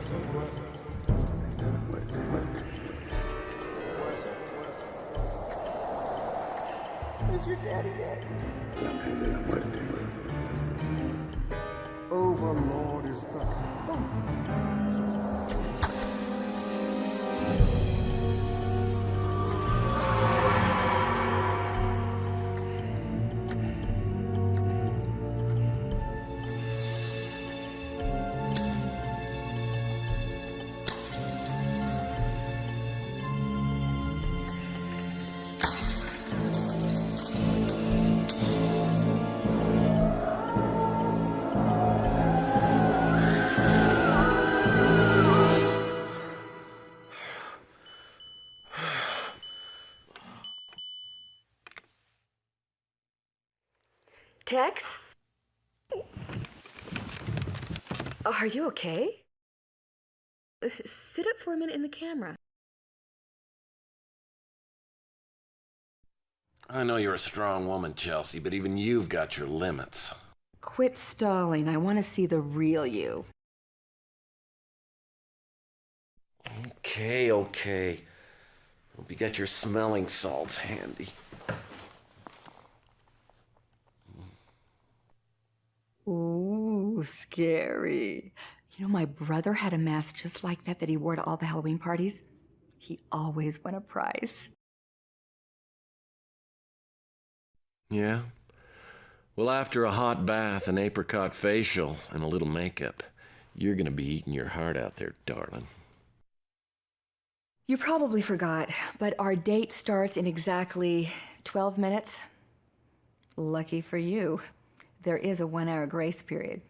Is your daddy dead? Overlord is the TEX? Are you okay? Sit up for a minute in the camera. I know you're a strong woman, Chelsea, but even you've got your limits. Quit stalling. I want to see the real you. Okay. Hope you got your smelling salts handy. Ooh, scary. You know, my brother had a mask just like that he wore to all the Halloween parties. He always won a prize. Yeah? Well, after a hot bath, an apricot facial, and a little makeup, you're gonna be eating your heart out there, darling. You probably forgot, but our date starts in exactly 12 minutes. Lucky for you. There is a 1-hour grace period.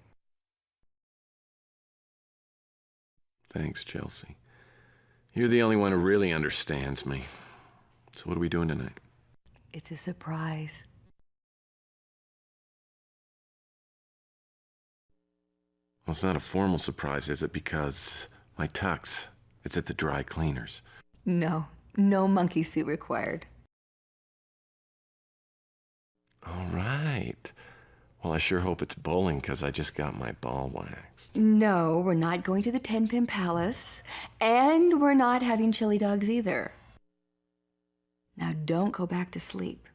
Thanks, Chelsea. You're the only one who really understands me. So what are we doing tonight? It's a surprise. Well, it's not a formal surprise, is it? Because my tux, it's at the dry cleaners. No monkey suit required. All right. Well, I sure hope it's bowling, because I just got my ball waxed. No, we're not going to the 10-Pin Palace, and we're not having chili dogs either. Now don't go back to sleep.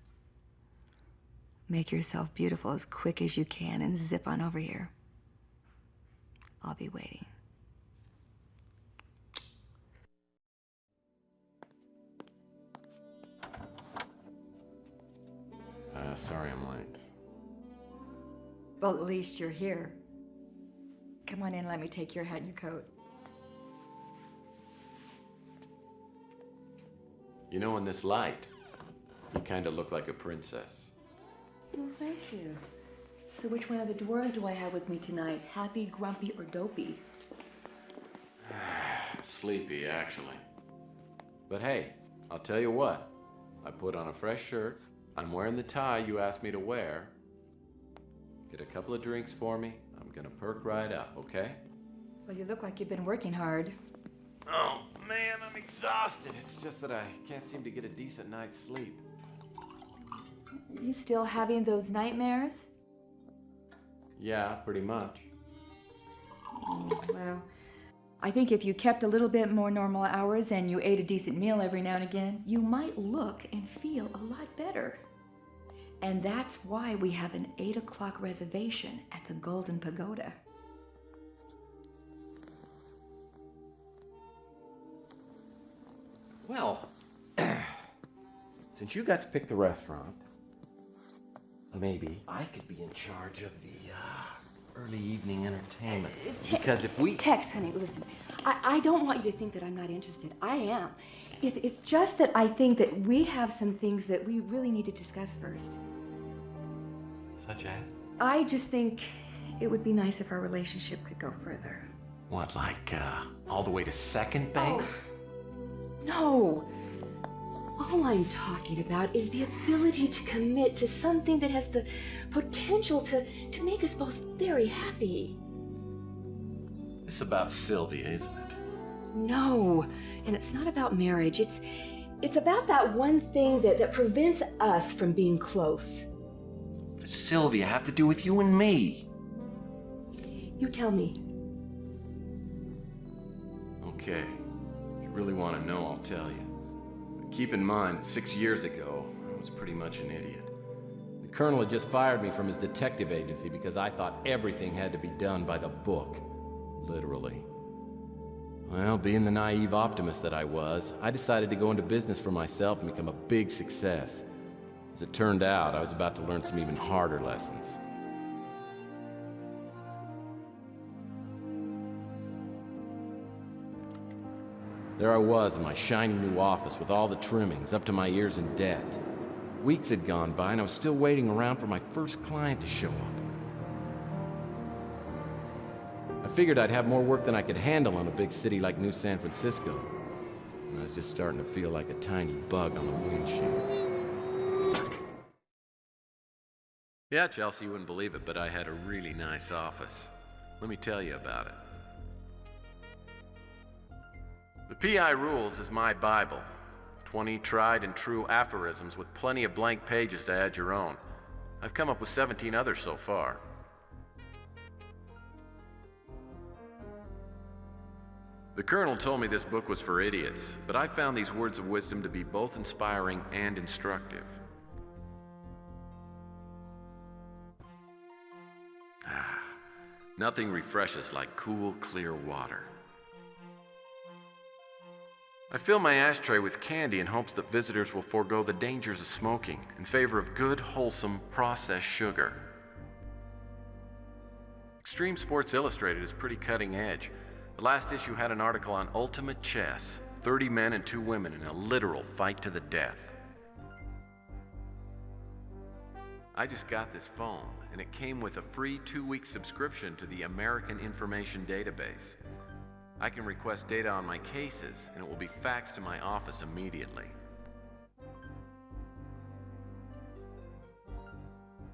Make yourself beautiful as quick as you can and zip on over here. I'll be waiting. Sorry I'm late. Well, at least you're here. Come on in, let me take your hat and your coat. You know, in this light, you kind of look like a princess. Well, thank you. So which one of the dwarves do I have with me tonight? Happy, grumpy, or dopey? Sleepy, actually. But hey, I'll tell you what. I put on a fresh shirt. I'm wearing the tie you asked me to wear. Get a couple of drinks for me. I'm gonna perk right up, okay? Well, you look like you've been working hard. Oh, man, I'm exhausted. It's just that I can't seem to get a decent night's sleep. You still having those nightmares? Yeah, pretty much. Well, I think if you kept a little bit more normal hours and you ate a decent meal every now and again, you might look and feel a lot better. And that's why we have an 8 o'clock reservation at the Golden Pagoda. Well, since you got to pick the restaurant, maybe I could be in charge of the early evening entertainment. Because if we... Tex, honey, listen. I don't want you to think that I'm not interested. I am. It's just that I think that we have some things that we really need to discuss first. Such as? I just think it would be nice if our relationship could go further. What, like, all the way to second base? Oh, no. All I'm talking about is the ability to commit to something that has the potential to make us both very happy. It's about Sylvia, isn't it? No, and it's not about marriage. It's about that one thing that prevents us from being close. What does Sylvia have to do with you and me? You tell me. okay. If you really want to know, I'll tell you. But keep in mind, 6 years ago, I was pretty much an idiot. The colonel had just fired me from his detective agency because I thought everything had to be done by the book. Literally. Well, being the naive optimist that I was, I decided to go into business for myself and become a big success. As it turned out, I was about to learn some even harder lessons. There I was in my shiny new office with all the trimmings, up to my ears in debt. Weeks had gone by and I was still waiting around for my first client to show up. I figured I'd have more work than I could handle in a big city like New San Francisco. And I was just starting to feel like a tiny bug on the windshield. Yeah, Chelsea, you wouldn't believe it, but I had a really nice office. Let me tell you about it. The PI Rules is my Bible. 20 tried and true aphorisms with plenty of blank pages to add your own. I've come up with 17 others so far. The Colonel told me this book was for idiots, but I found these words of wisdom to be both inspiring and instructive. Nothing refreshes like cool, clear water. I fill my ashtray with candy in hopes that visitors will forego the dangers of smoking in favor of good, wholesome, processed sugar. Extreme Sports Illustrated is pretty cutting edge. The last issue had an article on ultimate chess, 30 men and 2 women in a literal fight to the death. I just got this phone, and it came with a free 2-week subscription to the American Information Database. I can request data on my cases, and it will be faxed to my office immediately.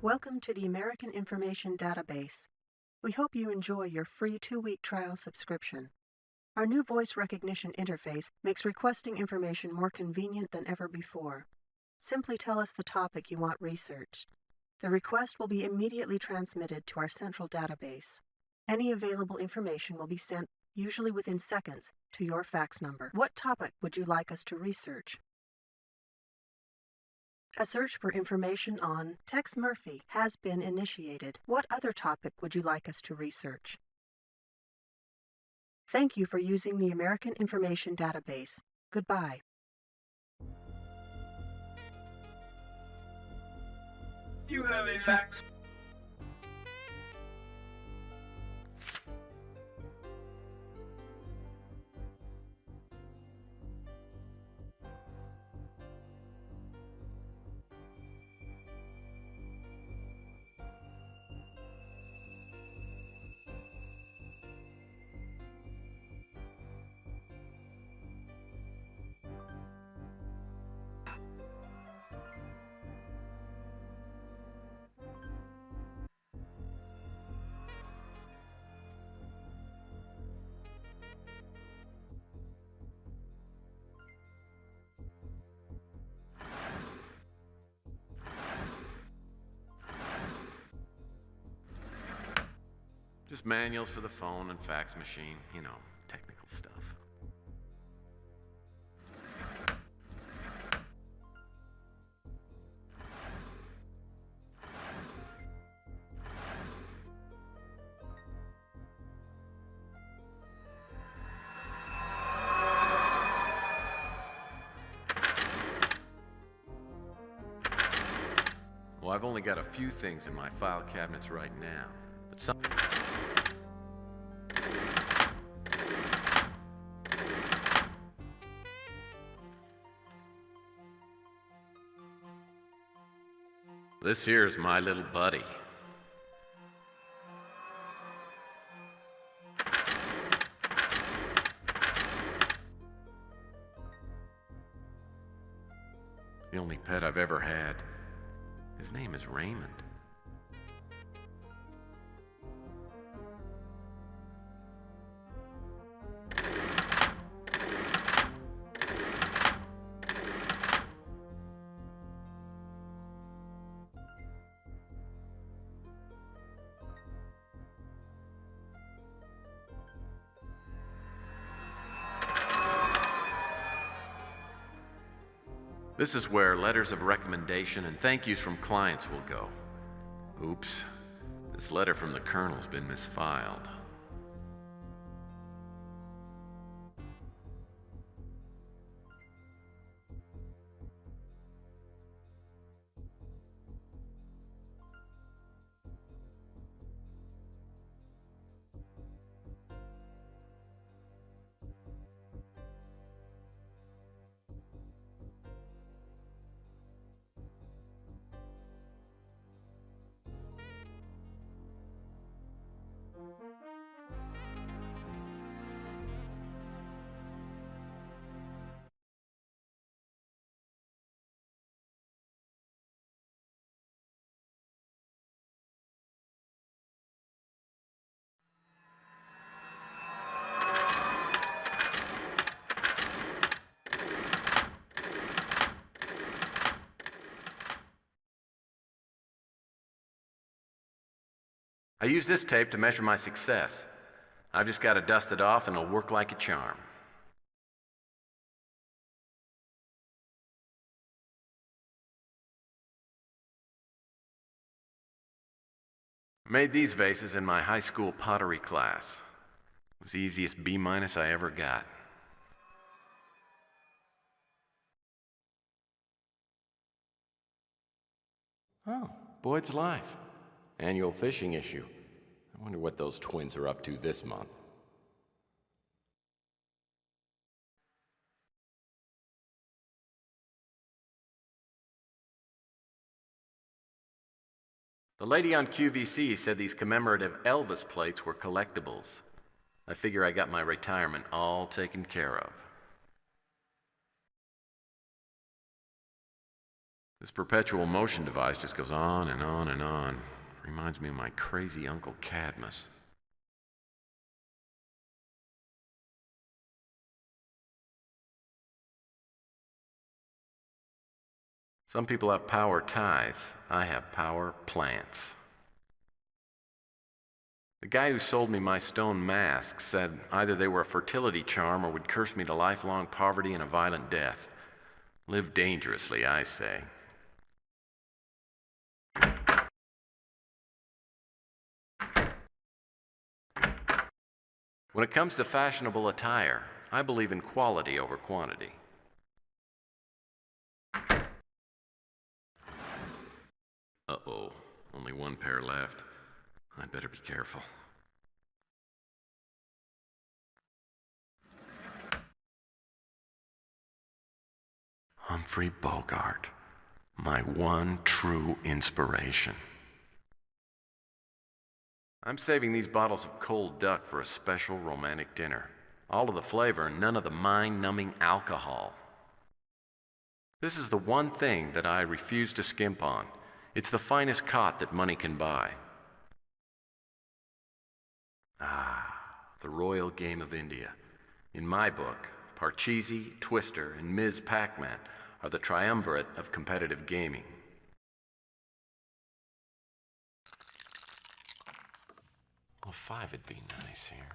Welcome to the American Information Database. We hope you enjoy your free 2-week trial subscription. Our new voice recognition interface makes requesting information more convenient than ever before. Simply tell us the topic you want researched. The request will be immediately transmitted to our central database. Any available information will be sent, usually within seconds, to your fax number. What topic would you like us to research? A search for information on Tex Murphy has been initiated. What other topic would you like us to research? Thank you for using the American Information Database. Goodbye. Do you have a fax? Just manuals for the phone and fax machine, you know, technical stuff. Well, I've only got a few things in my file cabinets right now, but some... This here's my little buddy. The only pet I've ever had. His name is Raymond. This is where letters of recommendation and thank yous from clients will go. Oops. This letter from the Colonel's been misfiled. I use this tape to measure my success. I've just got to dust it off and it'll work like a charm. I made these vases in my high school pottery class. It was the easiest B- I ever got. Oh, Boyd's Life. Annual fishing issue. I wonder what those twins are up to this month. The lady on QVC said these commemorative Elvis plates were collectibles. I figure I got my retirement all taken care of. This perpetual motion device just goes on and on and on. Reminds me of my crazy Uncle Cadmus. Some people have power ties. I have power plants. The guy who sold me my stone masks said either they were a fertility charm or would curse me to lifelong poverty and a violent death. Live dangerously, I say. When it comes to fashionable attire, I believe in quality over quantity. Uh-oh, only one pair left. I'd better be careful. Humphrey Bogart, my one true inspiration. I'm saving these bottles of cold duck for a special romantic dinner. All of the flavor and none of the mind-numbing alcohol. This is the one thing that I refuse to skimp on. It's the finest cot that money can buy. Ah, the royal game of India. In my book, Parcheesi, Twister, and Ms. Pac-Man are the triumvirate of competitive gaming. Well, 5 would be nice here.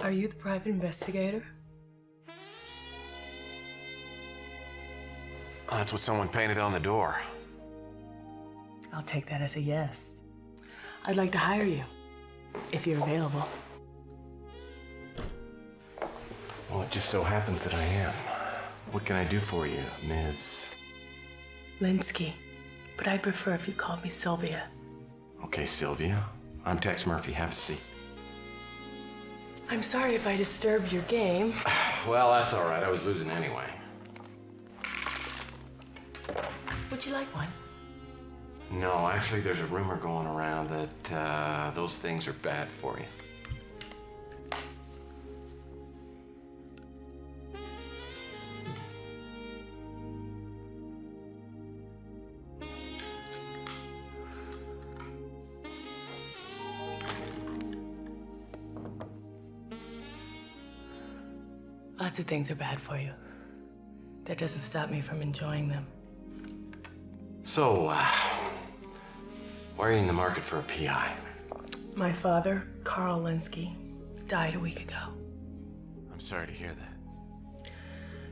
Are you the private investigator? That's what someone painted on the door. I'll take that as a yes. I'd like to hire you, if you're available. Well, it just so happens that I am. What can I do for you, Ms. Linsky, but I'd prefer if you called me Sylvia. Okay, Sylvia. I'm Tex Murphy. Have a seat. I'm sorry if I disturbed your game. Well, that's all right. I was losing anyway. Would you like one? No, actually, there's a rumor going around that those things are bad for you. Lots of things are bad for you. That doesn't stop me from enjoying them. So, why are you in the market for a PI? My father, Carl Linsky, died a week ago. I'm sorry to hear that.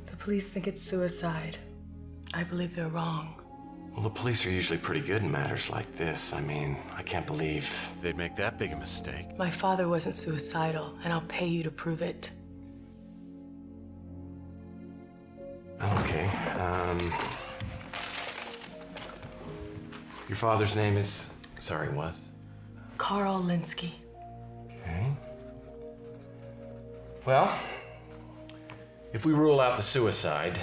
The police think it's suicide. I believe they're wrong. Well, the police are usually pretty good in matters like this. I mean, I can't believe they'd make that big a mistake. My father wasn't suicidal, and I'll pay you to prove it. Okay, your father's name is... Sorry, was? Carl Linsky. Okay. Well, if we rule out the suicide,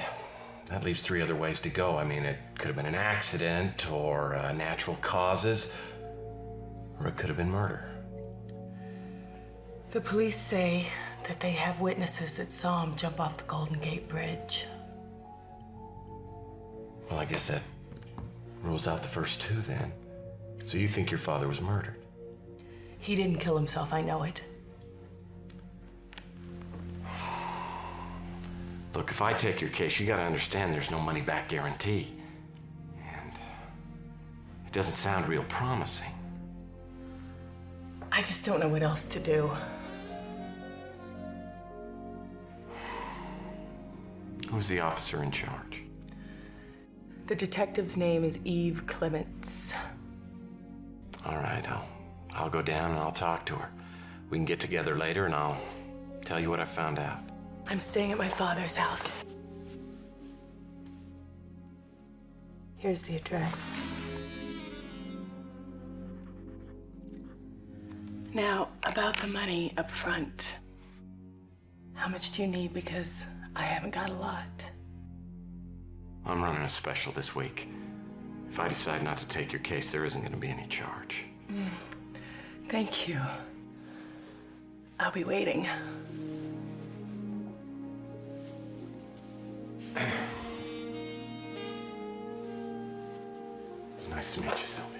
that leaves 3 other ways to go. I mean, it could have been an accident, or natural causes, or it could have been murder. The police say that they have witnesses that saw him jump off the Golden Gate Bridge. Well, I guess that rules out the first 2 then. So you think your father was murdered? He didn't kill himself, I know it. Look, if I take your case, you gotta understand there's no money-back guarantee. And it doesn't sound real promising. I just don't know what else to do. Who's the officer in charge? The detective's name is Eve Clements. All right, I'll go down and I'll talk to her. We can get together later and I'll tell you what I found out. I'm staying at my father's house. Here's the address. Now, about the money up front. How much do you need? Because I haven't got a lot. I'm running a special this week. If I decide not to take your case, there isn't gonna be any charge. Thank you. I'll be waiting. It's nice to meet you, Sylvia.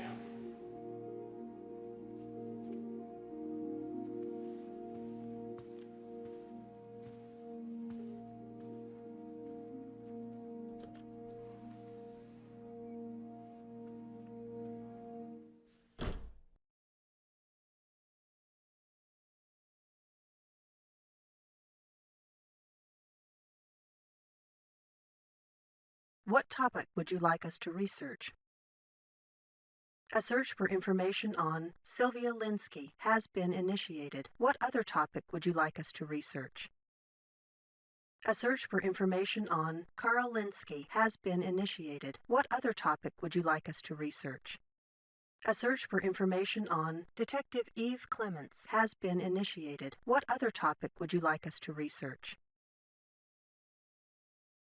What topic would you like us to research? A search for information on Sylvia Linsky has been initiated. What other topic would you like us to research? A search for information on Carl Linsky has been initiated. What other topic would you like us to research? A search for information on Detective Eve Clements has been initiated. What other topic would you like us to research?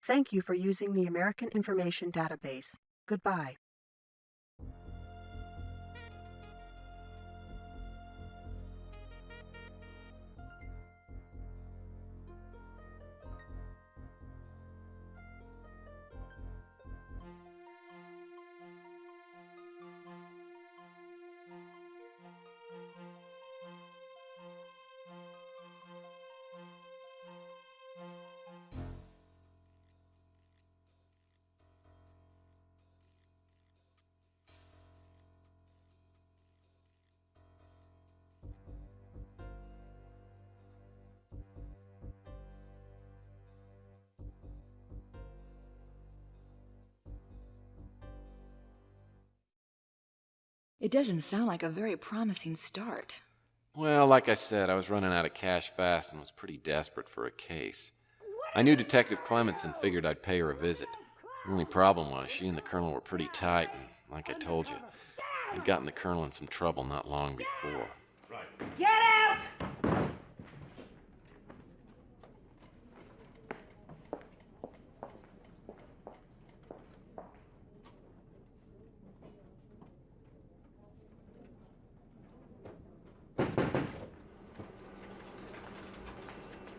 Thank you for using the American Information Database. Goodbye. It doesn't sound like a very promising start. Well, like I said, I was running out of cash fast and was pretty desperate for a case. I knew Detective Clements and figured I'd pay her a visit. The only problem was she and the Colonel were pretty tight, and like I told you, I'd gotten the Colonel in some trouble not long before. Get out!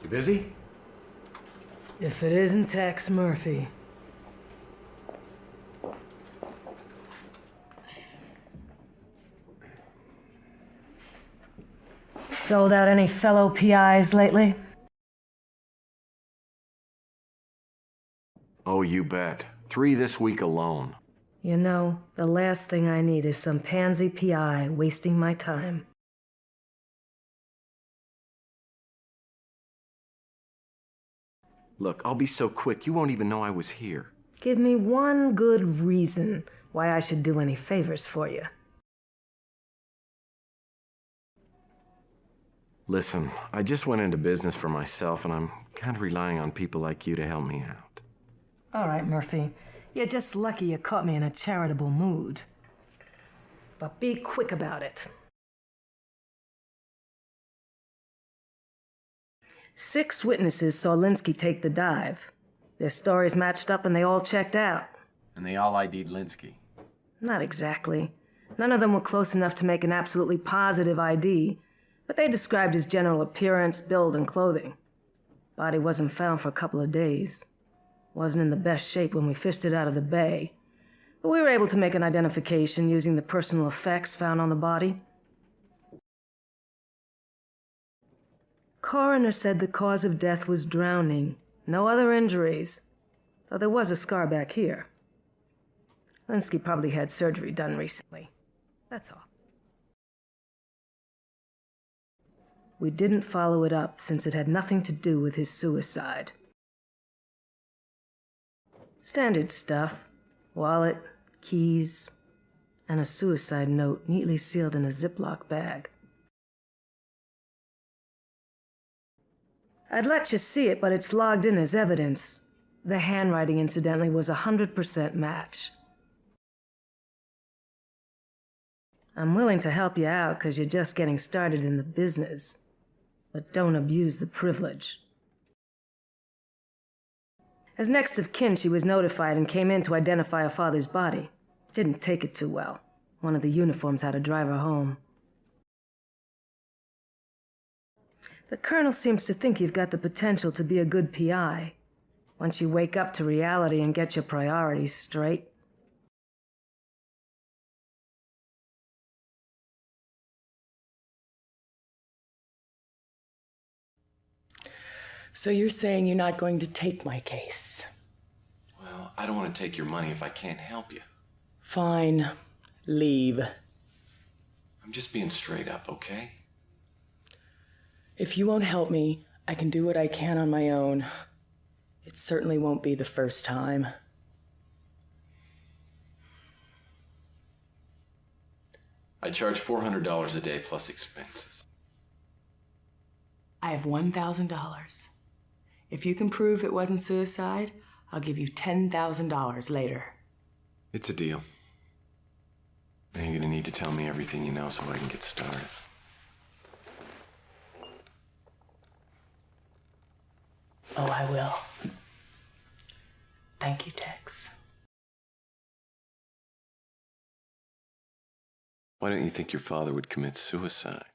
You busy? If it isn't Tex Murphy. Sold out any fellow PIs lately? Oh, you bet. 3 this week alone. You know, the last thing I need is some pansy PI wasting my time. Look, I'll be so quick, you won't even know I was here. Give me one good reason why I should do any favors for you. Listen, I just went into business for myself, and I'm kind of relying on people like you to help me out. All right, Murphy. You're just lucky you caught me in a charitable mood. But be quick about it. 6 witnesses saw Linsky take the dive. Their stories matched up and they all checked out. And they all ID'd Linsky. Not exactly. None of them were close enough to make an absolutely positive ID, but they described his general appearance, build, and clothing. Body wasn't found for a couple of days. Wasn't in the best shape when we fished it out of the bay, but we were able to make an identification using the personal effects found on the body. Coroner said the cause of death was drowning, no other injuries, though there was a scar back here. Linsky probably had surgery done recently. That's all. We didn't follow it up since it had nothing to do with his suicide. Standard stuff. Wallet, keys, and a suicide note neatly sealed in a Ziploc bag. I'd let you see it, but it's logged in as evidence. The handwriting, incidentally, was 100% match. I'm willing to help you out because you're just getting started in the business. But don't abuse the privilege. As next of kin, she was notified and came in to identify her father's body. Didn't take it too well. One of the uniforms had to drive her home. The colonel seems to think you've got the potential to be a good PI, once you wake up to reality and get your priorities straight. So you're saying you're not going to take my case? Well, I don't want to take your money if I can't help you. Fine. Leave. I'm just being straight up, okay? If you won't help me, I can do what I can on my own. It certainly won't be the first time. I charge $400 a day plus expenses. I have $1,000. If you can prove it wasn't suicide, I'll give you $10,000 later. It's a deal. Now you're gonna need to tell me everything you know so I can get started. Oh, I will. Thank you, Tex. Why don't you think your father would commit suicide?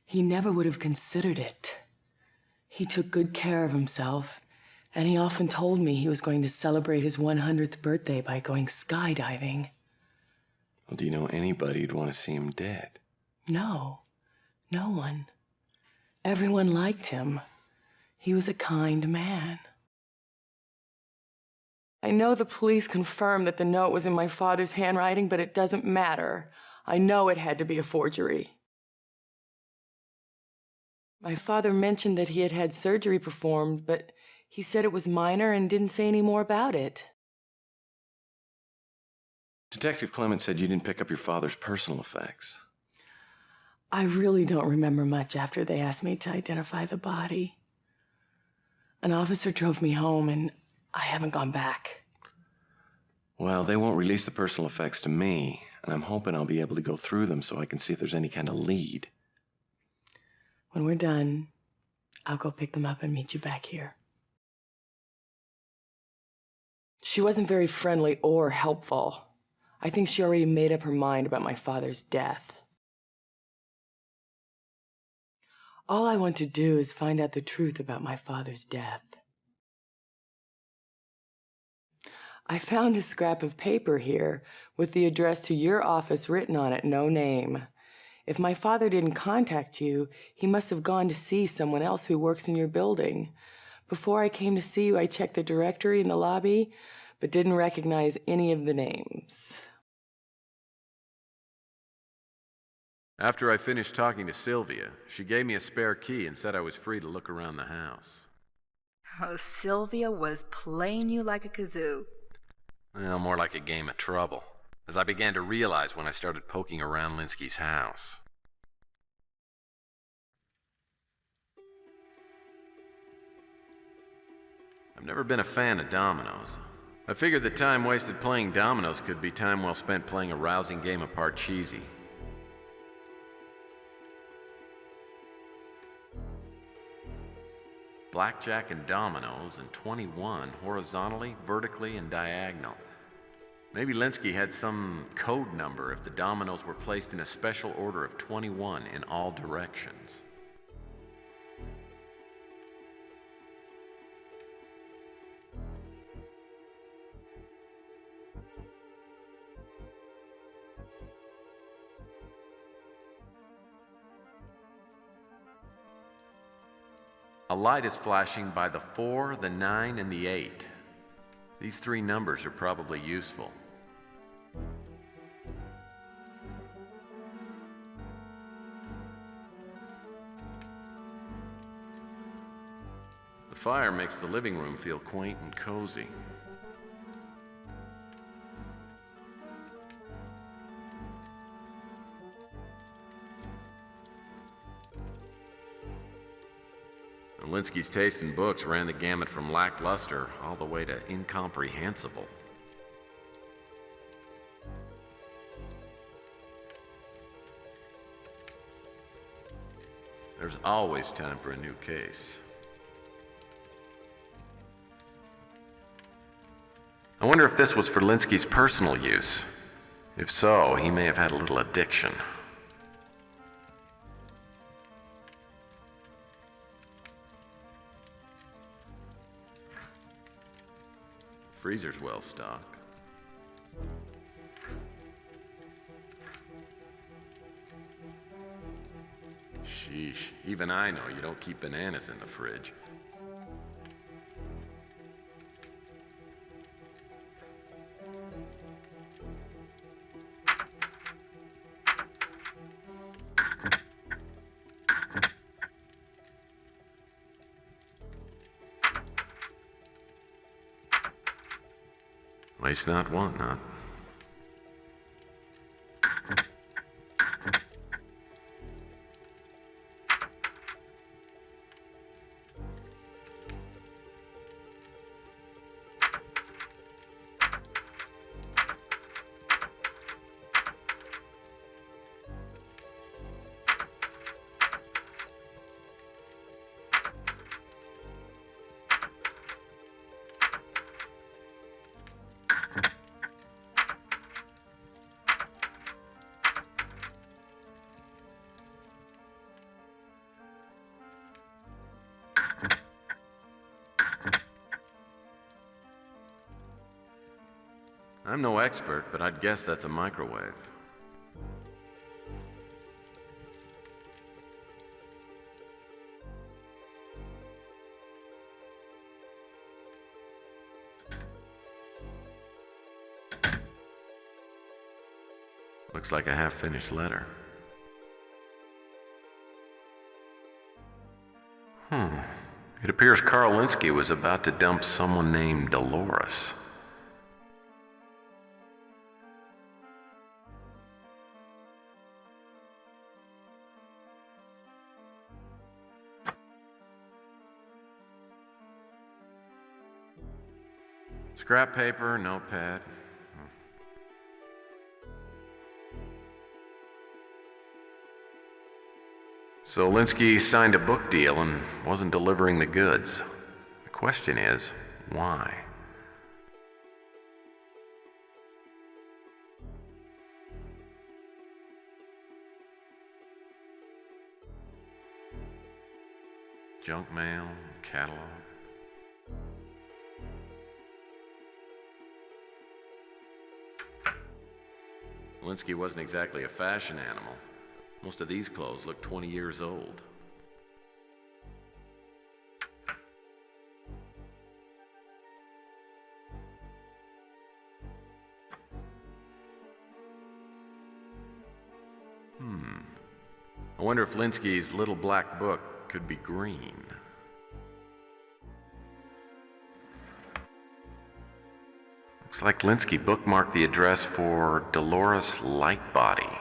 He never would have considered it. He took good care of himself, and he often told me he was going to celebrate his 100th birthday by going skydiving. Well, do you know anybody who'd want to see him dead? No, no one. Everyone liked him. He was a kind man. I know the police confirmed that the note was in my father's handwriting, but it doesn't matter. I know it had to be a forgery. My father mentioned that he had had surgery performed, but he said it was minor and didn't say any more about it. Detective Clement said you didn't pick up your father's personal effects. I really don't remember much after they asked me to identify the body. An officer drove me home, and I haven't gone back. Well, they won't release the personal effects to me, and I'm hoping I'll be able to go through them so I can see if there's any kind of lead. When we're done, I'll go pick them up and meet you back here. She wasn't very friendly or helpful. I think she already made up her mind about my father's death. All I want to do is find out the truth about my father's death. I found a scrap of paper here with the address to your office written on it, no name. If my father didn't contact you, he must have gone to see someone else who works in your building. Before I came to see you, I checked the directory in the lobby, but didn't recognize any of the names. After I finished talking to Sylvia, she gave me a spare key and said I was free to look around the house. Oh, Sylvia was playing you like a kazoo. Well, more like a game of trouble, as I began to realize when I started poking around Linsky's house. I've never been a fan of dominoes. I figured the time wasted playing dominoes could be time well spent playing a rousing game of Parcheesi. Blackjack and dominoes, and 21 horizontally, vertically, and diagonal. Maybe Linsky had some code number if the dominoes were placed in a special order of 21 in all directions. A light is flashing by the 4, the 9, and the 8. These 3 numbers are probably useful. The fire makes the living room feel quaint and cozy. Linsky's taste in books ran the gamut from lackluster all the way to incomprehensible. There's always time for a new case. I wonder if this was for Linsky's personal use. If so, he may have had a little addiction. Freezer's well stocked. Sheesh, even I know you don't keep bananas in the fridge. Waste not, want not. I'm no expert, but I'd guess that's a microwave. Looks like a half-finished letter. It appears Carl Linsky was about to dump someone named Dolores. Scrap paper, notepad. So Linsky signed a book deal and wasn't delivering the goods. The question is, why? Junk mail, catalog. Linsky wasn't exactly a fashion animal. Most of these clothes look 20 years old. I wonder if Linsky's little black book could be green. Looks like Linsky bookmarked the address for Dolores Lightbody.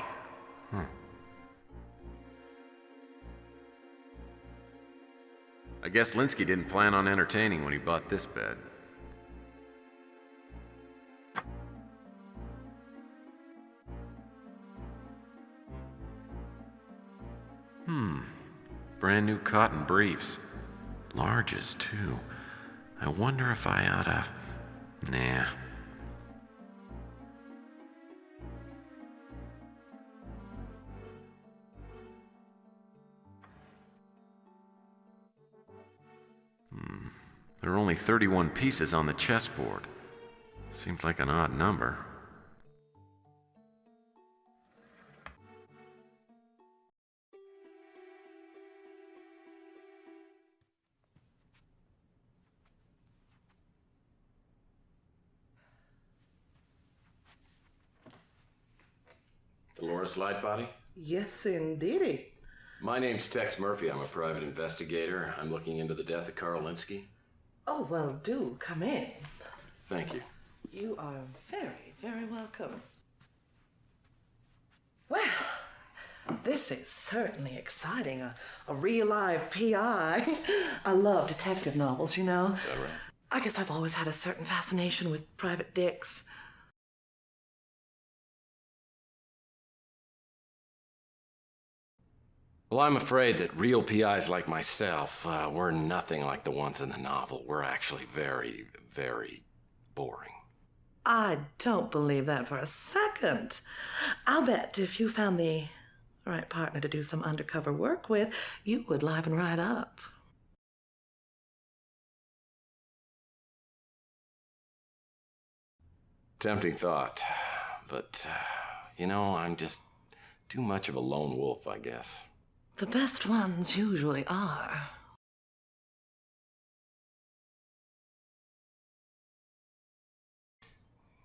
I guess Linsky didn't plan on entertaining when he bought this bed. Brand new cotton briefs. Larges, too. I wonder if I oughta... Nah. There are only 31 pieces on the chessboard. Seems like an odd number. Dolores Lightbody? Yes, indeedy. My name's Tex Murphy. I'm a private investigator. I'm looking into the death of Carl Linsky. Oh, well, do come in. Thank you. You are very, very welcome. Well, this is certainly exciting. A real live PI. I love detective novels, you know. Is that right? I guess I've always had a certain fascination with private dicks. Well, I'm afraid that real PIs like myself, we're nothing like the ones in the novel. We're actually very, very boring. I don't believe that for a second. I'll bet if you found the right partner to do some undercover work with, you would liven right up. Tempting thought. But, you know, I'm just too much of a lone wolf, I guess. The best ones usually are.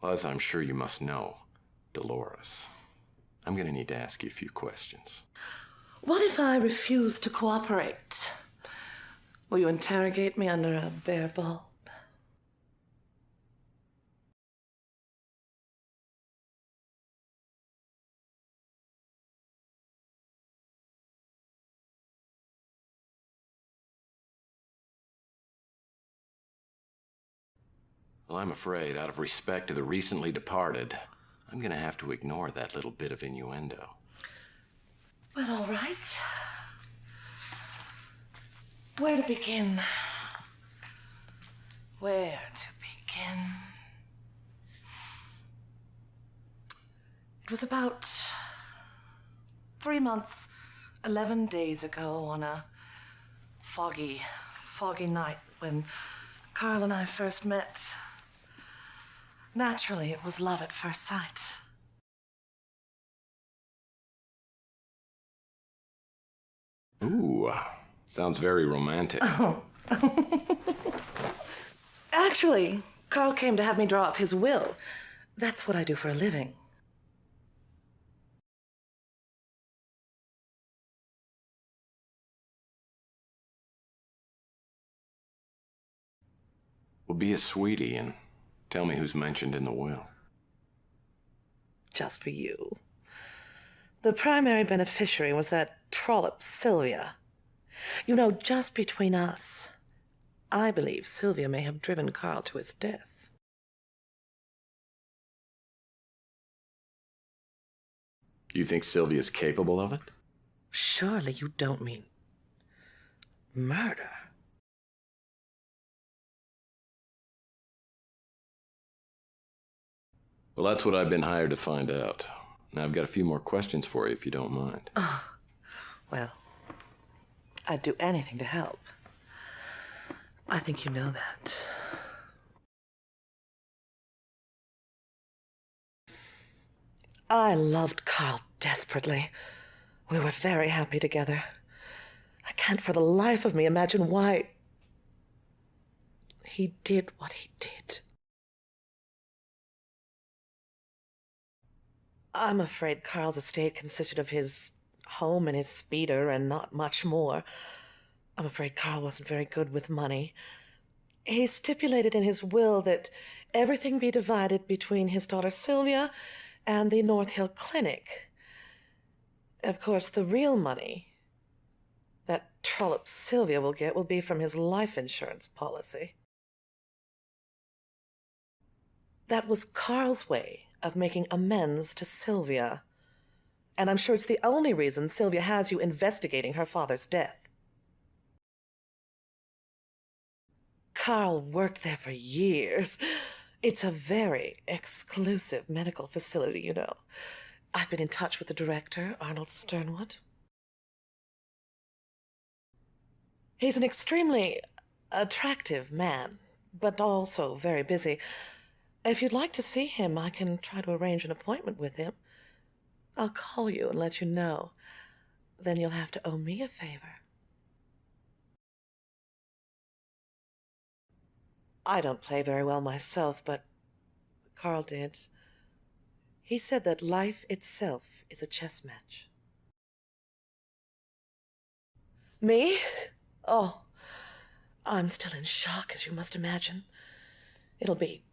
Well, as I'm sure you must know, Dolores, I'm gonna need to ask you a few questions. What if I refuse to cooperate? Will you interrogate me under a bare bulb? Well, I'm afraid, out of respect to the recently departed, I'm gonna have to ignore that little bit of innuendo. Well, all right. Where to begin? Where to begin? It was about 3 months, 11 days ago on a foggy night when Carl and I first met. Naturally, it was love at first sight. Ooh, sounds very romantic. Oh. Actually, Carl came to have me draw up his will. That's what I do for a living. Well, be a sweetie and tell me who's mentioned in the will. Just for you. The primary beneficiary was that trollop Sylvia. You know, just between us, I believe Sylvia may have driven Carl to his death. You think Sylvia's capable of it? Surely you don't mean murder. Well, that's what I've been hired to find out. Now, I've got a few more questions for you, if you don't mind. Oh, well, I'd do anything to help. I think you know that. I loved Carl desperately. We were very happy together. I can't for the life of me imagine why he did what he did. I'm afraid Carl's estate consisted of his home in his speeder and not much more. I'm afraid Carl wasn't very good with money. He stipulated in his will that everything be divided between his daughter Sylvia and the North Hill Clinic. Of course, the real money that trollop Sylvia will get will be from his life insurance policy. That was Carl's way of making amends to Sylvia. And I'm sure it's the only reason Sylvia has you investigating her father's death. Carl worked there for years. It's a very exclusive medical facility, you know. I've been in touch with the director, Arnold Sternwood. He's an extremely attractive man, but also very busy. If you'd like to see him, I can try to arrange an appointment with him. I'll call you and let you know. Then you'll have to owe me a favor. I don't play very well myself, but Carl did. He said that life itself is a chess match. Me? Oh, I'm still in shock, as you must imagine. It'll be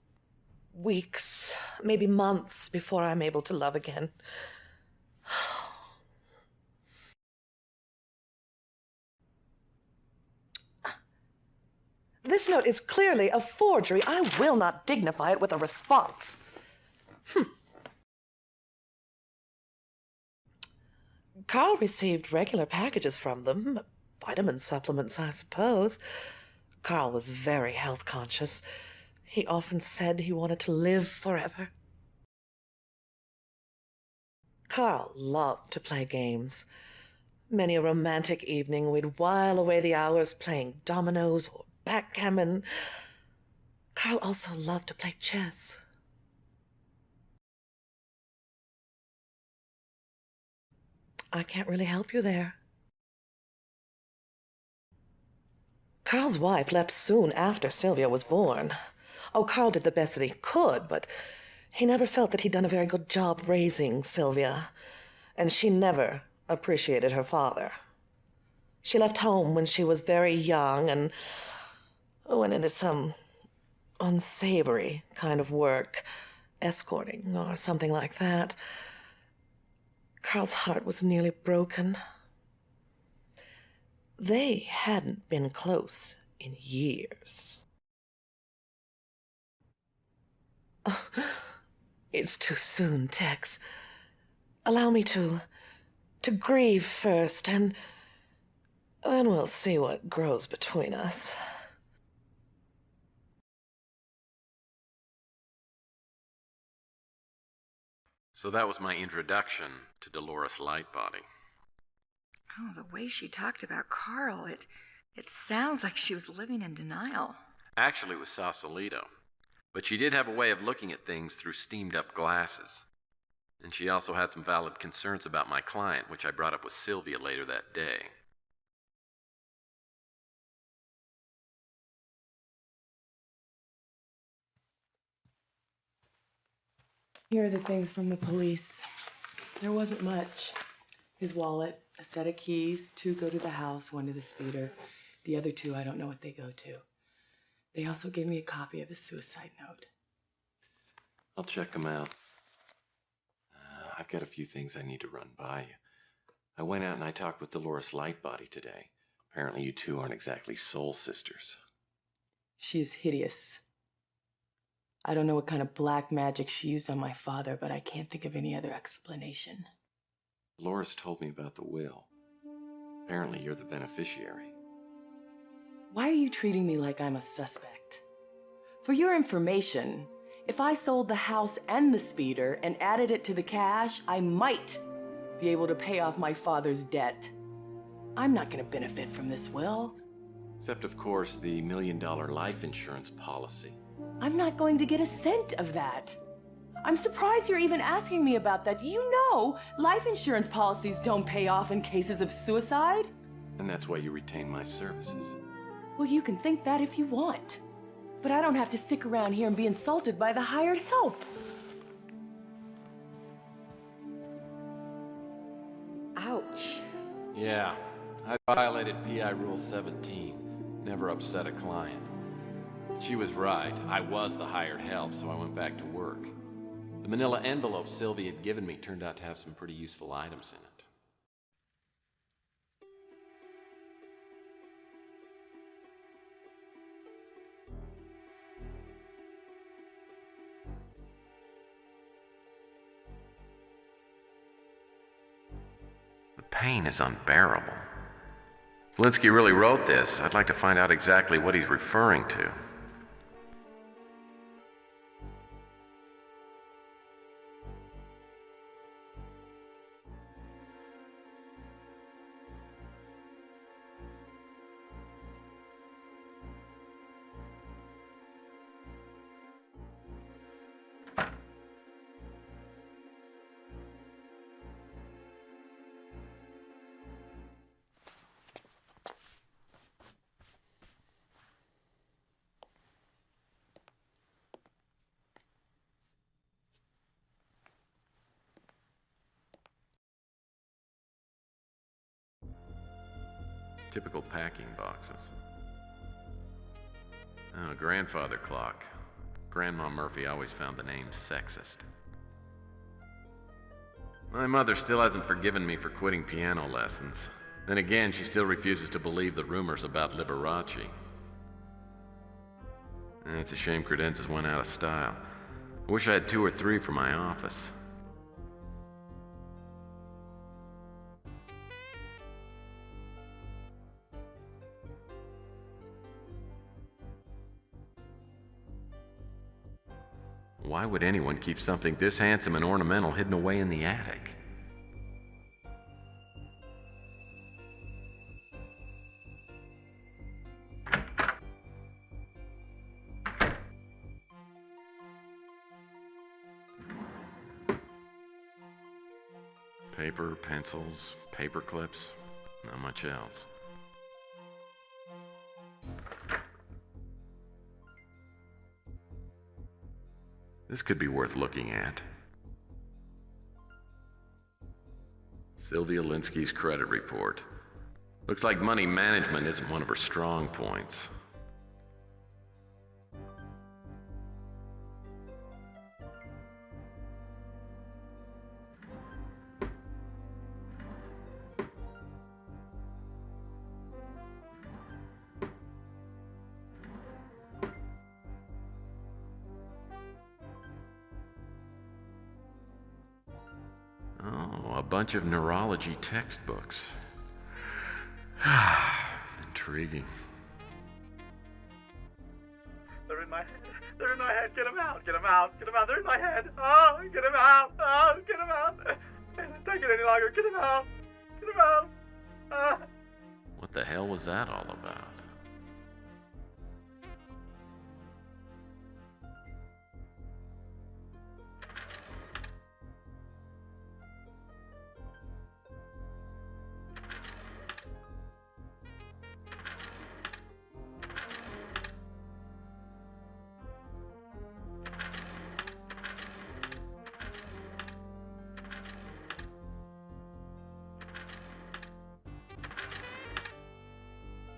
weeks, maybe months, before I'm able to love again. This note is clearly a forgery. I will not dignify it with a response. Carl received regular packages from them. Vitamin supplements, I suppose. Carl was very health conscious. He often said he wanted to live forever. Carl loved to play games. Many a romantic evening we'd while away the hours playing dominoes or backgammon. Carl also loved to play chess. I can't really help you there. Carl's wife left soon after Sylvia was born. Oh, Carl did the best that he could, but he never felt that he'd done a very good job raising Sylvia, and she never appreciated her father. She left home when she was very young and went into some unsavory kind of work, escorting or something like that. Carl's heart was nearly broken. They hadn't been close in years. Oh, it's too soon, Tex. Allow me to grieve first, and then we'll see what grows between us. So that was my introduction to Dolores Lightbody. Oh, the way she talked about Carl, it sounds like she was living in denial. Actually, it was Sausalito. But she did have a way of looking at things through steamed-up glasses. And she also had some valid concerns about my client, which I brought up with Sylvia later that day. Here are the things from the police. There wasn't much. His wallet, a set of keys, 2 go to the house, 1 to the speeder. The other 2, I don't know what they go to. They also gave me a copy of the suicide note. I'll check them out. I've got a few things I need to run by you. I went out and I talked with Dolores Lightbody today. Apparently you two aren't exactly soul sisters. She is hideous. I don't know what kind of black magic she used on my father, but I can't think of any other explanation. Dolores told me about the will. Apparently you're the beneficiary. Why are you treating me like I'm a suspect? For your information, if I sold the house and the speeder and added it to the cash, I might be able to pay off my father's debt. I'm not going to benefit from this will. Except, of course, the $1 million life insurance policy. I'm not going to get a cent of that. I'm surprised you're even asking me about that. You know, life insurance policies don't pay off in cases of suicide. And that's why you retain my services. Well, you can think that if you want. But I don't have to stick around here and be insulted by the hired help. Ouch. Yeah, I violated PI Rule 17. Never upset a client. She was right. I was the hired help, so I went back to work. The manila envelope Sylvia had given me turned out to have some pretty useful items in it. The pain is unbearable. If Linsky really wrote this, I'd like to find out exactly what he's referring to. Typical packing boxes. Oh, a grandfather clock. Grandma Murphy always found the name sexist. My mother still hasn't forgiven me for quitting piano lessons. Then again, she still refuses to believe the rumors about Liberace. It's a shame credenzas went out of style. I wish I had 2 or 3 for my office. Why would anyone keep something this handsome and ornamental hidden away in the attic? Paper, pencils, paper clips, not much else. This could be worth looking at. Sylvia Linsky's credit report. Looks like money management isn't one of her strong points. Oh, a bunch of neurology textbooks. Intriguing. They're in my head. They're in my head. Get them out. Get them out. Get them out. They're in my head. Oh, get them out. Oh, get them out. I can't take it any longer. Get them out. Get them out. Ah. What the hell was that all about?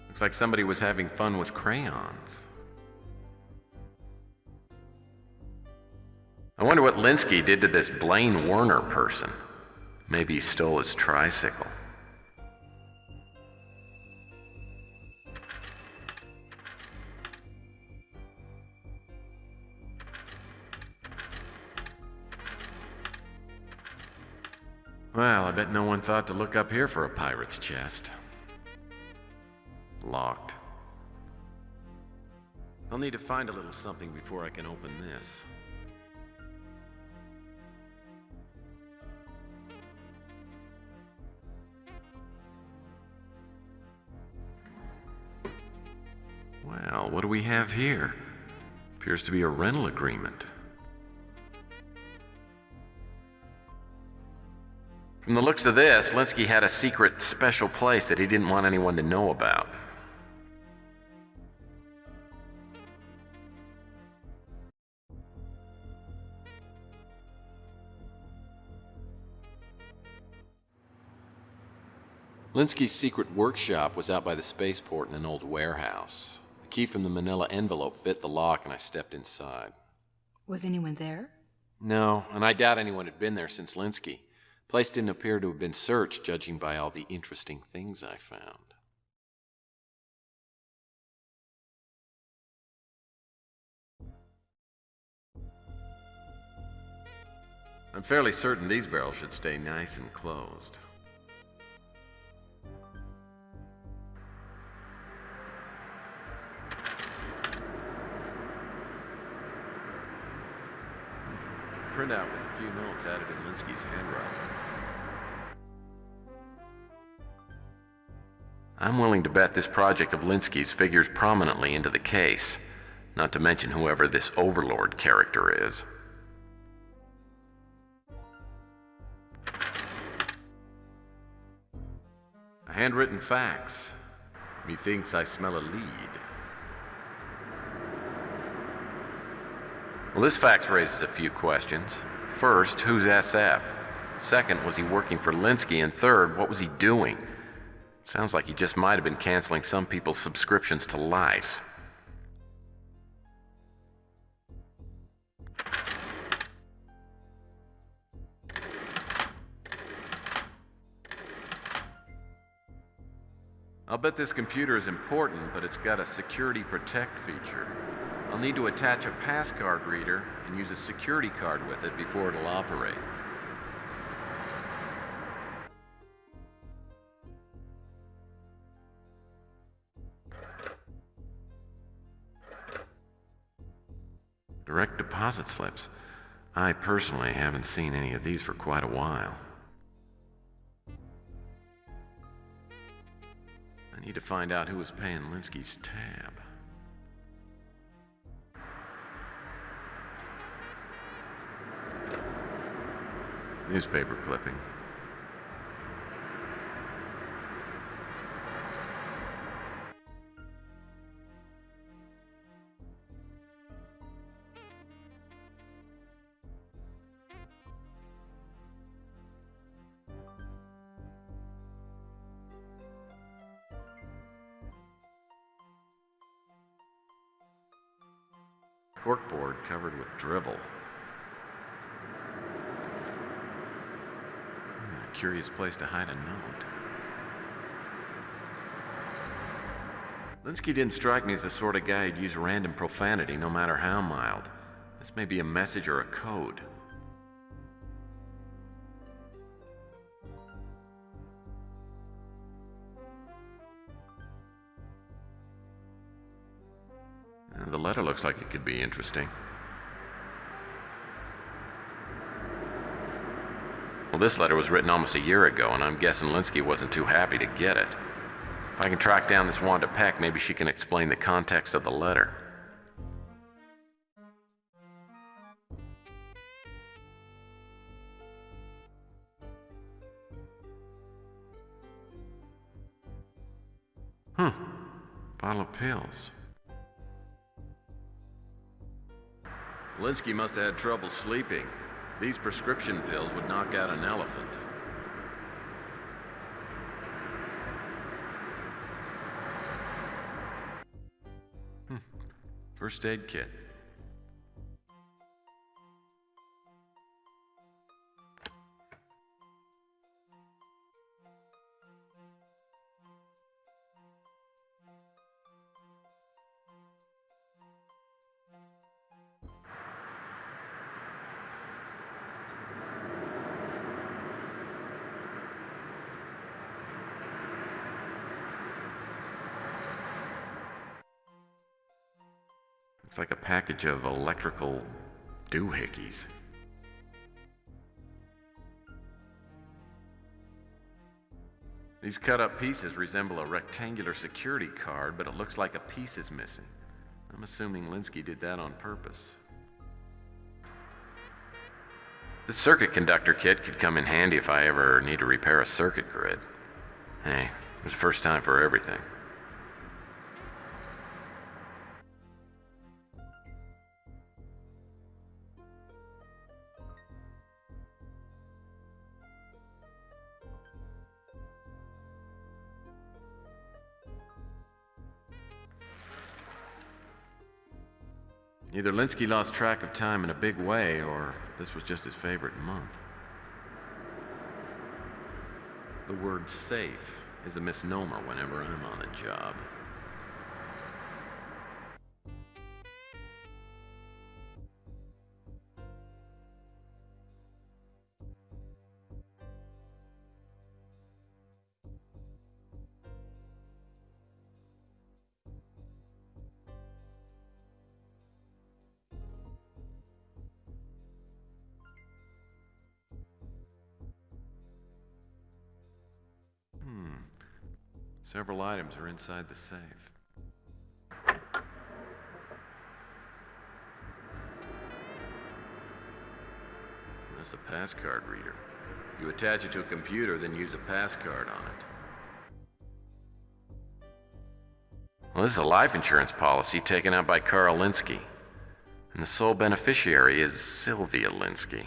Looks like somebody was having fun with crayons. I wonder what Linsky did to this Blaine Werner person. Maybe he stole his tricycle. Well, I bet no one thought to look up here for a pirate's chest. Locked. I'll need to find a little something before I can open this. Well, what do we have here? Appears to be a rental agreement. From the looks of this, Linsky had a secret special place that he didn't want anyone to know about. Linsky's secret workshop was out by the spaceport in an old warehouse. The key from the manila envelope fit the lock and I stepped inside. Was anyone there? No, and I doubt anyone had been there since Linsky. The place didn't appear to have been searched, judging by all the interesting things I found. I'm fairly certain these barrels should stay nice and closed. Printout with a few notes added in Linsky's handwriting. I'm willing to bet this project of Linsky's figures prominently into the case, not to mention whoever this Overlord character is. A handwritten fax. Methinks I smell a lead. Well, this fax raises a few questions. First, who's SF? Second, was he working for Linsky? And third, what was he doing? Sounds like he just might have been canceling some people's subscriptions to Life. I'll bet this computer is important, but it's got a security protect feature. I'll need to attach a passcard reader and use a security card with it before it'll operate. Direct deposit slips. I personally haven't seen any of these for quite a while. I need to find out who was paying Linsky's tab. Newspaper clipping. Corkboard covered with dribble. Curious place to hide a note. Linsky didn't strike me as the sort of guy who'd use random profanity, no matter how mild. This may be a message or a code. The letter looks like it could be interesting. Well, this letter was written almost a year ago, and I'm guessing Linsky wasn't too happy to get it. If I can track down this Wanda Peck, maybe she can explain the context of the letter. Bottle of pills. Linsky must have had trouble sleeping. These prescription pills would knock out an elephant. First aid kit. Looks like a package of electrical doohickeys. These cut-up pieces resemble a rectangular security card, but it looks like a piece is missing. I'm assuming Linsky did that on purpose. This circuit conductor kit could come in handy if I ever need to repair a circuit grid. Hey, there's a first time for everything. Either Linsky lost track of time in a big way, or this was just his favorite month. The word safe is a misnomer whenever I'm on a job. Several items are inside the safe. That's a passcard reader. If you attach it to a computer, then use a passcard on it. Well, this is a life insurance policy taken out by Carl Linsky. And the sole beneficiary is Sylvia Linsky.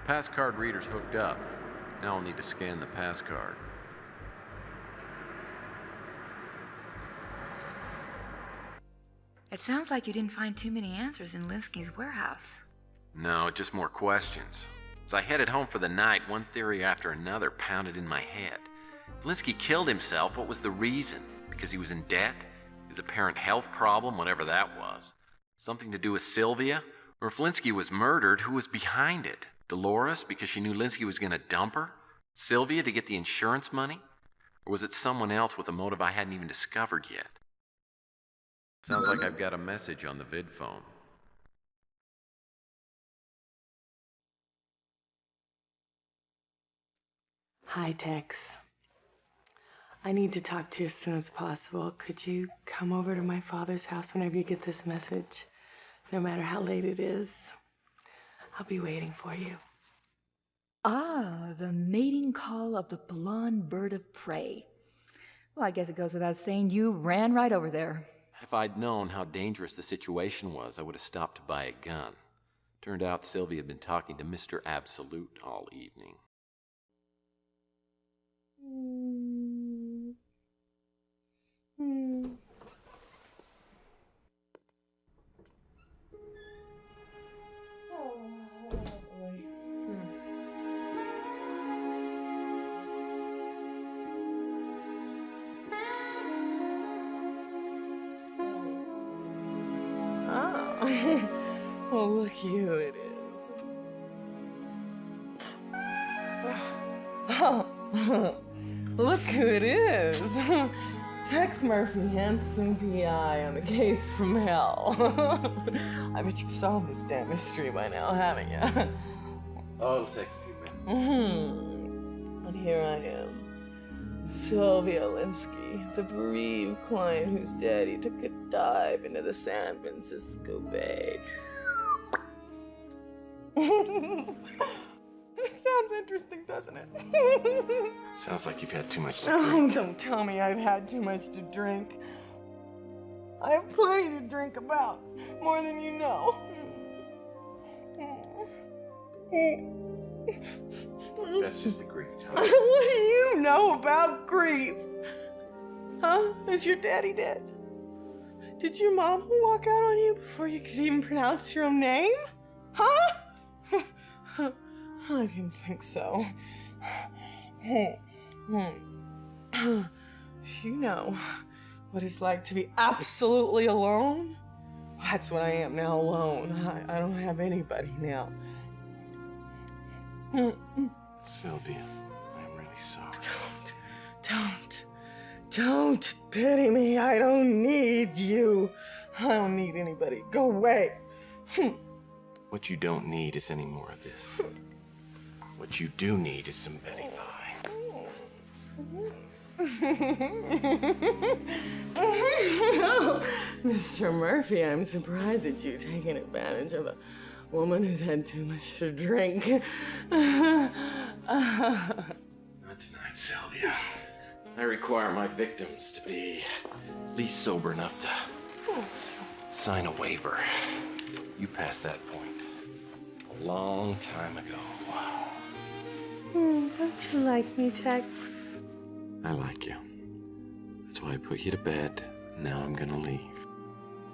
Passcard reader's hooked up. Now I'll need to scan the passcard. It sounds like you didn't find too many answers in Linsky's warehouse. No, just more questions. As I headed home for the night, one theory after another pounded in my head. If Linsky killed himself, what was the reason? Because he was in debt? His apparent health problem, whatever that was? Something to do with Sylvia? Or if Linsky was murdered, who was behind it? Dolores, because she knew Linsky was going to dump her? Sylvia, to get the insurance money? Or was it someone else with a motive I hadn't even discovered yet? Sounds like I've got a message on the vid phone. Hi, Tex. I need to talk to you as soon as possible. Could you come over to my father's house whenever you get this message? No matter how late it is. I'll be waiting for you. Ah, the mating call of the blonde bird of prey. Well, I guess it goes without saying you ran right over there. If I'd known how dangerous the situation was, I would have stopped to buy a gun. Turned out Sylvia had been talking to Mr. Absolute all evening. Oh, look who it is. Oh, look who it is. Tex Murphy, handsome PI on the case from hell. I bet you've solved this damn mystery by now, haven't you? Oh, it'll take a few minutes. And here I am. Sylvia Linsky, the bereaved client whose daddy took a dive into the San Francisco Bay. It sounds interesting, doesn't it? Sounds like you've had too much to drink. Oh, don't tell me I've had too much to drink. I have plenty to drink about, more than you know. That's just a grief time. What do you know about grief? Huh? Is your daddy dead? Did your mama walk out on you before you could even pronounce your own name? Huh? I didn't think so. You know what it's like to be absolutely alone? That's what I am now, alone. I don't have anybody now. Sylvia, I'm really sorry. Don't pity me. I don't need you. I don't need anybody. Go away. What you don't need is any more of this. What you do need is some Betty Pie. Mr. Murphy, I'm surprised at you taking advantage of a woman who's had too much to drink. Not tonight, Sylvia. I require my victims to be at least sober enough to sign a waiver. You passed that point a long time ago. Don't you like me, Tex? I like you. That's why I put you to bed. Now I'm gonna leave.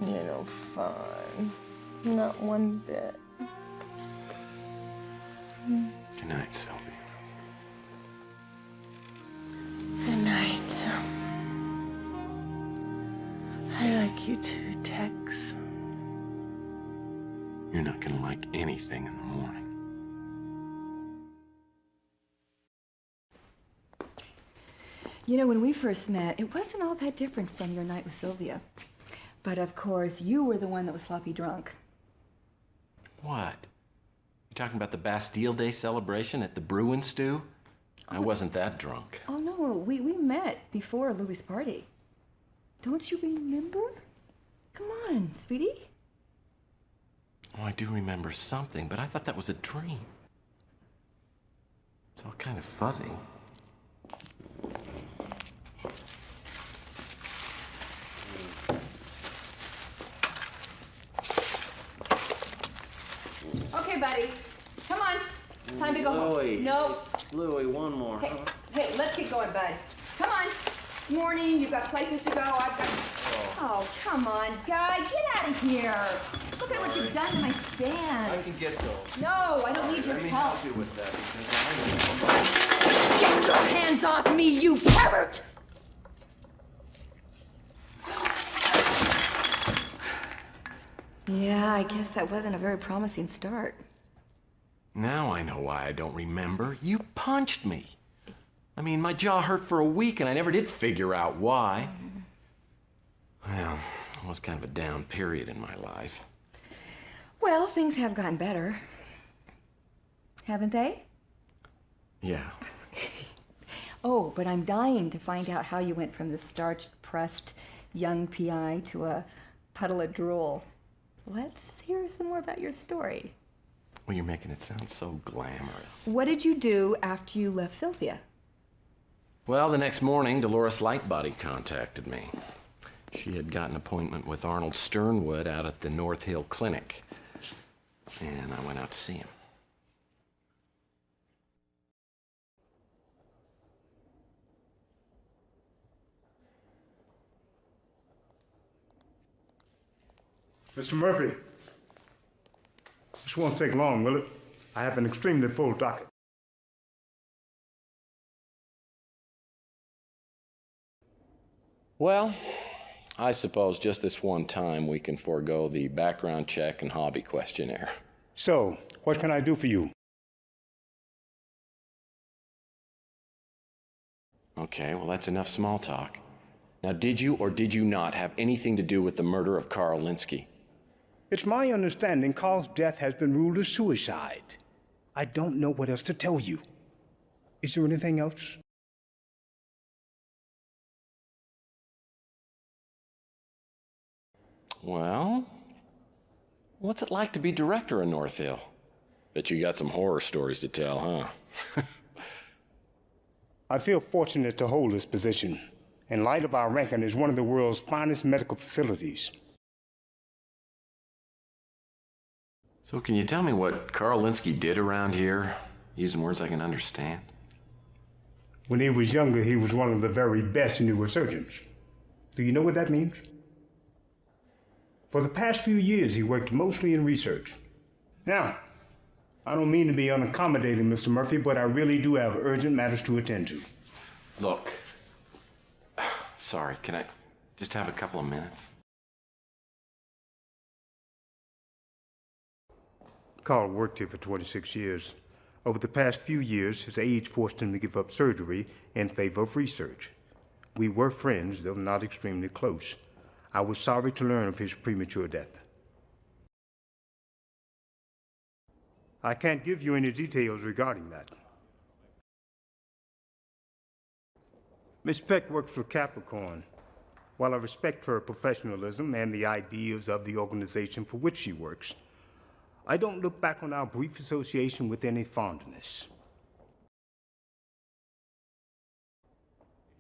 You're no fun. Not one bit. Good night, Sylvia. Good night. I like you too, Tex. You're not gonna like anything in the morning. You know, when we first met, it wasn't all that different from your night with Sylvia. But of course, you were the one that was sloppy drunk. What? You talking about the Bastille Day celebration at the Bruin Stew? I wasn't that drunk. Oh, no, we met before Louis' party. Don't you remember? Come on, sweetie. Oh, I do remember something, but I thought that was a dream. It's all kind of fuzzy. Okay, buddy. Come on. Time to go Louie. home. No. Louie, one more. Hey, hey, let's get going, bud. Come on. Morning, you've got places to go. I've got... Oh, come on, guy. Get out of here. Look at what you've done to my stand. I can get those. No, I don't need your Let me help. help you with that because Get your hands off me, you pervert! Yeah, I guess that wasn't a very promising start. Now I know why I don't remember. You punched me. I mean, my jaw hurt for a week and I never did figure out why. Well, it was kind of a down period in my life. Well, things have gotten better. Haven't they? Yeah. Oh, but I'm dying to find out how you went from the starch-pressed young PI to a puddle of drool. Let's hear some more about your story. Well, you're making it sound so glamorous. What did you do after you left Sylvia? Well, the next morning, Dolores Lightbody contacted me. She had got an appointment with Arnold Sternwood out at the North Hill Clinic. And I went out to see him. Mr. Murphy, this won't take long, will it? I have an extremely full docket. Well, I suppose just this one time we can forego the background check and hobby questionnaire. So, what can I do for you? Okay, well, that's enough small talk. Now, did you or did you not have anything to do with the murder of Carl Linsky? It's my understanding Carl's death has been ruled a suicide. I don't know what else to tell you. Is there anything else? Well, what's it like to be director of North Hill? Bet you got some horror stories to tell, huh? I feel fortunate to hold this position, in light of our ranking as one of the world's finest medical facilities. So can you tell me what Carl Linsky did around here, using words I can understand? When he was younger, he was one of the very best neurosurgeons. Do you know what that means? For the past few years, he worked mostly in research. Now, I don't mean to be unaccommodating, Mr. Murphy, but I really do have urgent matters to attend to. Look, sorry, can I just have a couple of minutes? Carl worked here for 26 years. Over the past few years, his age forced him to give up surgery in favor of research. We were friends, though not extremely close. I was sorry to learn of his premature death. I can't give you any details regarding that. Miss Peck works for Capricorn. While I respect her professionalism and the ideas of the organization for which she works, I don't look back on our brief association with any fondness.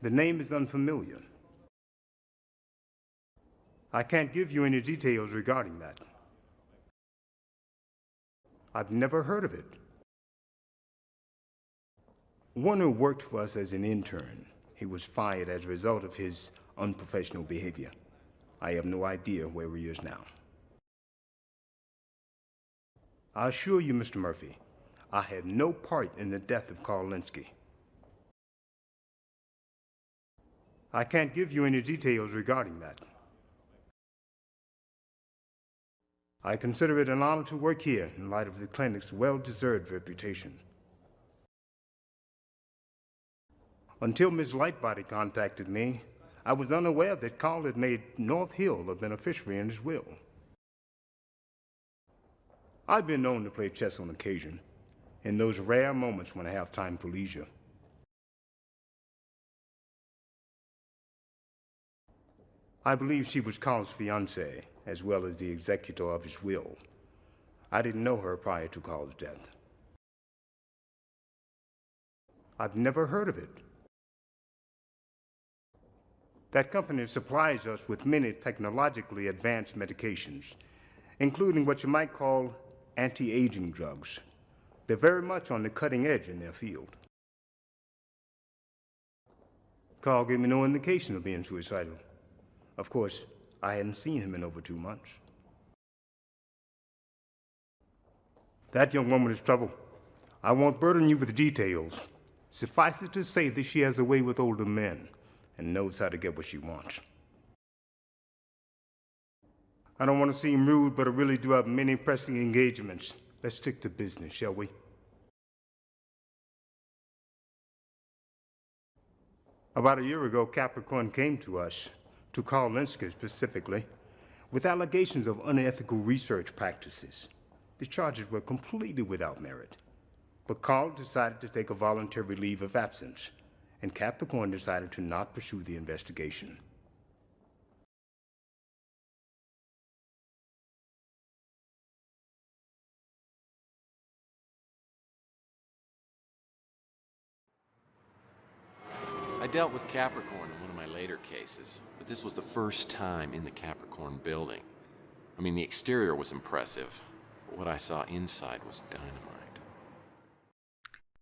The name is unfamiliar. I can't give you any details regarding that. I've never heard of it. Warner worked for us as an intern. He was fired as a result of his unprofessional behavior. I have no idea where he is now. I assure you, Mr. Murphy, I had no part in the death of Carl Linsky. I can't give you any details regarding that. I consider it an honor to work here in light of the clinic's well-deserved reputation. Until Ms. Lightbody contacted me, I was unaware that Carl had made North Hill a beneficiary in his will. I've been known to play chess on occasion, in those rare moments when I have time for leisure. I believe she was Carl's fiancée, as well as the executor of his will. I didn't know her prior to Carl's death. I've never heard of it. That company supplies us with many technologically advanced medications, including what you might call anti-aging drugs. They're very much on the cutting edge in their field. Carl gave me no indication of being suicidal. Of course, I hadn't seen him in over 2 months. That young woman is trouble. I won't burden you with details. Suffice it to say that she has a way with older men and knows how to get what she wants. I don't want to seem rude, but I really do have many pressing engagements. Let's stick to business, shall we? About a year ago, Capricorn came to us, to Carl Linsky specifically, with allegations of unethical research practices. The charges were completely without merit. But Carl decided to take a voluntary leave of absence, and Capricorn decided to not pursue the investigation. I dealt with Capricorn in one of my later cases, but this was the first time in the Capricorn building. I mean, the exterior was impressive, but what I saw inside was dynamite.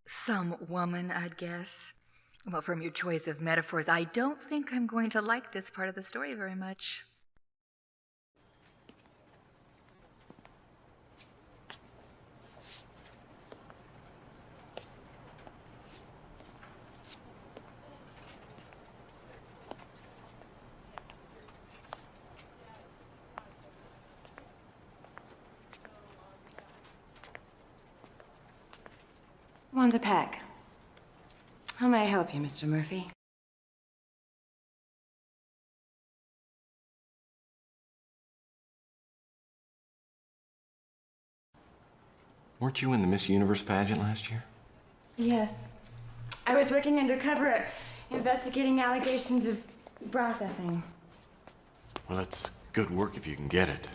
Some woman, I'd guess. Well, from your choice of metaphors, I don't think I'm going to like this part of the story very much. Want to pack? How may I help you, Mr. Murphy? Weren't you in the Miss Universe pageant last year? Yes. I was working undercover, investigating allegations of bra stuffing. Well, that's good work if you can get it.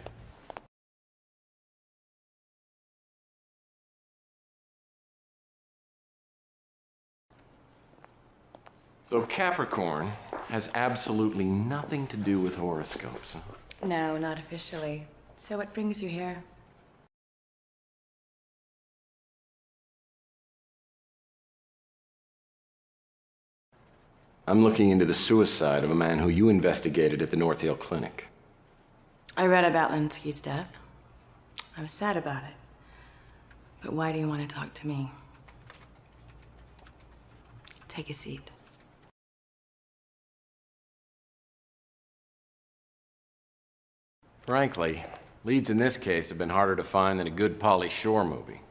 So Capricorn has absolutely nothing to do with horoscopes, huh? No, not officially. So what brings you here? I'm looking into the suicide of a man who you investigated at the North Hill Clinic. I read about Linsky's death. I was sad about it. But why do you want to talk to me? Take a seat. Frankly, leads in this case have been harder to find than a good Pauly Shore movie.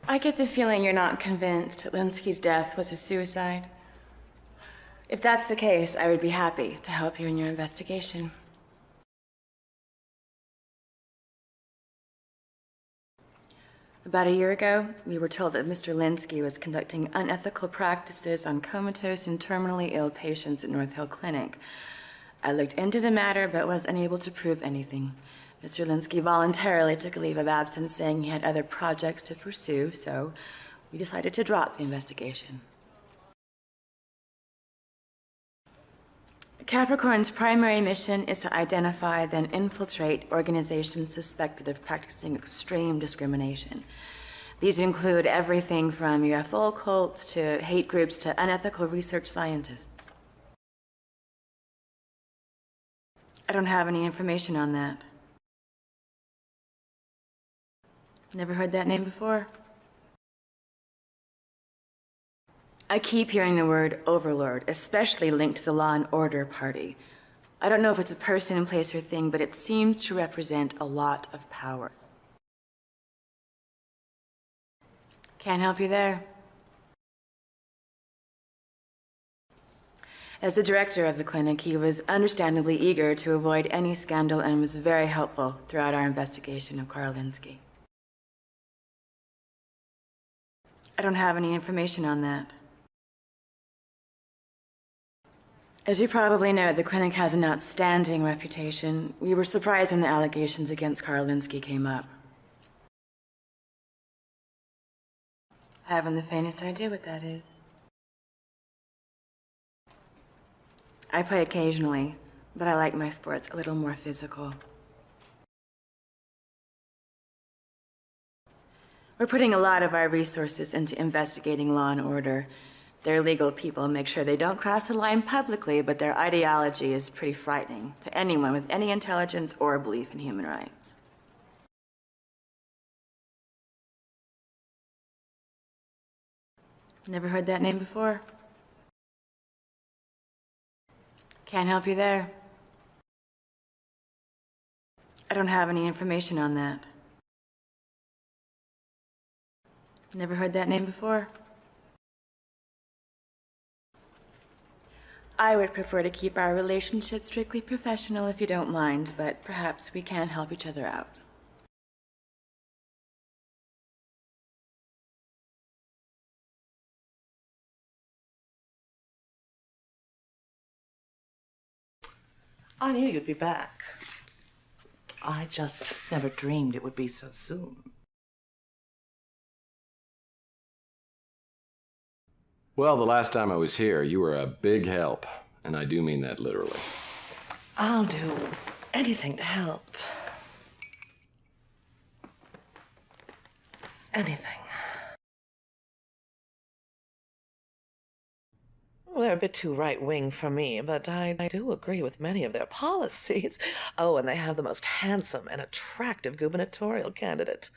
I get the feeling you're not convinced that Linsky's death was a suicide. If that's the case, I would be happy to help you in your investigation. About a year ago, we were told that Mr. Linsky was conducting unethical practices on comatose and terminally ill patients at North Hill Clinic. I looked into the matter, but was unable to prove anything. Mr. Linsky voluntarily took a leave of absence, saying he had other projects to pursue, so we decided to drop the investigation. Capricorn's primary mission is to identify, then infiltrate organizations suspected of practicing extreme discrimination. These include everything from UFO cults to hate groups to unethical research scientists. I don't have any information on that. Never heard that name before? I keep hearing the word overlord, especially linked to the Law and Order party. I don't know if it's a person, place, or thing, but it seems to represent a lot of power. Can't help you there. As the director of the clinic, he was understandably eager to avoid any scandal and was very helpful throughout our investigation of Carl Linsky. I don't have any information on that. As you probably know, the clinic has an outstanding reputation. We were surprised when the allegations against Carl Linsky came up. I haven't the faintest idea what that is. I play occasionally, but I like my sports a little more physical. We're putting a lot of our resources into investigating law and order. Their legal people make sure they don't cross the line publicly, but their ideology is pretty frightening to anyone with any intelligence or belief in human rights. Never heard that name before? Can't help you there. I don't have any information on that. Never heard that name before? I would prefer to keep our relationship strictly professional if you don't mind, but perhaps we can help each other out. I knew you'd be back. I just never dreamed it would be so soon. Well, the last time I was here, you were a big help, and I do mean that literally. I'll do anything to help. Anything. Well, they're a bit too right-wing for me, but I do agree with many of their policies. Oh, and they have the most handsome and attractive gubernatorial candidate.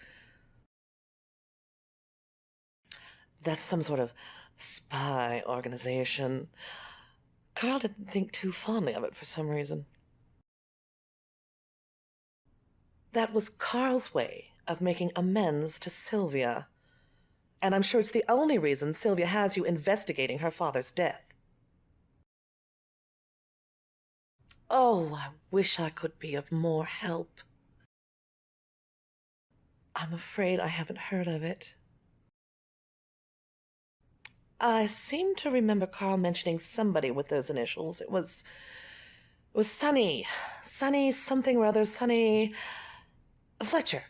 That's some sort of spy organization. Carl didn't think too fondly of it for some reason. That was Carl's way of making amends to Sylvia. And I'm sure it's the only reason Sylvia has you investigating her father's death. Oh, I wish I could be of more help. I'm afraid I haven't heard of it. I seem to remember Carl mentioning somebody with those initials. It was Sonny something or other, Sonny Fletcher.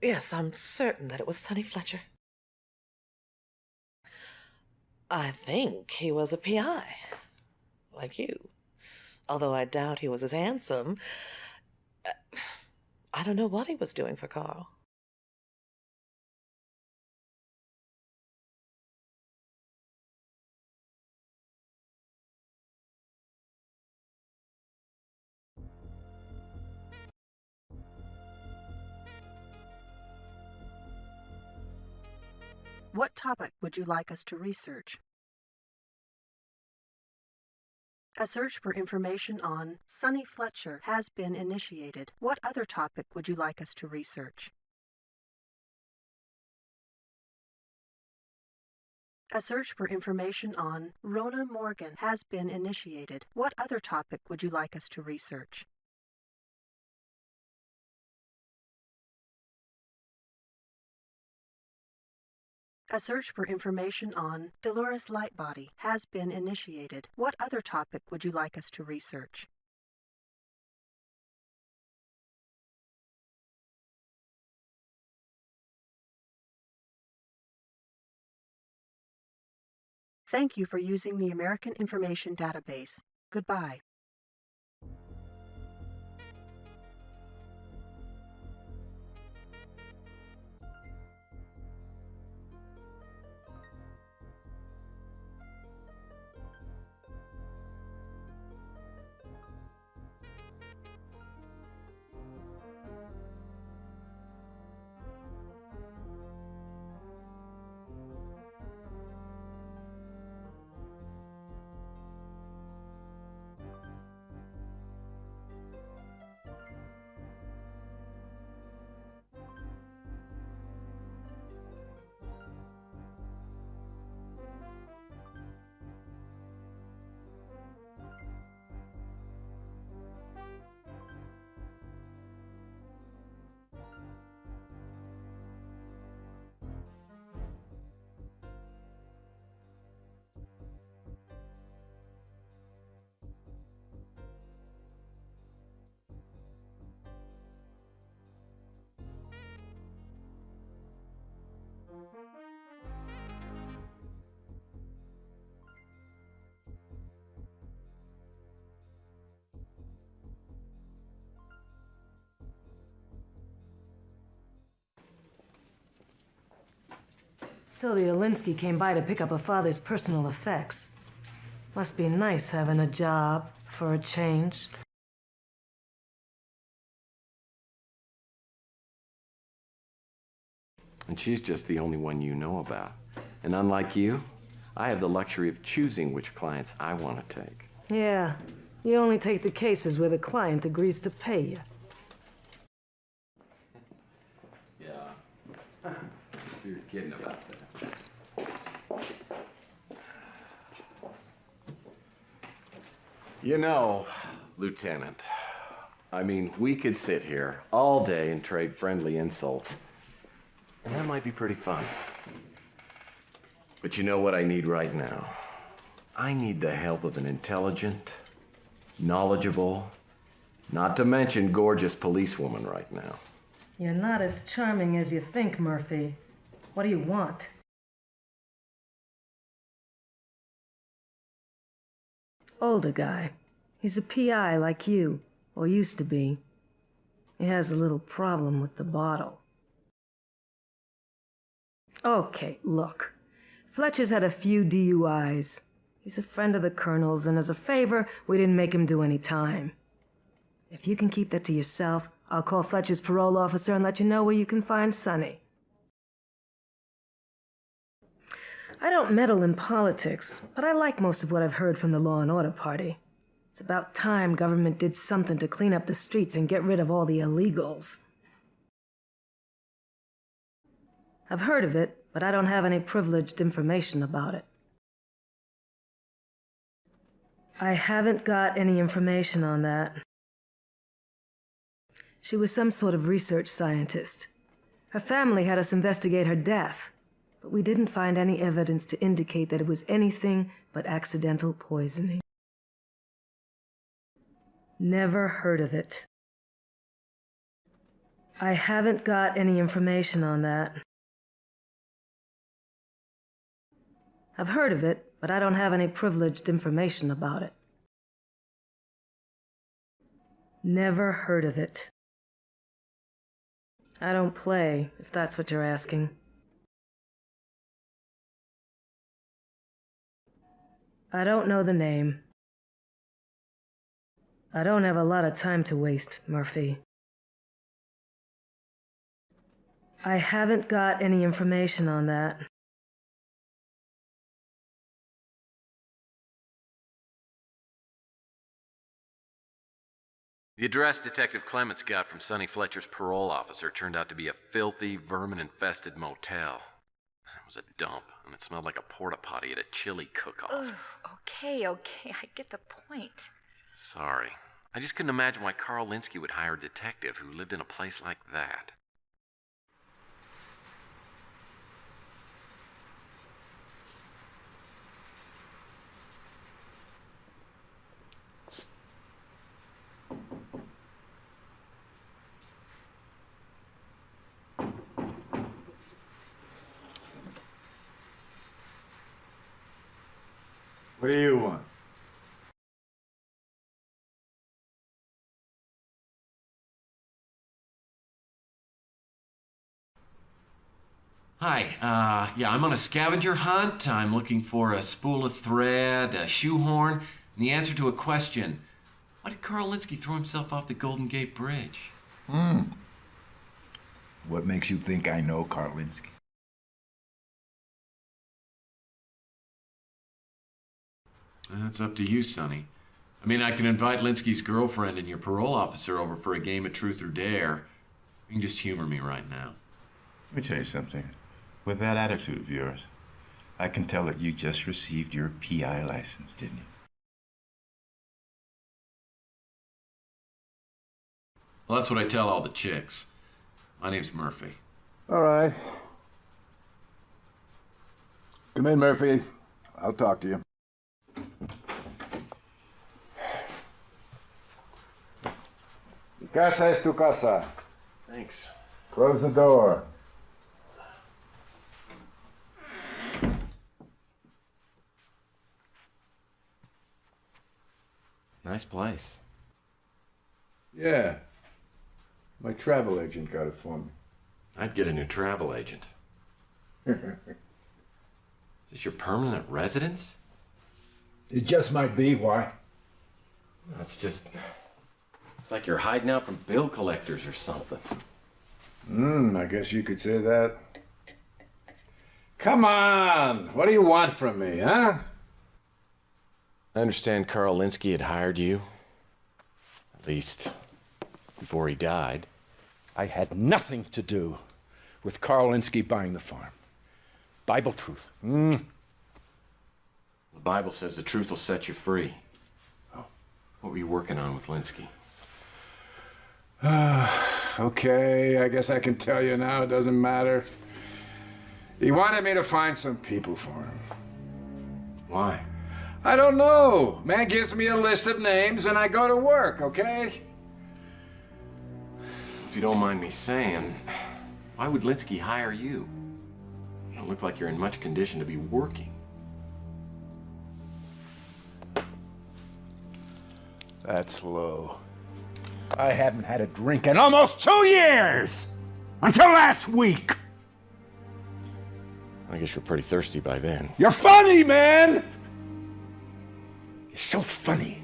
Yes, I'm certain that it was Sonny Fletcher. I think he was a PI, like you. Although I doubt he was as handsome. I don't know what he was doing for Carl. What topic would you like us to research? A search for information on Sonny Fletcher has been initiated. What other topic would you like us to research? A search for information on Rona Morgan has been initiated. What other topic would you like us to research? A search for information on Dolores Lightbody has been initiated. What other topic would you like us to research? Thank you for using the American Information Database. Goodbye. Sylvia Linsky came by to pick up her father's personal effects. Must be nice having a job for a change. And she's just the only one you know about. And unlike you, I have the luxury of choosing which clients I want to take. Yeah, you only take the cases where the client agrees to pay you. Yeah. You're kidding about that. You know, Lieutenant, I mean, we could sit here all day and trade friendly insults. And that might be pretty fun. But you know what I need right now? I need the help of an intelligent, knowledgeable, not to mention gorgeous policewoman right now. You're not as charming as you think, Murphy. What do you want? Older guy. He's a PI like you, or used to be. He has a little problem with the bottle. Okay, look. Fletcher's had a few DUIs. He's a friend of the Colonel's, and as a favor, we didn't make him do any time. If you can keep that to yourself, I'll call Fletcher's parole officer and let you know where you can find Sonny. I don't meddle in politics, but I like most of what I've heard from the Law and Order party. It's about time government did something to clean up the streets and get rid of all the illegals. I've heard of it, but I don't have any privileged information about it. I haven't got any information on that. She was some sort of research scientist. Her family had us investigate her death, but we didn't find any evidence to indicate that it was anything but accidental poisoning. Never heard of it. I haven't got any information on that. I've heard of it, but I don't have any privileged information about it. Never heard of it. I don't play, if that's what you're asking. I don't know the name. I don't have a lot of time to waste, Murphy. I haven't got any information on that. The address Detective Clements got from Sonny Fletcher's parole officer turned out to be a filthy, vermin-infested motel. It was a dump, and it smelled like a porta potty at a chili cook-off. Ugh, okay, I get the point. Sorry. I just couldn't imagine why Carl Linsky would hire a detective who lived in a place like that. What do you want? Hi, yeah, I'm on a scavenger hunt. I'm looking for a spool of thread, a shoehorn, and the answer to a question. Why did Carl Linsky throw himself off the Golden Gate Bridge? What makes you think I know Carl Linsky? That's up to you, Sonny. I mean, I can invite Linsky's girlfriend and your parole officer over for a game of truth or dare. You can just humor me right now. Let me tell you something. With that attitude of yours, I can tell that you just received your PI license, didn't you? Well, that's what I tell all the chicks. My name's Murphy. All right. Come in, Murphy. I'll talk to you. Mi casa es tu casa. Thanks. Close the door. Nice place. Yeah. My travel agent got it for me. I'd get a new travel agent. Is this your permanent residence? It just might be. Why? It's just... It's like you're hiding out from bill collectors or something. I guess you could say that. Come on! What do you want from me, huh? I understand Carl Linsky had hired you. At least, before he died. I had nothing to do with Carl Linsky buying the farm. Bible truth. The Bible says the truth will set you free. Oh. What were you working on with Linsky? Okay, I guess I can tell you now. It doesn't matter. He wanted me to find some people for him. Why? I don't know. Man gives me a list of names and I go to work, okay? If you don't mind me saying, why would Linsky hire you? You don't look like you're in much condition to be working. That's low. I haven't had a drink in almost 2 years! Until last week! I guess you're pretty thirsty by then. You're funny, man! You're so funny.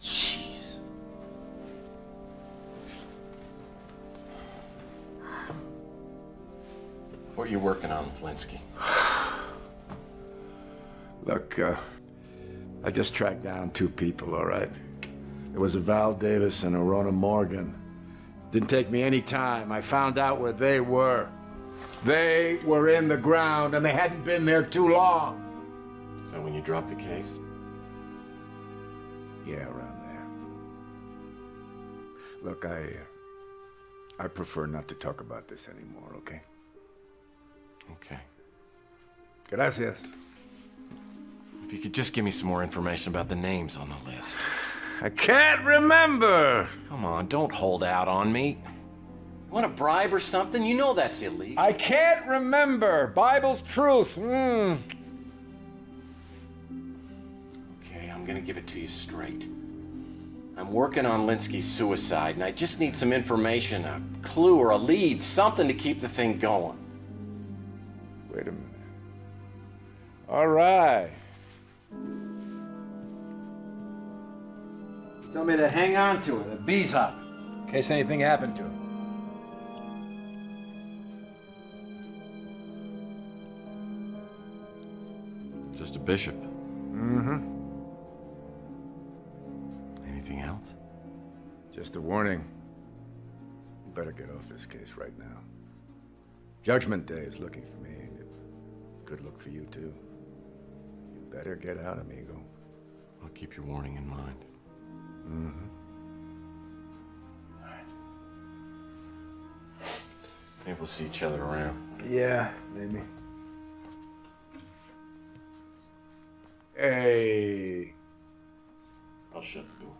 Jeez. What are you working on with Linsky? Look, I just tracked down 2 people, all right? It was a Val Davis and a Rona Morgan. Didn't take me any time. I found out where they were. They were in the ground, and they hadn't been there too long. Is that when you dropped the case? Yeah, around there. Look, I prefer not to talk about this anymore, okay? Okay. Gracias. If you could just give me some more information about the names on the list. I can't remember. Come on, don't hold out on me. You want a bribe or something? You know that's illegal. I can't remember. Bible's truth. Okay, I'm gonna give it to you straight. I'm working on Linsky's suicide, and I just need some information, a clue or a lead, something to keep the thing going. Wait a minute. All right. Tell me to hang on to it, a bee's up, in case anything happened to him. Just a bishop. Mm-hmm. Anything else? Just a warning. You better get off this case right now. Judgment Day is looking for me, and good look for you, too. You better get out, amigo. I'll keep your warning in mind. Mm-hmm. All right. Maybe we'll see each other around. Yeah, maybe. Hey. I'll shut the door.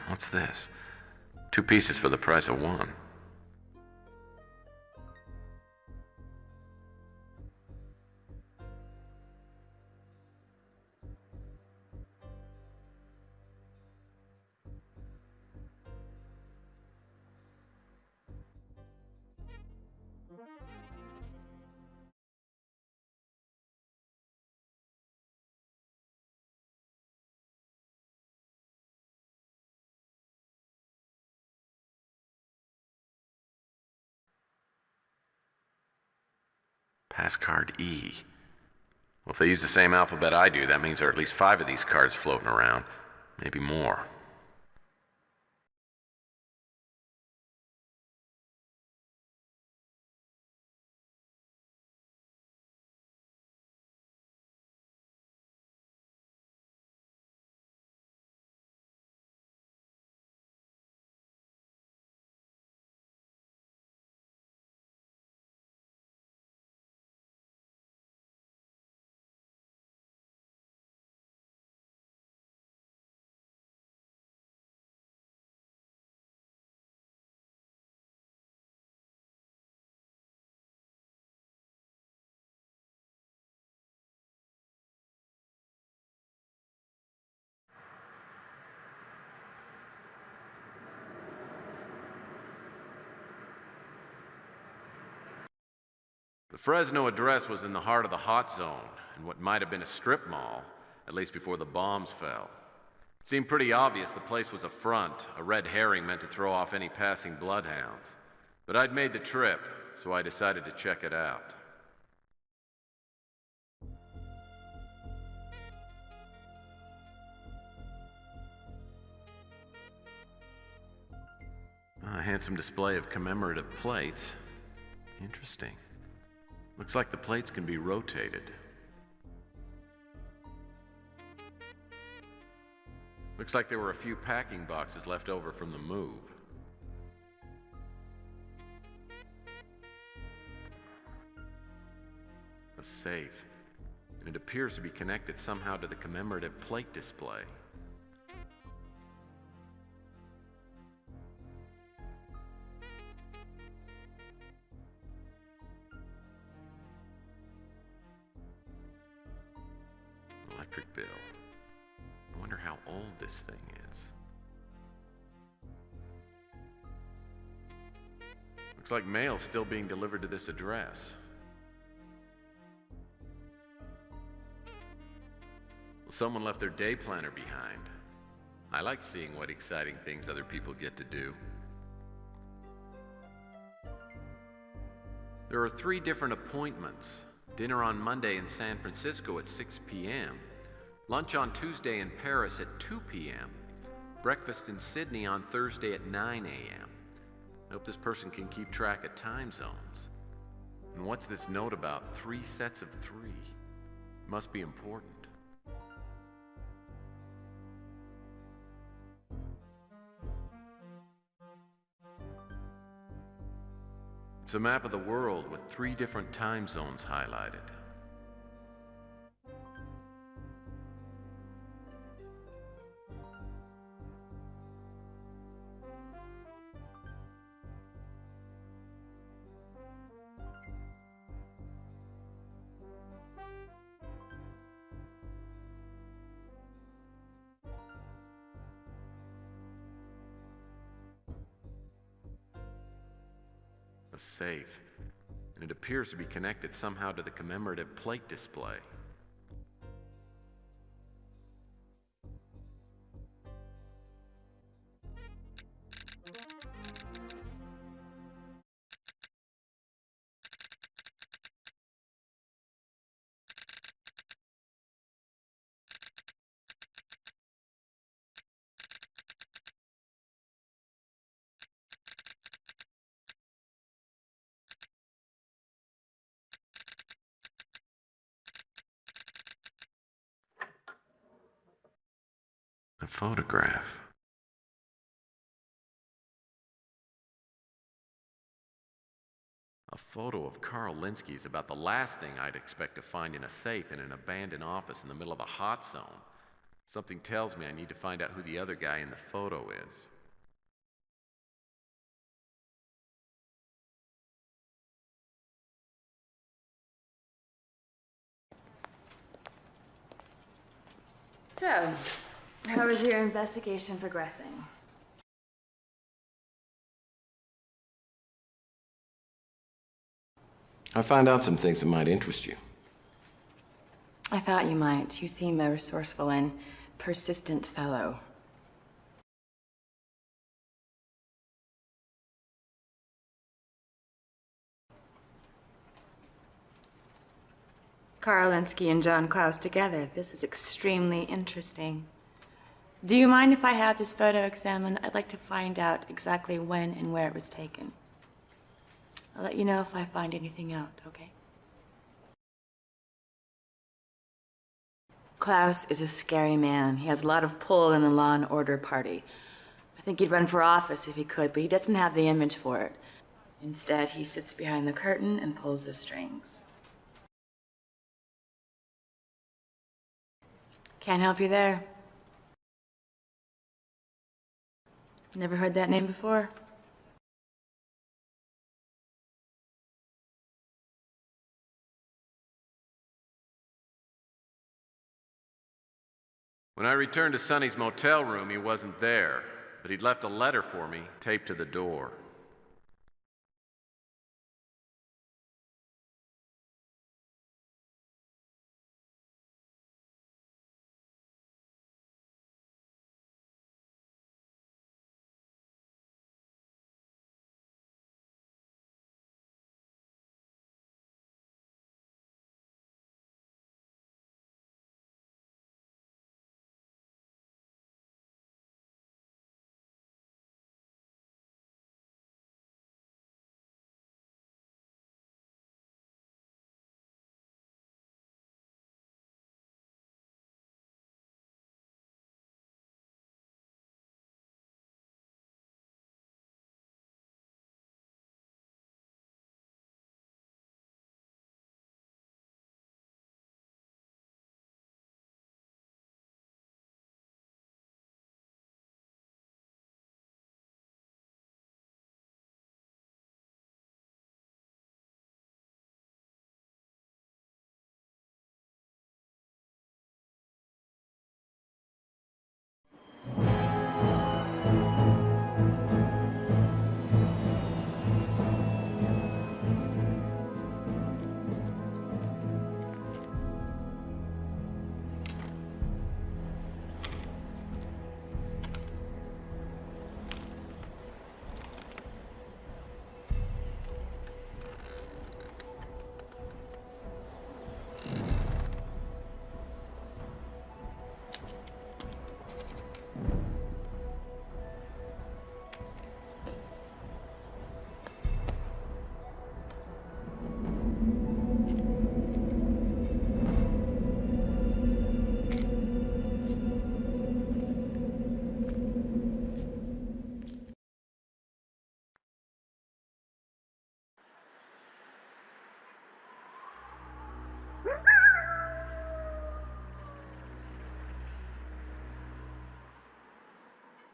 What's this? 2 pieces for the price of 1. Pass card E. Well, if they use the same alphabet I do, that means there are at least 5 of these cards floating around. Maybe more. The Fresno address was in the heart of the hot zone, in what might have been a strip mall, at least before the bombs fell. It seemed pretty obvious the place was a front, a red herring meant to throw off any passing bloodhounds. But I'd made the trip, so I decided to check it out. A handsome display of commemorative plates. Interesting. Looks like the plates can be rotated. Looks like there were a few packing boxes left over from the move. A safe. And it appears to be connected somehow to the commemorative plate display. Electric bill. I wonder how old this thing is. Looks like mail's still being delivered to this address. Well, someone left their day planner behind. I like seeing what exciting things other people get to do. There are 3 different appointments. Dinner on Monday in San Francisco at 6 p.m. Lunch on Tuesday in Paris at 2 p.m. Breakfast in Sydney on Thursday at 9 a.m. I hope this person can keep track of time zones. And what's this note about 3 sets of 3? Must be important. It's a map of the world with 3 different time zones highlighted. Safe, and it appears to be connected somehow to the commemorative plate display. A photograph. A photo of Carl Linsky is about the last thing I'd expect to find in a safe in an abandoned office in the middle of a hot zone. Something tells me I need to find out who the other guy in the photo is. So, how is your investigation progressing? I found out some things that might interest you. I thought you might. You seem a resourceful and persistent fellow. Carl Linsky and John Klaus together. This is extremely interesting. Do you mind if I have this photo examined? I'd like to find out exactly when and where it was taken. I'll let you know if I find anything out, okay? Klaus is a scary man. He has a lot of pull in the Law and Order party. I think he'd run for office if he could, but he doesn't have the image for it. Instead, he sits behind the curtain and pulls the strings. Can't help you there. Never heard that name before? When I returned to Sonny's motel room, he wasn't there, but he'd left a letter for me taped to the door.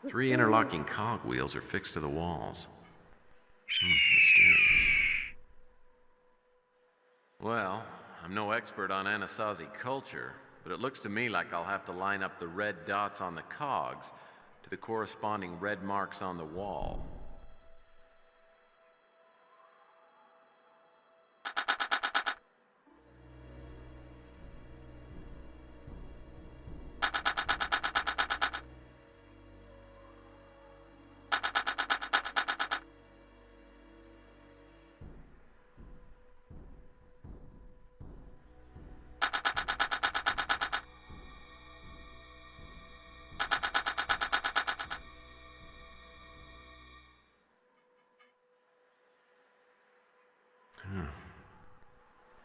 3 interlocking cogwheels are fixed to the walls. Mysterious. Well, I'm no expert on Anasazi culture, but it looks to me like I'll have to line up the red dots on the cogs to the corresponding red marks on the wall.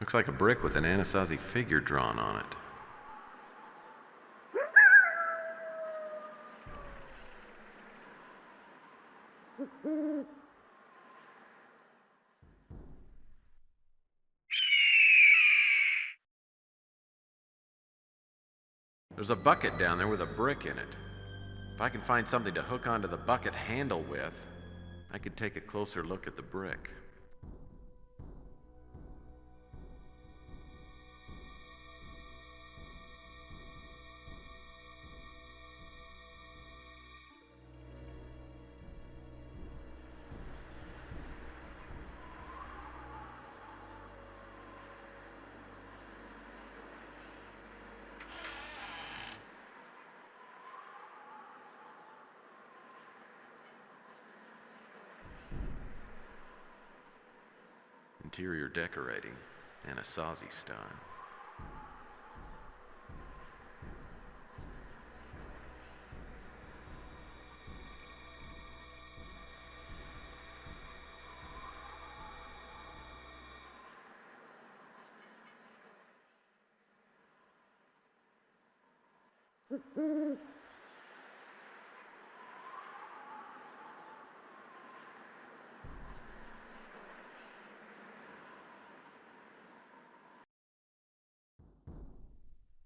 Looks like a brick with an Anasazi figure drawn on it. There's a bucket down there with a brick in it. If I can find something to hook onto the bucket handle with, I could take a closer look at the brick. Interior decorating, Anasazi style.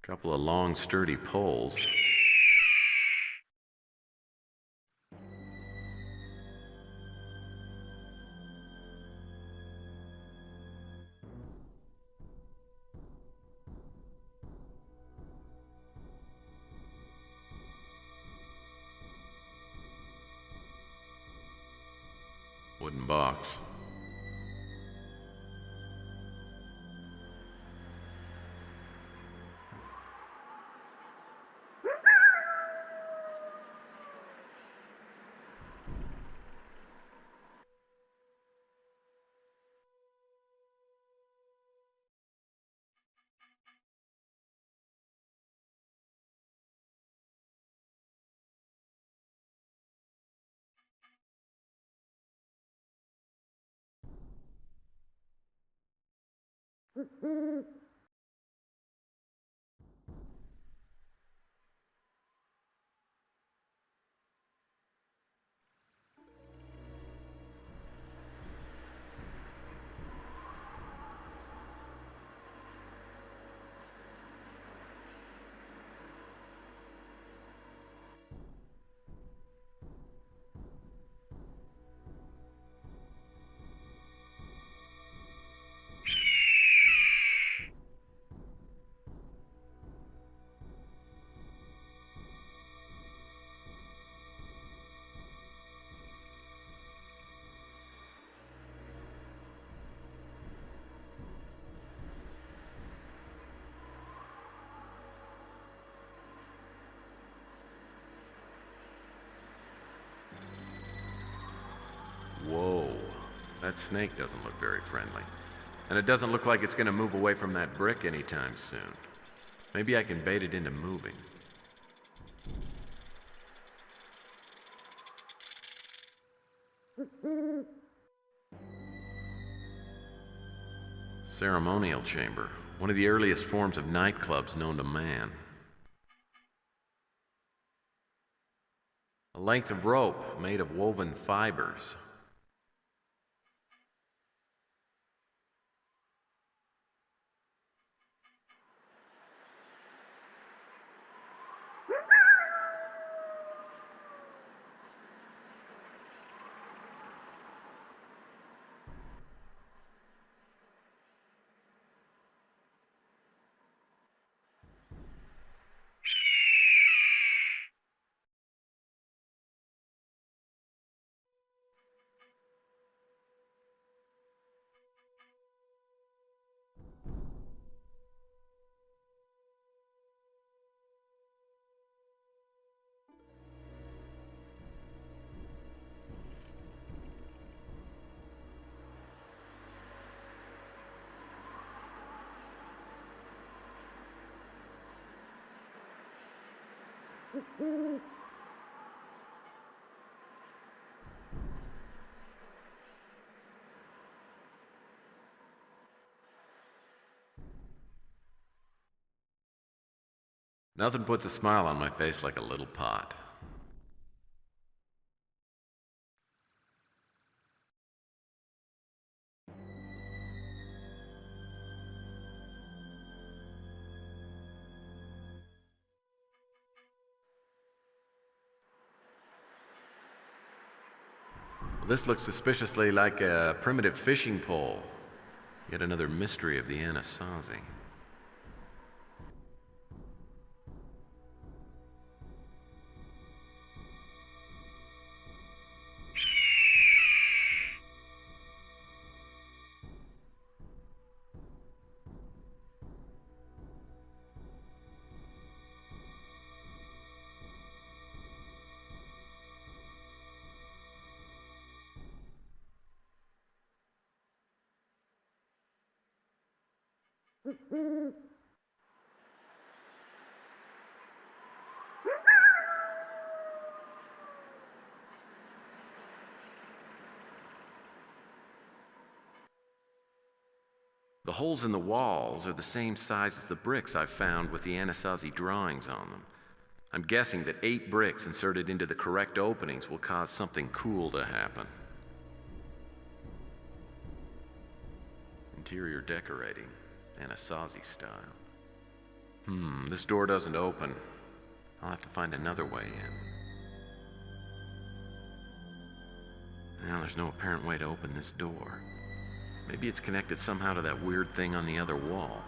Couple of long, sturdy poles. Wooden box. Whoa, that snake doesn't look very friendly. And it doesn't look like it's gonna move away from that brick anytime soon. Maybe I can bait it into moving. Ceremonial chamber, one of the earliest forms of nightclubs known to man. A length of rope made of woven fibers. Nothing puts a smile on my face like a little pot. Well, this looks suspiciously like a primitive fishing pole. Yet another mystery of the Anasazi. The holes in the walls are the same size as the bricks I've found with the Anasazi drawings on them. I'm guessing that 8 bricks inserted into the correct openings will cause something cool to happen. Interior decorating, Anasazi style. This door doesn't open. I'll have to find another way in. Now there's no apparent way to open this door. Maybe it's connected somehow to that weird thing on the other wall.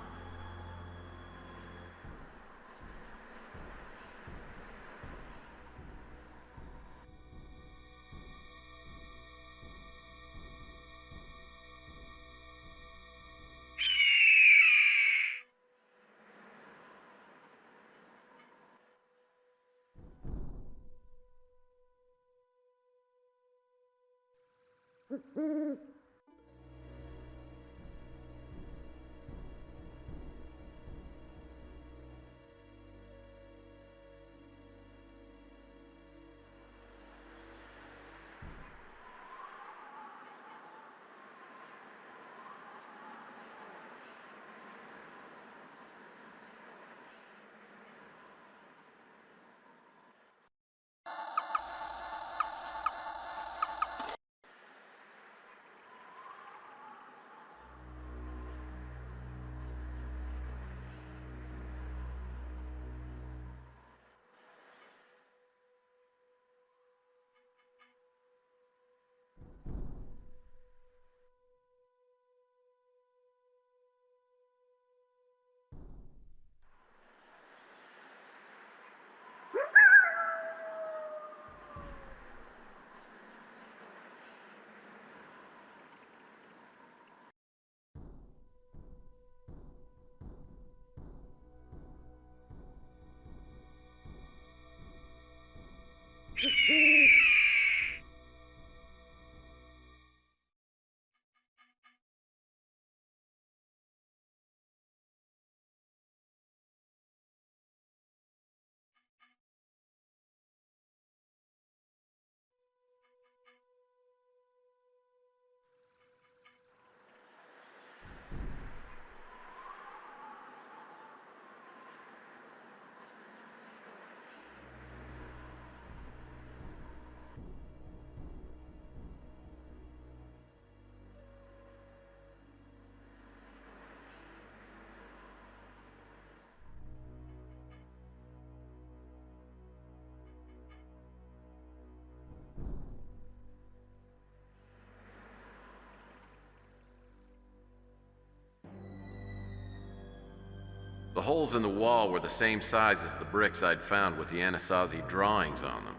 The holes in the wall were the same size as the bricks I'd found with the Anasazi drawings on them.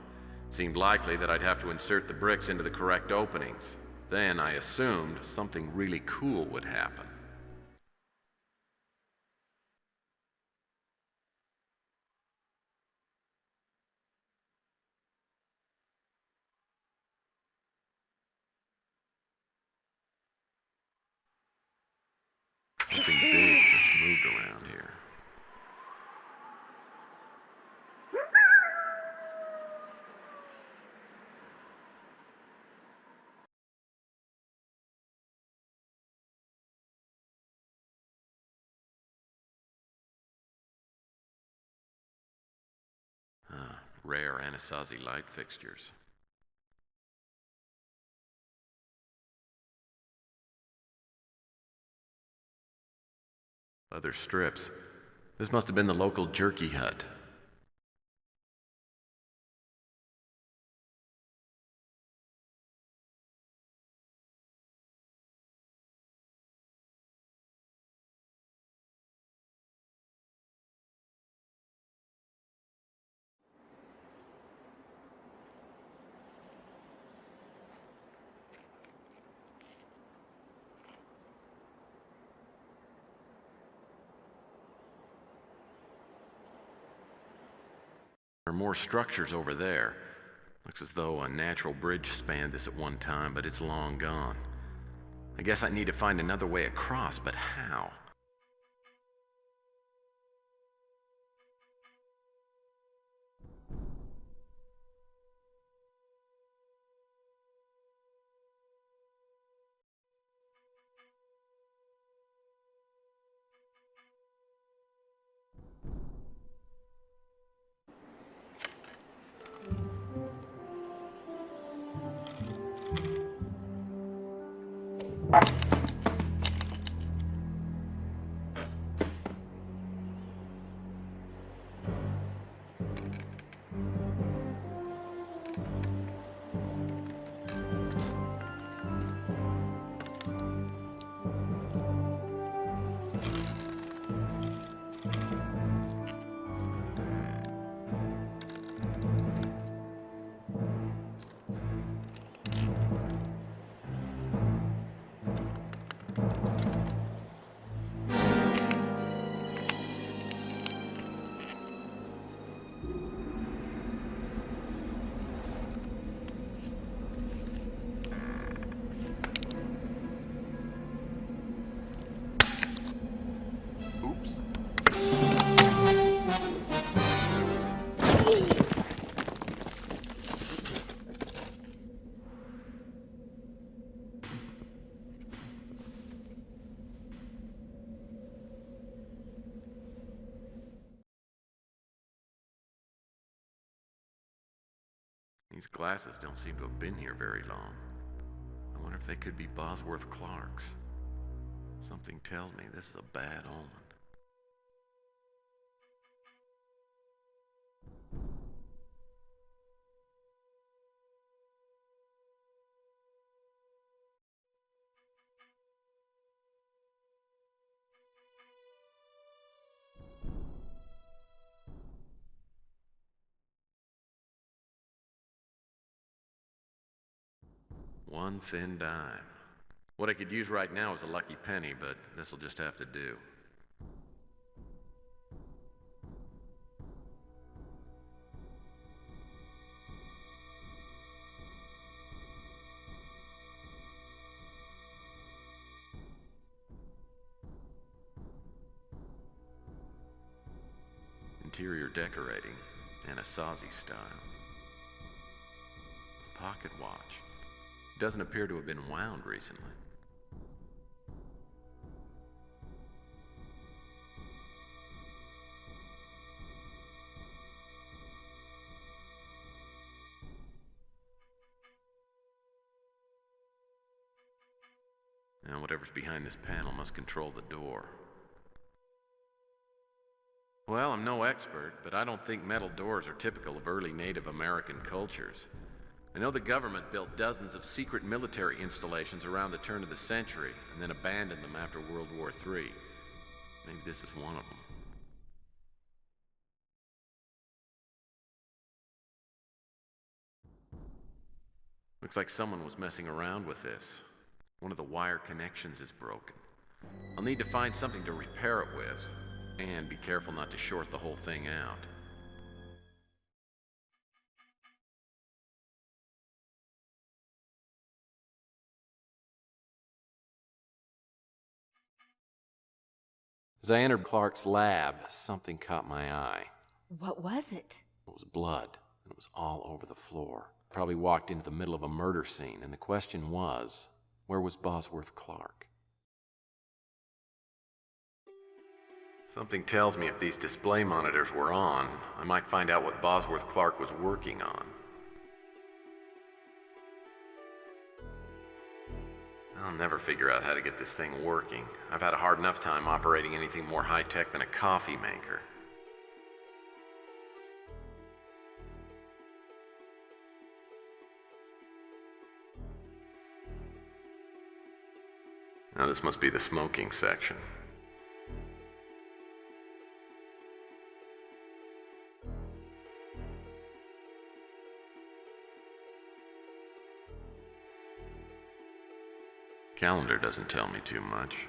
It seemed likely that I'd have to insert the bricks into the correct openings. Then I assumed something really cool would happen. Something big just moved around here. Rare Anasazi light fixtures. Leather strips. This must have been the local jerky hut. There are more structures over there. Looks as though a natural bridge spanned this at one time, but it's long gone. I guess I need to find another way across, but how? These glasses don't seem to have been here very long. I wonder if they could be Bosworth Clark's. Something tells me this is a bad omen. One thin dime. What I could use right now is a lucky penny, but this'll just have to do. Interior decorating, Anasazi style. A pocket watch. Doesn't appear to have been wound recently. Now whatever's behind this panel must control the door. Well, I'm no expert, but I don't think metal doors are typical of early Native American cultures. I know the government built dozens of secret military installations around the turn of the century and then abandoned them after World War III. Maybe this is one of them. Looks like someone was messing around with this. One of the wire connections is broken. I'll need to find something to repair it with, and be careful not to short the whole thing out. As I entered Clark's lab, something caught my eye. What was it? It was blood, and it was all over the floor. Probably walked into the middle of a murder scene, and the question was, where was Bosworth Clark? Something tells me if these display monitors were on, I might find out what Bosworth Clark was working on. I'll never figure out how to get this thing working. I've had a hard enough time operating anything more high-tech than a coffee maker. Now this must be the smoking section. Calendar doesn't tell me too much.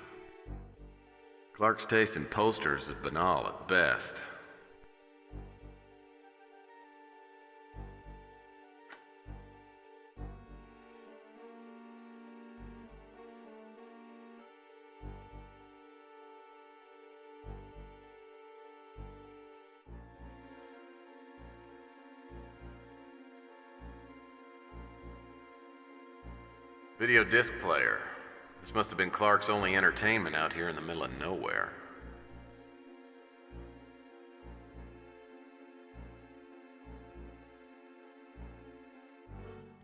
Clark's taste in posters is banal at best. Video disc player. This must have been Clark's only entertainment out here in the middle of nowhere.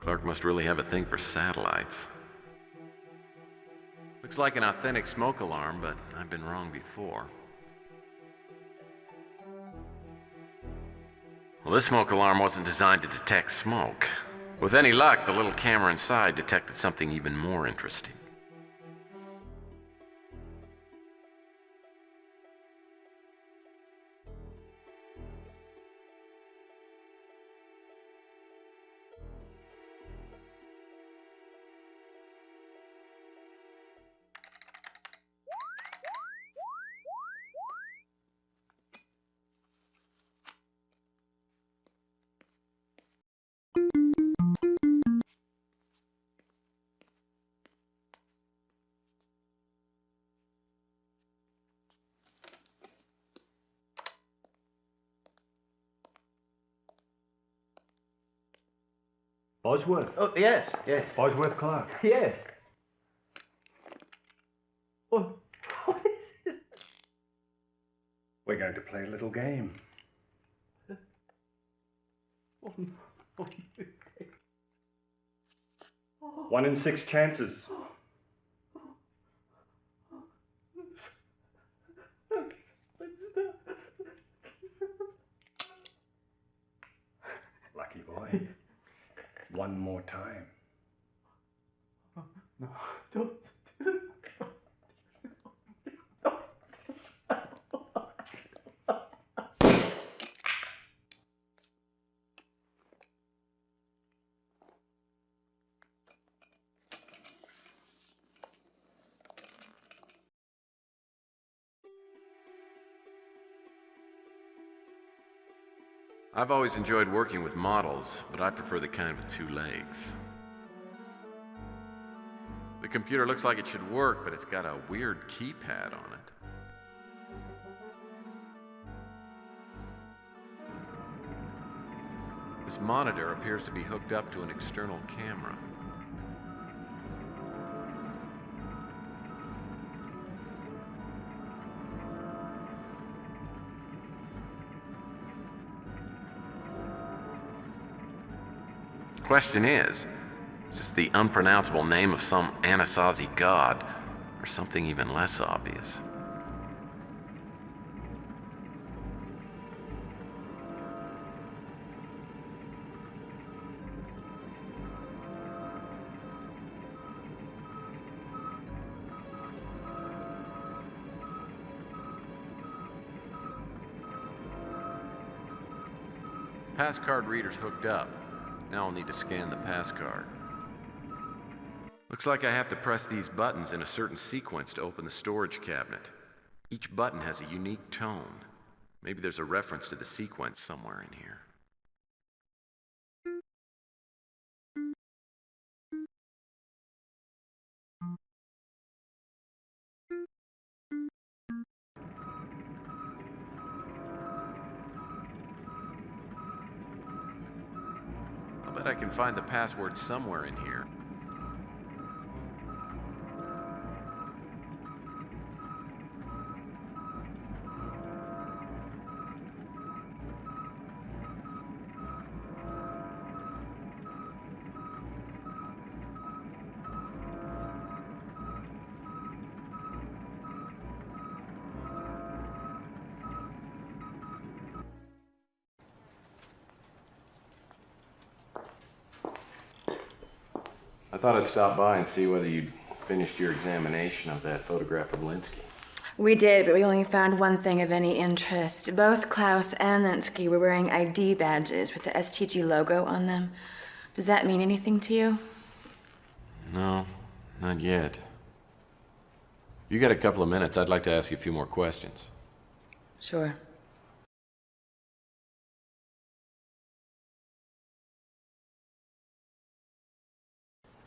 Clark must really have a thing for satellites. Looks like an authentic smoke alarm, but I've been wrong before. Well, this smoke alarm wasn't designed to detect smoke. With any luck, the little camera inside detected something even more interesting. Bosworth? Oh, yes, yes. Bosworth Clark. Yes. What is this? We're going to play a little game. What do you think? 1 in 6 chances. Lucky boy. One more time. No, don't. I've always enjoyed working with models, but I prefer the kind with 2 legs. The computer looks like it should work, but it's got a weird keypad on it. This monitor appears to be hooked up to an external camera. Question is this the unpronounceable name of some Anasazi god, or something even less obvious? Pass card reader's hooked up. Now I'll need to scan the pass card. Looks like I have to press these buttons in a certain sequence to open the storage cabinet. Each button has a unique tone. Maybe there's a reference to the sequence somewhere in here. I can find the password somewhere in here. thought I'd stop by and see whether you'd finished your examination of that photograph of Linsky. We did, but we only found one thing of any interest. Both Klaus and Linsky were wearing ID badges with the STG logo on them. Does that mean anything to you? No, not yet. You got a couple of minutes, I'd like to ask you a few more questions. Sure.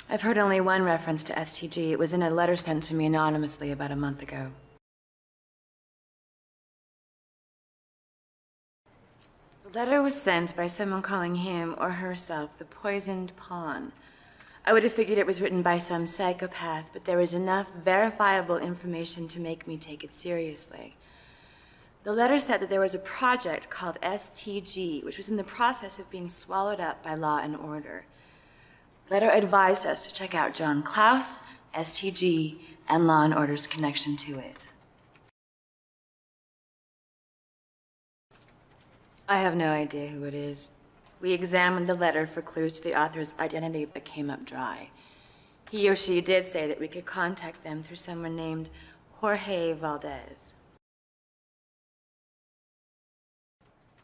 I've heard only one reference to STG. It was in a letter sent to me anonymously about a month ago. The letter was sent by someone calling him or herself the Poisoned Pawn. I would have figured it was written by some psychopath, but there was enough verifiable information to make me take it seriously. The letter said that there was a project called STG, which was in the process of being swallowed up by Law and Order. The letter advised us to check out John Klaus, STG, and Law and Order's connection to it. I have no idea who it is. We examined the letter for clues to the author's identity, but came up dry. He or she did say that we could contact them through someone named Jorge Valdez.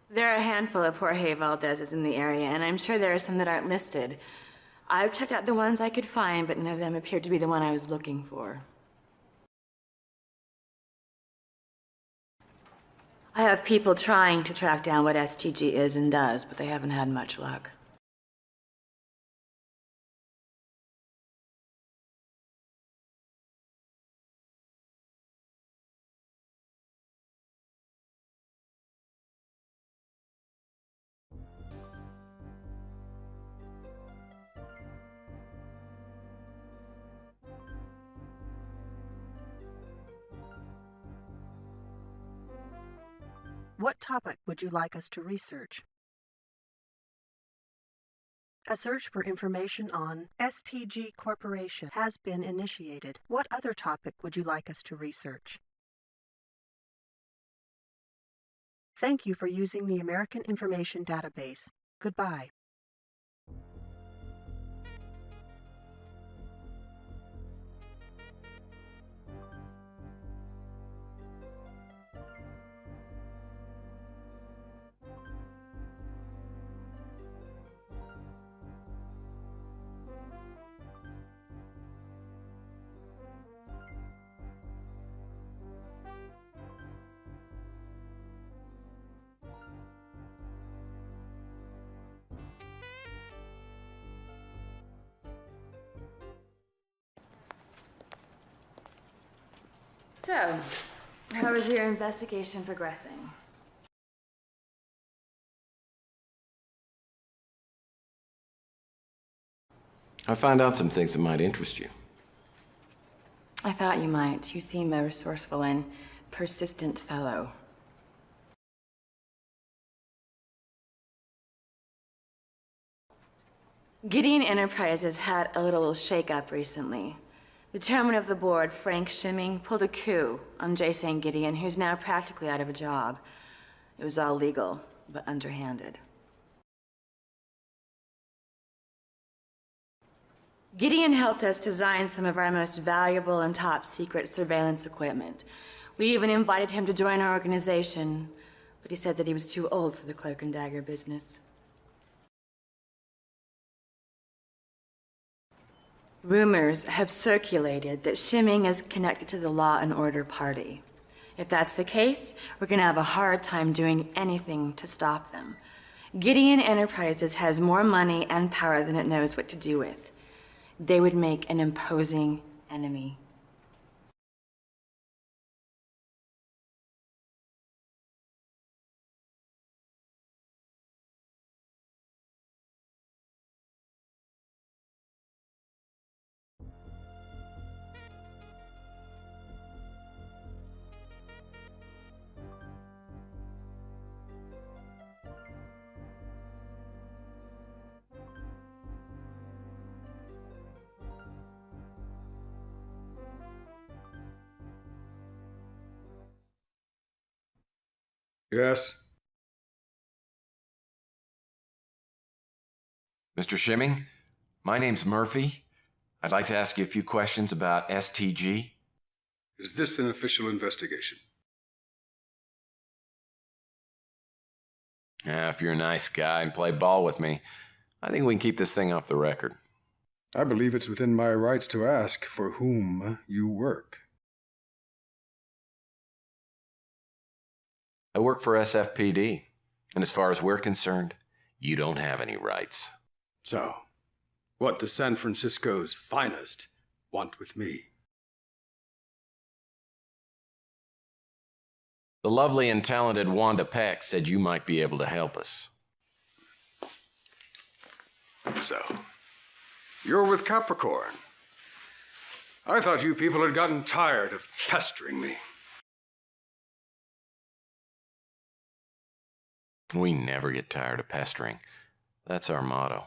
There are a handful of Jorge Valdez's in the area, and I'm sure there are some that aren't listed. I've checked out the ones I could find, but none of them appeared to be the one I was looking for. I have people trying to track down what STG is and does, but they haven't had much luck. What topic would you like us to research? A search for information on STG Corporation has been initiated. What other topic would you like us to research? Thank you for using the American Information Database. Goodbye. So, how is your investigation progressing? I found out some things that might interest you. I thought you might. You seem a resourceful and persistent fellow. Gideon Enterprises had a little shake-up recently. The chairman of the board, Frank Schimming, pulled a coup on Jason Gideon, who's now practically out of a job. It was all legal, but underhanded. Gideon helped us design some of our most valuable and top-secret surveillance equipment. We even invited him to join our organization, but he said that he was too old for the cloak and dagger business. Rumors have circulated that Schimming is connected to the Law and Order party. If that's the case, we're gonna have a hard time doing anything to stop them. Gideon Enterprises has more money and power than it knows what to do with. They would make an imposing enemy. Yes? Mr. Schimming, my name's Murphy. I'd like to ask you a few questions about STG. Is this an official investigation? If you're a nice guy and play ball with me, I think we can keep this thing off the record. I believe it's within my rights to ask for whom you work. I work for SFPD, and as far as we're concerned, you don't have any rights. So, what does San Francisco's finest want with me? The lovely and talented Wanda Peck said you might be able to help us. So, you're with Capricorn. I thought you people had gotten tired of pestering me. We never get tired of pestering. That's our motto.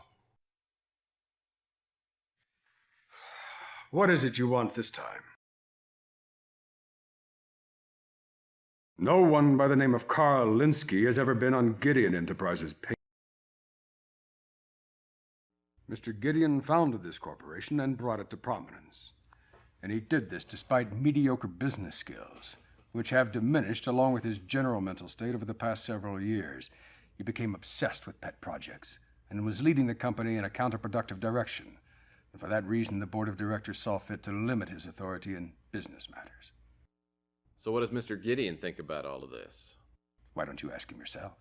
What is it you want this time? No one by the name of Carl Linsky has ever been on Gideon Enterprises' pay. Mr. Gideon founded this corporation and brought it to prominence. And he did this despite mediocre business skills, which have diminished along with his general mental state over the past several years. He became obsessed with pet projects and was leading the company in a counterproductive direction. And for that reason, the board of directors saw fit to limit his authority in business matters. So what does Mr. Gideon think about all of this? Why don't you ask him yourself?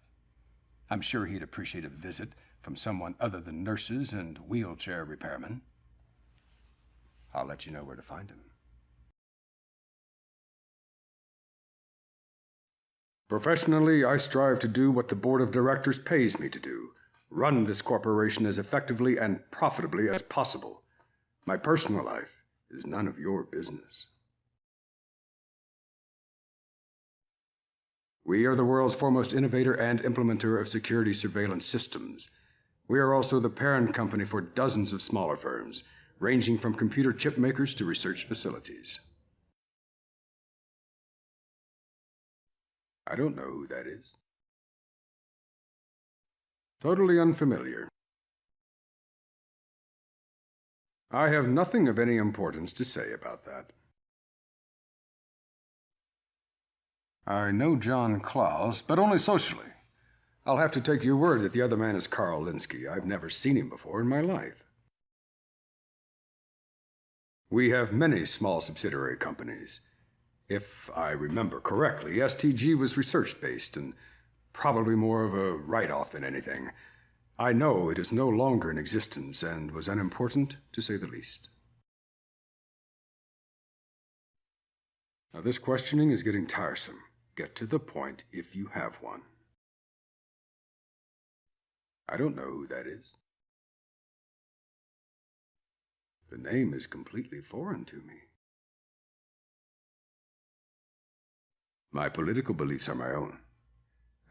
I'm sure he'd appreciate a visit from someone other than nurses and wheelchair repairmen. I'll let you know where to find him. Professionally, I strive to do what the board of directors pays me to do. Run this corporation as effectively and profitably as possible. My personal life is none of your business. We are the world's foremost innovator and implementer of security surveillance systems. We are also the parent company for dozens of smaller firms, ranging from computer chip makers to research facilities. I don't know who that is. Totally unfamiliar. I have nothing of any importance to say about that. I know John Klaus, but only socially. I'll have to take your word that the other man is Carl Linsky. I've never seen him before in my life. We have many small subsidiary companies. If I remember correctly, STG was research-based and probably more of a write-off than anything. I know it is no longer in existence and was unimportant, to say the least. Now, this questioning is getting tiresome. Get to the point if you have one. I don't know who that is. The name is completely foreign to me. My political beliefs are my own,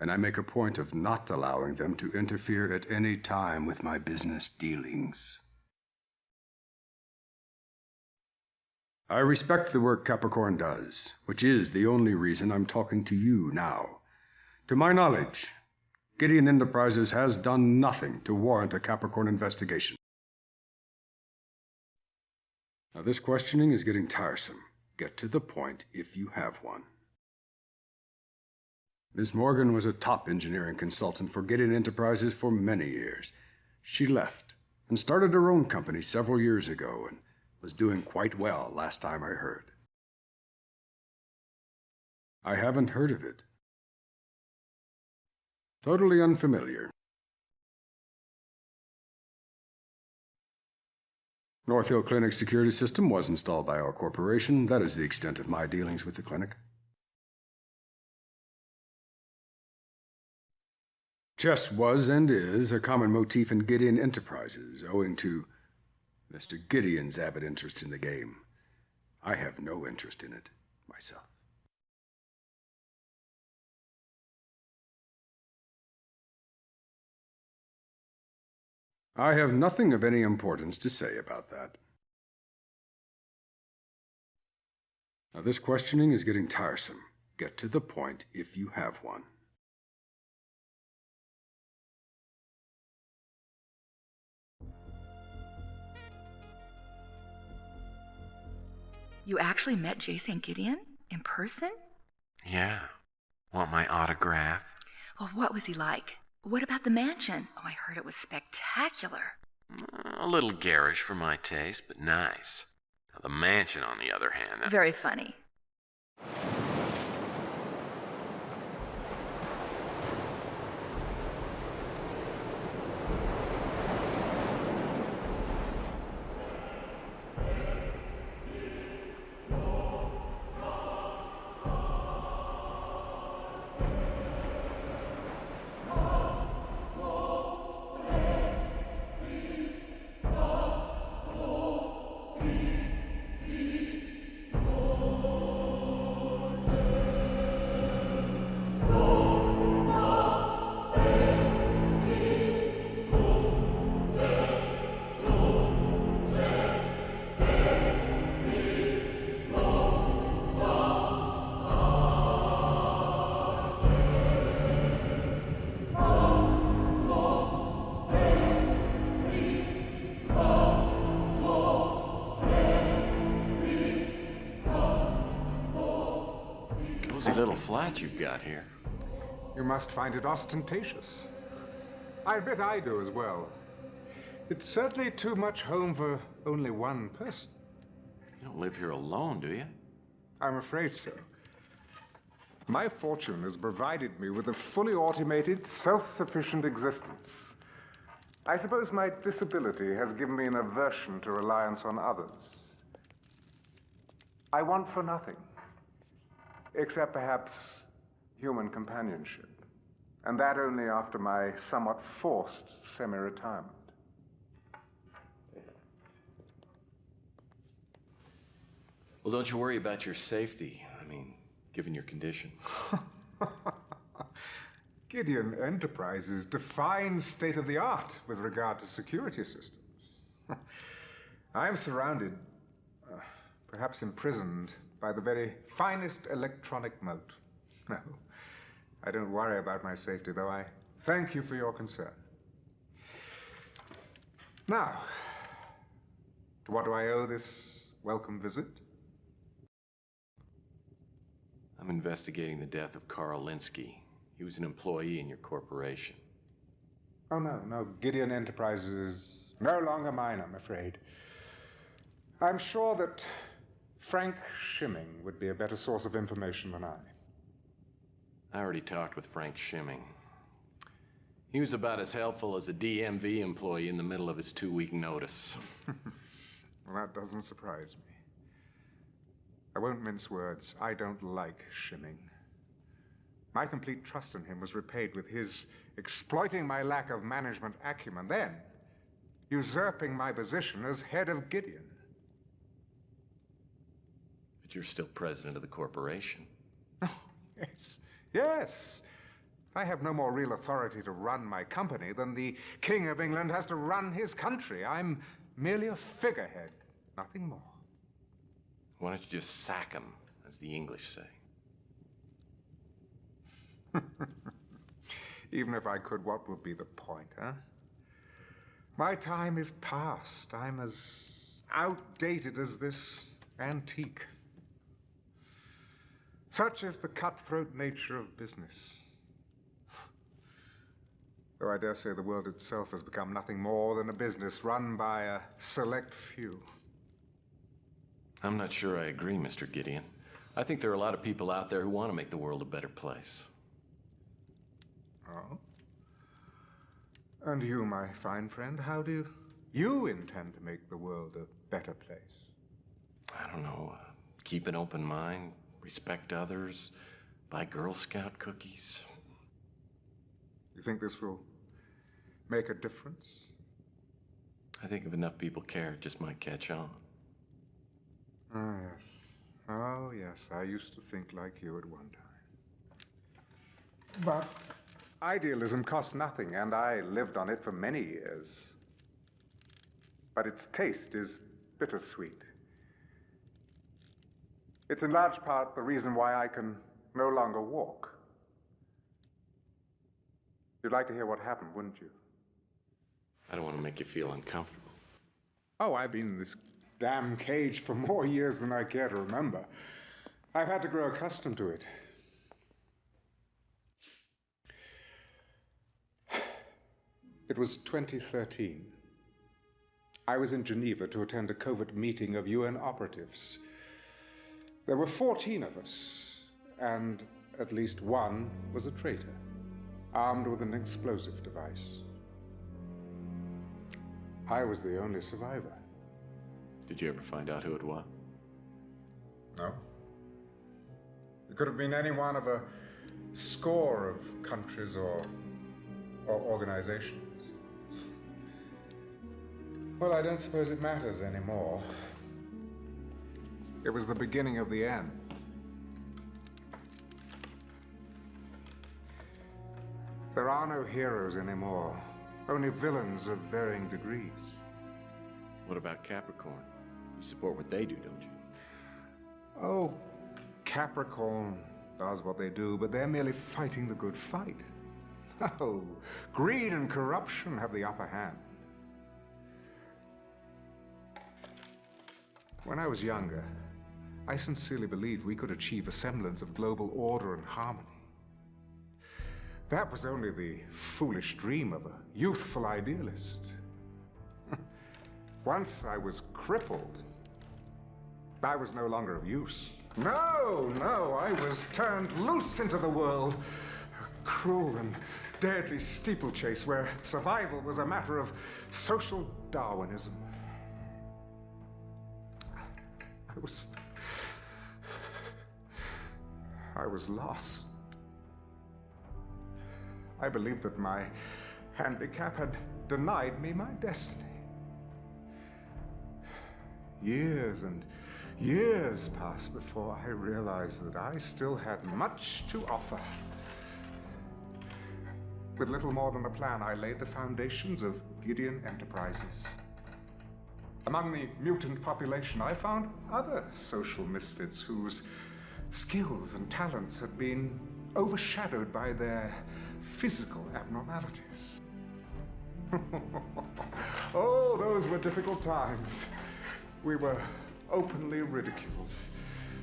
and I make a point of not allowing them to interfere at any time with my business dealings. I respect the work Capricorn does, which is the only reason I'm talking to you now. To my knowledge, Gideon Enterprises has done nothing to warrant a Capricorn investigation. Now, this questioning is getting tiresome. Get to the point if you have one. Ms. Morgan was a top engineering consultant for Gideon Enterprises for many years. She left and started her own company several years ago and was doing quite well last time I heard. I haven't heard of it. Totally unfamiliar. North Hill Clinic's security system was installed by our corporation. That is the extent of my dealings with the clinic. Chess was and is a common motif in Gideon Enterprises, owing to Mr. Gideon's avid interest in the game. I have no interest in it myself. I have nothing of any importance to say about that. Now, this questioning is getting tiresome. Get to the point if you have one. You actually met J. St. Gideon? In person? Yeah. Want my autograph? Well, what was he like? What about the mansion? Oh, I heard it was spectacular. A little garish for my taste, but nice. Now, the mansion, on the other hand... Very funny. Little flat you've got here. You must find it ostentatious. I bet I do as well. It's certainly too much home for only one person. You don't live here alone, do you? I'm afraid so. My fortune has provided me with a fully automated, self-sufficient existence. I suppose my disability has given me an aversion to reliance on others. I want for nothing. Except perhaps human companionship. And that only after my somewhat forced semi-retirement. Well, don't you worry about your safety. I mean, given your condition. Gideon Enterprises defines state-of-the-art with regard to security systems. I am surrounded, perhaps imprisoned, by the very finest electronic moat. No, I don't worry about my safety, though I thank you for your concern. Now, to what do I owe this welcome visit? I'm investigating the death of Carl Linsky. He was an employee in your corporation. Oh, no, Gideon Enterprises is no longer mine, I'm afraid. I'm sure that Frank Shimming would be a better source of information than I. I already talked with Frank Shimming. He was about as helpful as a DMV employee in the middle of his 2-week notice. Well, that doesn't surprise me. I won't mince words. I don't like Shimming. My complete trust in him was repaid with his exploiting my lack of management acumen, then usurping my position as head of Gideon. But you're still president of the corporation. Oh, yes. I have no more real authority to run my company than the King of England has to run his country. I'm merely a figurehead, nothing more. Why don't you just sack him, as the English say? Even if I could, what would be the point, huh? My time is past. I'm as outdated as this antique. Such is the cutthroat nature of business. Though I dare say the world itself has become nothing more than a business run by a select few. I'm not sure I agree, Mr. Gideon. I think there are a lot of people out there who want to make the world a better place. Oh? And you, my fine friend, how do you intend to make the world a better place? I don't know. Keep an open mind, respect others, buy Girl Scout cookies. You think this will make a difference? I think if enough people care, it just might catch on. Oh, yes. Oh, yes. I used to think like you at one time. But idealism costs nothing, and I lived on it for many years. But its taste is bittersweet. It's in large part the reason why I can no longer walk. You'd like to hear what happened, wouldn't you? I don't want to make you feel uncomfortable. Oh, I've been in this damn cage for more years than I care to remember. I've had to grow accustomed to it. It was 2013. I was in Geneva to attend a covert meeting of UN operatives. There were 14 of us, and at least one was a traitor, armed with an explosive device. I was the only survivor. Did you ever find out who it was? No. It could have been any one of a score of countries or organizations. Well, I don't suppose it matters anymore. It was the beginning of the end. There are no heroes anymore, only villains of varying degrees. What about Capricorn? You support what they do, don't you? Oh, Capricorn does what they do, but they're merely fighting the good fight. Oh, greed and corruption have the upper hand. When I was younger, I sincerely believed we could achieve a semblance of global order and harmony. That was only the foolish dream of a youthful idealist. Once I was crippled, I was no longer of use. No, I was turned loose into the world. A cruel and deadly steeplechase where survival was a matter of social Darwinism. I was lost. I believed that my handicap had denied me my destiny. Years and years passed before I realized that I still had much to offer. With little more than a plan, I laid the foundations of Gideon Enterprises. Among the mutant population, I found other social misfits whose skills and talents had been overshadowed by their physical abnormalities. Oh, those were difficult times. We were openly ridiculed.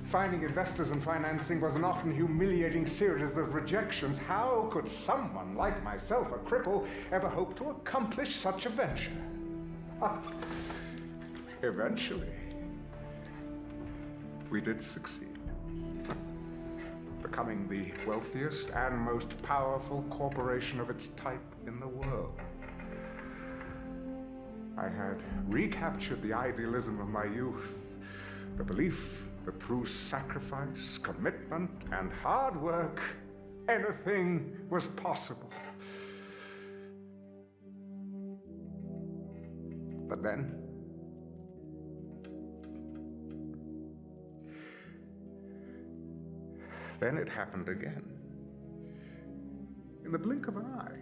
Finding investors and financing was an often humiliating series of rejections. How could someone like myself, a cripple, ever hope to accomplish such a venture? But eventually, we did succeed. Becoming the wealthiest and most powerful corporation of its type in the world. I had recaptured the idealism of my youth, the belief that through sacrifice, commitment, and hard work, anything was possible. But then, it happened again. In the blink of an eye,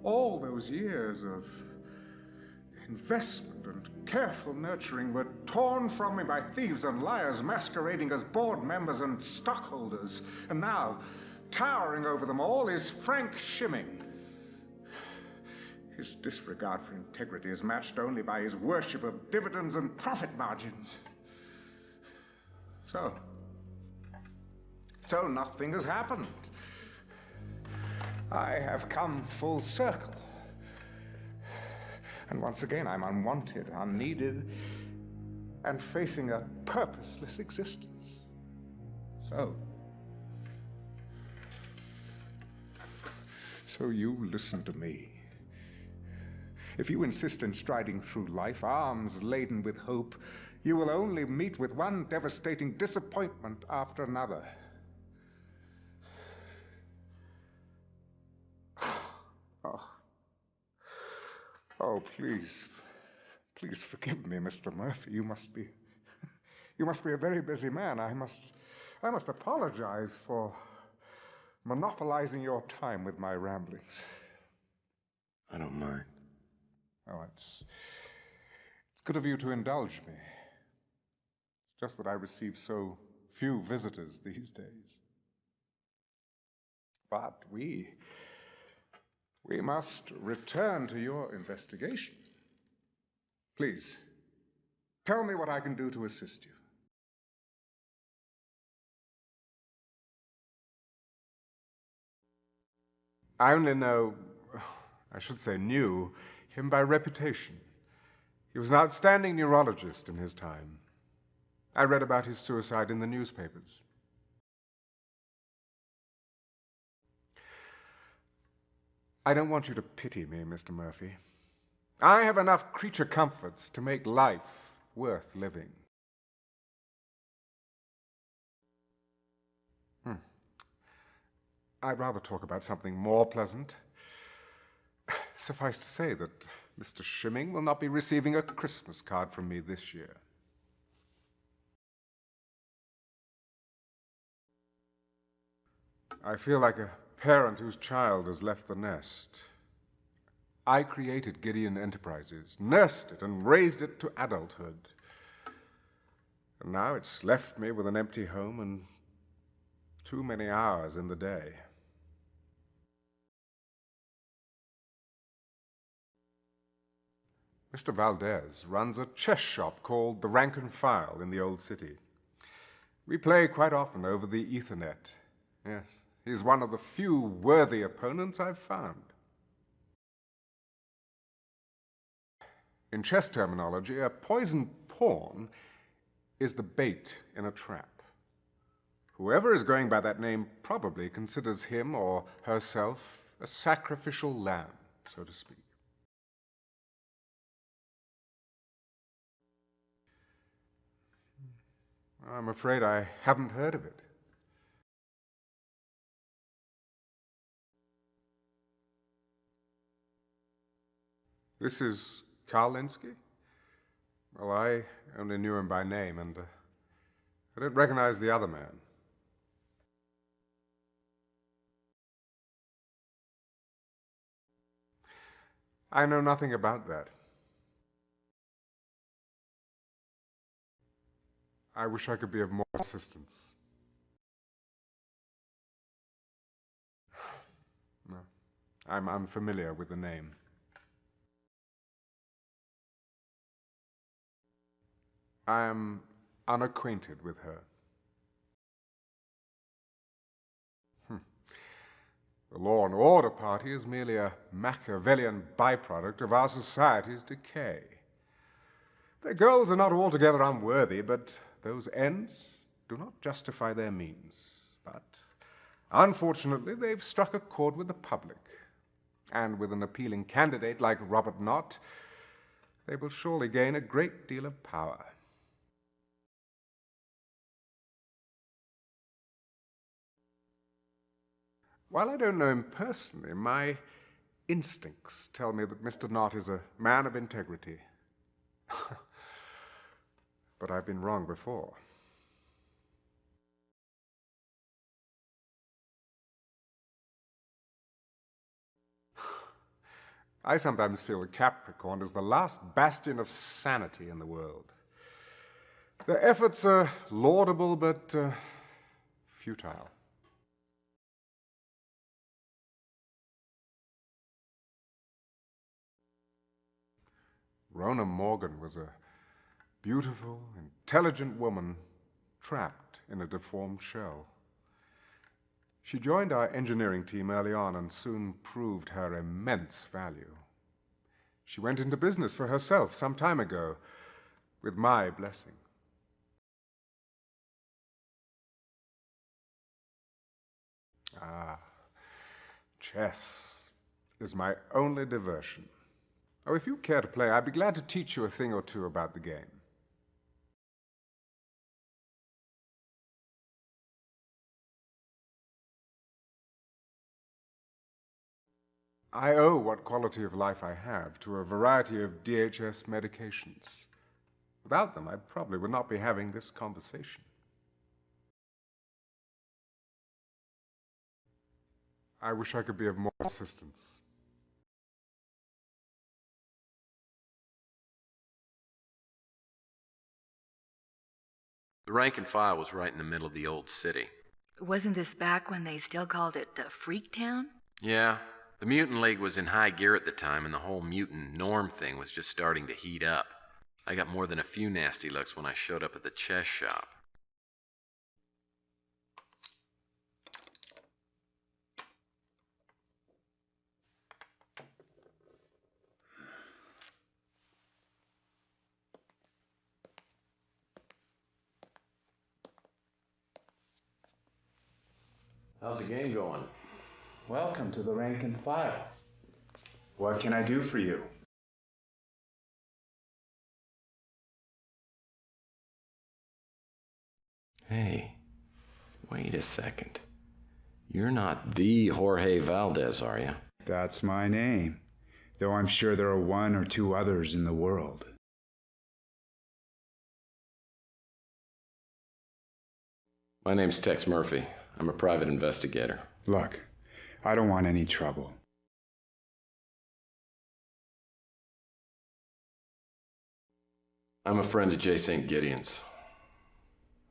all those years of investment and careful nurturing were torn from me by thieves and liars masquerading as board members and stockholders. And now, towering over them all is Frank Shimming. His disregard for integrity is matched only by his worship of dividends and profit margins. So nothing has happened. I have come full circle. And once again, I'm unwanted, unneeded, and facing a purposeless existence. So you listen to me. If you insist in striding through life, arms laden with hope, you will only meet with one devastating disappointment after another. Oh, please forgive me, Mr. Murphy. You must be a very busy man. I must apologize for monopolizing your time with my ramblings. I don't mind. Oh, it's good of you to indulge me. It's just that I receive so few visitors these days. But we must return to your investigation. Please, Tell me what I can do to assist you. I only know, I should say knew, him by reputation. He was an outstanding neurologist in his time. I read about his suicide in the newspapers. I don't want you to pity me, Mr. Murphy. I have enough creature comforts to make life worth living. I'd rather talk about something more pleasant. Suffice to say that Mr. Shimming will not be receiving a Christmas card from me this year. I feel like a parent whose child has left the nest. I created Gideon Enterprises, nursed it, and raised it to adulthood. And now it's left me with an empty home and too many hours in the day. Mr. Valdez runs a chess shop called the Rank and File in the old city. We play quite often over the Ethernet. Yes, he's one of the few worthy opponents I've found. In chess terminology, a poisoned pawn is the bait in a trap. Whoever is going by that name probably considers him or herself a sacrificial lamb, so to speak. I'm afraid I haven't heard of it. This is Carl Linsky? Well, I only knew him by name, and I don't recognize the other man. I know nothing about that. I wish I could be of more assistance. No, I'm unfamiliar with the name. I am unacquainted with her. The Law and Order Party is merely a Machiavellian byproduct of our society's decay. Their goals are not altogether unworthy, but those ends do not justify their means. But, unfortunately, they've struck a chord with the public. And with an appealing candidate like Robert Knott, they will surely gain a great deal of power. While I don't know him personally, my instincts tell me that Mr. Knott is a man of integrity. But I've been wrong before. I sometimes feel that Capricorn is the last bastion of sanity in the world. Their efforts are laudable but futile. Rona Morgan was a beautiful, intelligent woman trapped in a deformed shell. She joined our engineering team early on and soon proved her immense value. She went into business for herself some time ago, with my blessing. Chess is my only diversion. Oh, if you care to play, I'd be glad to teach you a thing or two about the game. I owe what quality of life I have to a variety of DHS medications. Without them, I probably would not be having this conversation. I wish I could be of more assistance. The rank and file was right in the middle of the old city. Wasn't this back when they still called it Freak Town? Yeah. The Mutant League was in high gear at the time, and the whole mutant norm thing was just starting to heat up. I got more than a few nasty looks when I showed up at the chess shop. How's the game going? Welcome to the rank and file. What can I do for you? Hey, wait a second. You're not the Jorge Valdez, are you? That's my name, though I'm sure there are one or two others in the world. My name's Tex Murphy. I'm a private investigator. Look, I don't want any trouble. I'm a friend of J. St. Gideon's.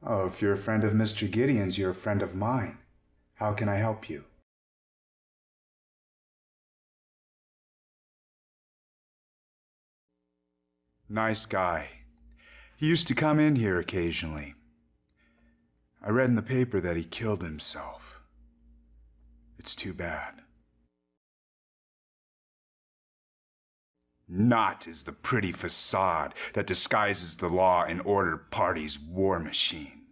Oh, if you're a friend of Mr. Gideon's, you're a friend of mine. How can I help you? Nice guy. He used to come in here occasionally. I read in the paper that he killed himself. It's too bad. Knott is the pretty facade that disguises the law and order party's war machine.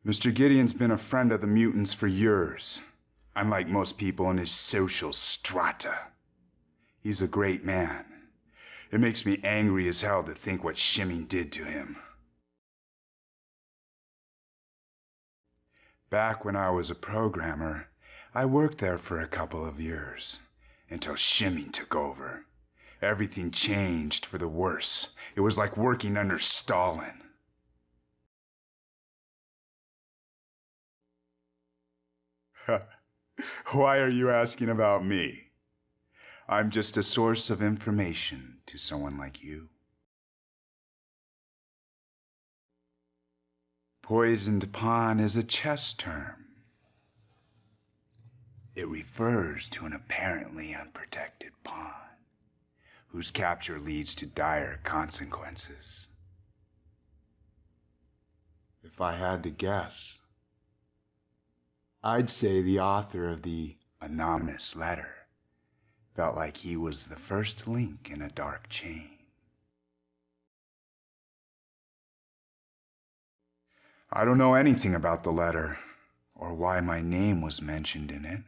Mr. Gideon's been a friend of the mutants for years, unlike most people in his social strata. He's a great man. It makes me angry as hell to think what shimming did to him. Back when I was a programmer, I worked there for a couple of years, until shimming took over. Everything changed for the worse. It was like working under Stalin. Why are you asking about me? I'm just a source of information to someone like you. Poisoned pawn is a chess term. It refers to an apparently unprotected pawn, whose capture leads to dire consequences. If I had to guess, I'd say the author of the anonymous letter felt like he was the first link in a dark chain. I don't know anything about the letter, or why my name was mentioned in it.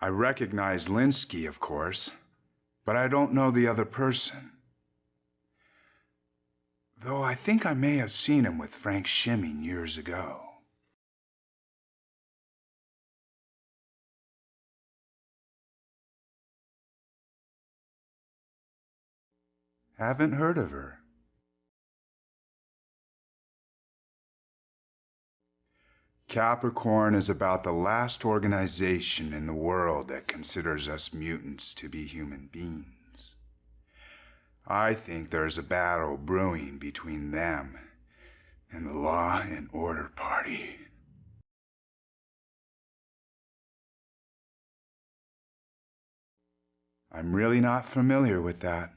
I recognize Linsky, of course, but I don't know the other person. Though I think I may have seen him with Frank Shimming years ago. Haven't heard of her. Capricorn is about the last organization in the world that considers us mutants to be human beings. I think there's a battle brewing between them and the Law and Order Party. I'm really not familiar with that.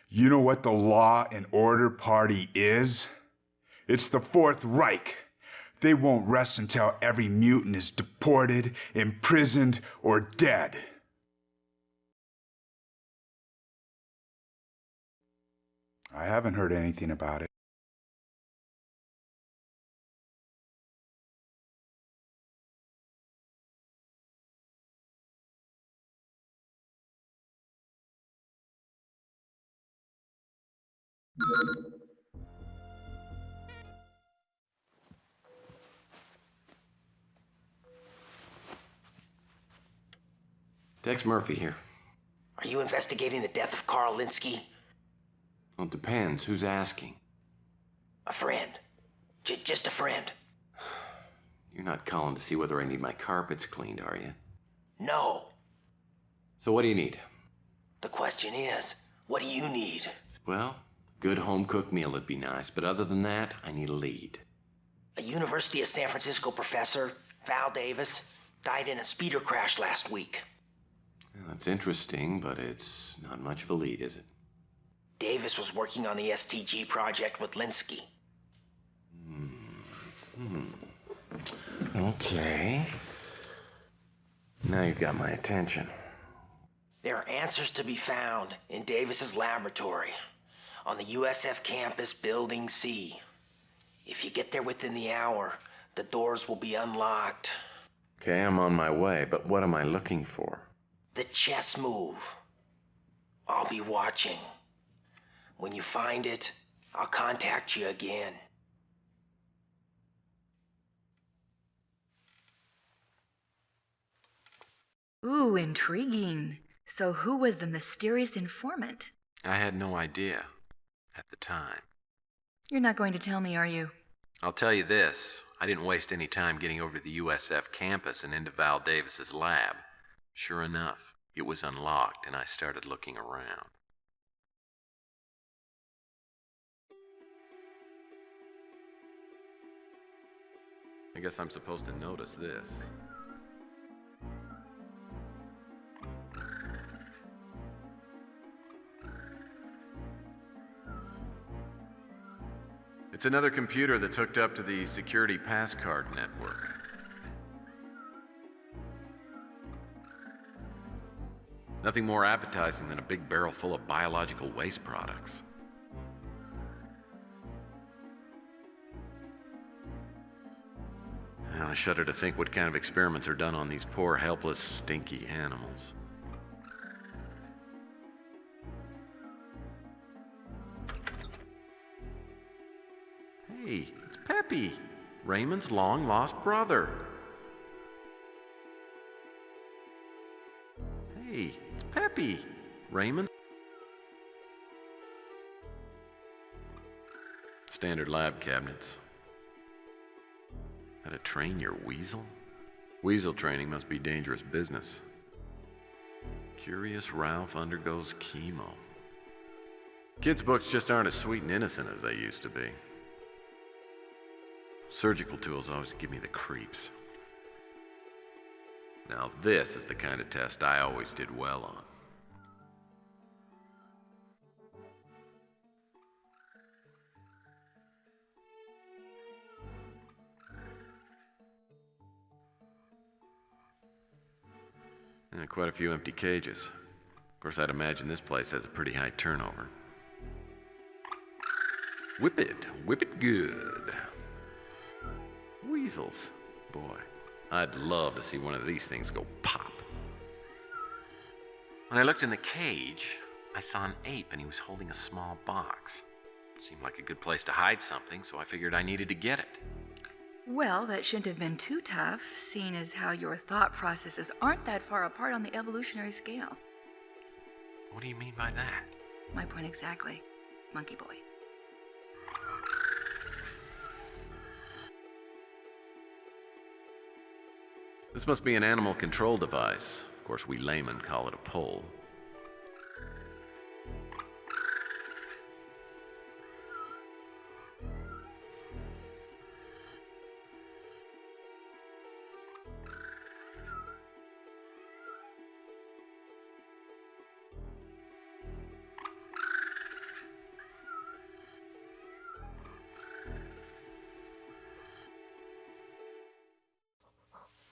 You know what the Law and Order Party is? It's the Fourth Reich. They won't rest until every mutant is deported, imprisoned, or dead. I haven't heard anything about it. Tex Murphy here. Are you investigating the death of Carl Linsky? Well, it depends. Who's asking? A friend. Just a friend. You're not calling to see whether I need my carpets cleaned, are you? No. So what do you need? The question is, what do you need? Well, Good home-cooked meal would be nice, but other than that, I need a lead. A University of San Francisco professor, Val Davis, died in a speeder crash last week. Well, that's interesting, but it's not much of a lead, is it? Davis was working on the STG project with Linsky. Okay. Now you've got my attention. There are answers to be found in Davis's laboratory on the USF campus, Building C. If you get there within the hour, the doors will be unlocked. Okay, I'm on my way, but what am I looking for? The chess move. I'll be watching. When you find it, I'll contact you again. Ooh, intriguing. So who was the mysterious informant? I had no idea at the time. You're not going to tell me, are you? I'll tell you this. I didn't waste any time getting over to the USF campus and into Val Davis's lab. Sure enough, it was unlocked, and I started looking around. I guess I'm supposed to notice this. It's another computer that's hooked up to the security passcard network. Nothing more appetizing than a big barrel full of biological waste products. I shudder to think what kind of experiments are done on these poor, helpless, stinky animals. Hey, it's Peppy, Raymond's long-lost brother. Hey, it's Peppy, Raymond. Standard lab cabinets. How to train your weasel? Weasel training must be dangerous business. Curious Ralph undergoes chemo. Kids' books just aren't as sweet and innocent as they used to be. Surgical tools always give me the creeps. Now this is the kind of test I always did well on. Quite a few empty cages. Of course, I'd imagine this place has a pretty high turnover. Whip it good. Weasels. Boy, I'd love to see one of these things go pop. When I looked in the cage, I saw an ape and he was holding a small box. It seemed like a good place to hide something, so I figured I needed to get it. Well, that shouldn't have been too tough, seeing as how your thought processes aren't that far apart on the evolutionary scale. What do you mean by that? My point exactly, monkey boy. This must be an animal control device. Of course, we laymen call it a pole.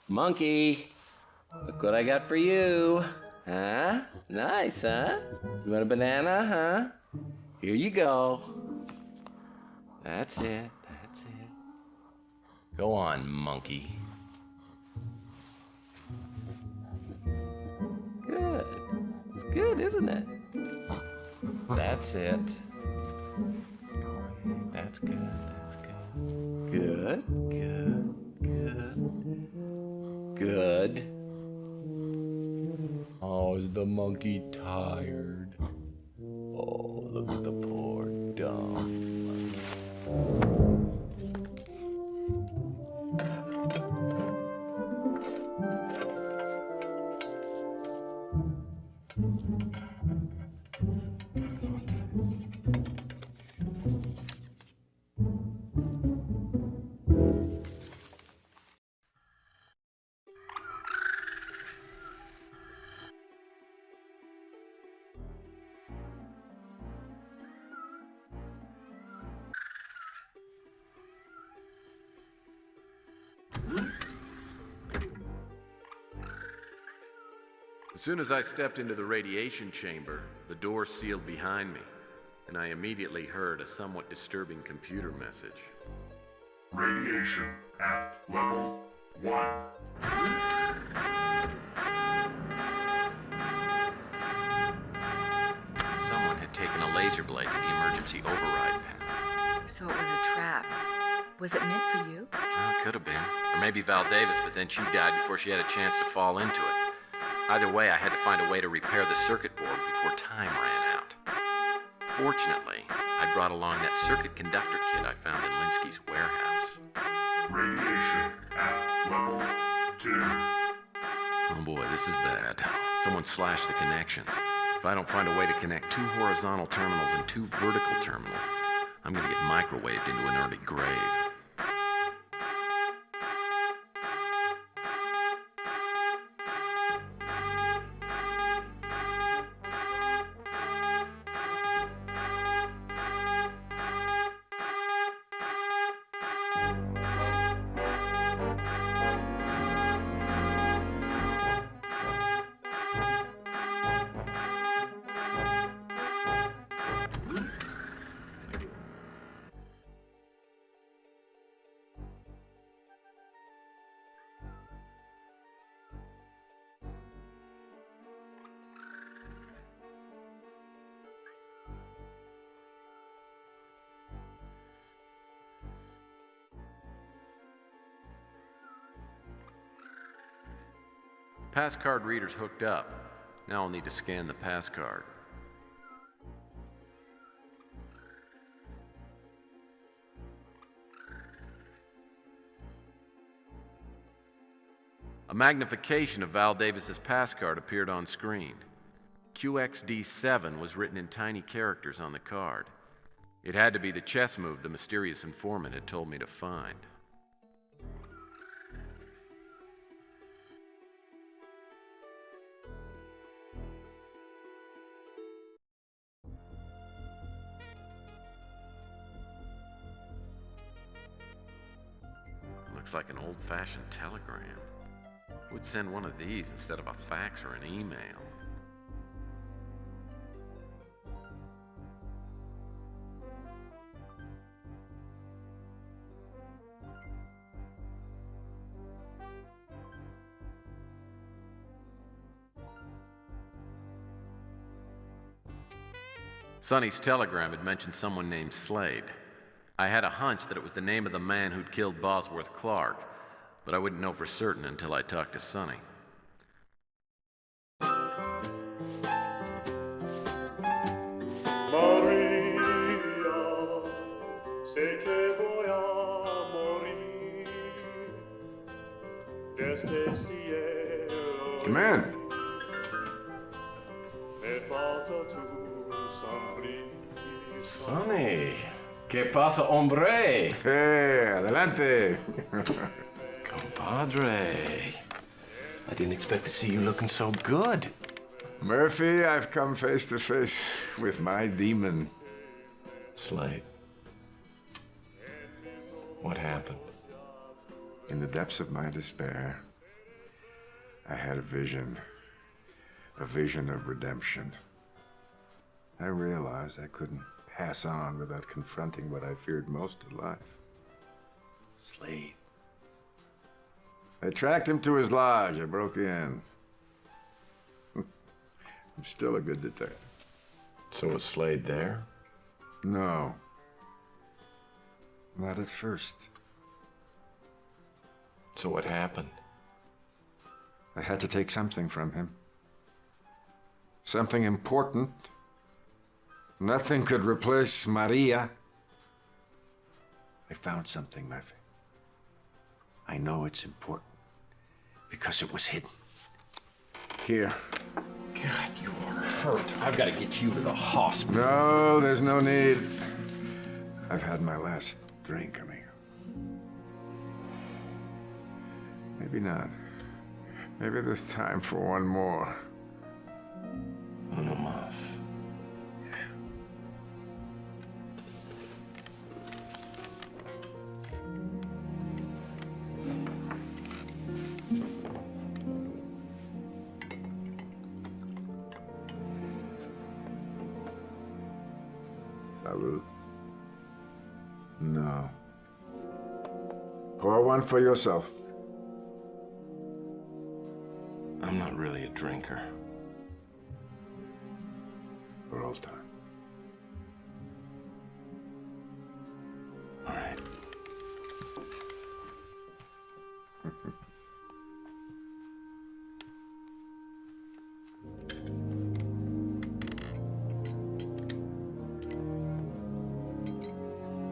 Monkey, look what I got for you. Huh? Nice, huh? You want a banana, huh? Here you go. That's it. Go on, monkey. Good. It's good, isn't it? That's it. That's good. Good. Good. Oh, is the monkey tired? Oh, look at the poor dumb monkey. soon as I stepped into the radiation chamber, the door sealed behind me, and I immediately heard a somewhat disturbing computer message. Radiation at level 1. Someone had taken a laser blade to the emergency override panel. So it was a trap. Was it meant for you? Well, it could have been. Or maybe Val Davis, but then she died before she had a chance to fall into it. Either way, I had to find a way to repair the circuit board before time ran out. Fortunately, I brought along that circuit conductor kit I found in Linsky's warehouse. Radiation at level 2. Oh boy, this is bad. Someone slashed the connections. If I don't find a way to connect 2 horizontal terminals and 2 vertical terminals, I'm gonna get microwaved into an early grave. Pass card reader's hooked up. Now I'll need to scan the pass card. A magnification of Val Davis's pass card appeared on screen. QXD7 was written in tiny characters on the card. It had to be the chess move the mysterious informant had told me to find. Looks like an old-fashioned telegram. Who would send one of these instead of a fax or an email? Sonny's telegram had mentioned someone named Slade. I had a hunch that it was the name of the man who'd killed Bosworth Clark, but I wouldn't know for certain until I talked to Sonny. Maria, sé que voy a morir desde el cielo. Come in. Me falta tu sonrisa. Sonny, ¿qué pasa, hombre? Hey, adelante. Compadre. I didn't expect to see you looking so good. Murphy, I've come face to face with my demon. Slade. What happened? In the depths of my despair, I had a vision of redemption. I realized I couldn't pass on without confronting what I feared most in life. Slade. I tracked him to his lodge. I broke in. I'm still a good detective. So was Slade there? No. Not at first. So what happened? I had to take something from him. Something important. Nothing could replace Maria. I found something, Murphy. I know it's important because it was hidden. Here. God, you are hurt. I've got to get you to the hospital. No, there's no need. I've had my last drink, amigo. Maybe not. Maybe there's time for one more. Uno más. That rude? No. Pour one for yourself. I'm not really a drinker. For old time. All right.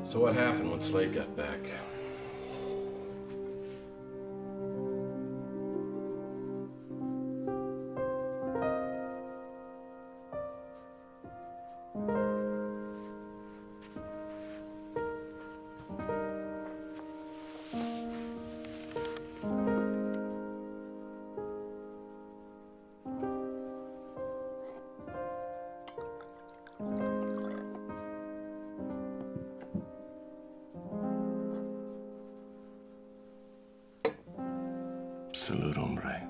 So what happened when Slade got back? Salud, hombre.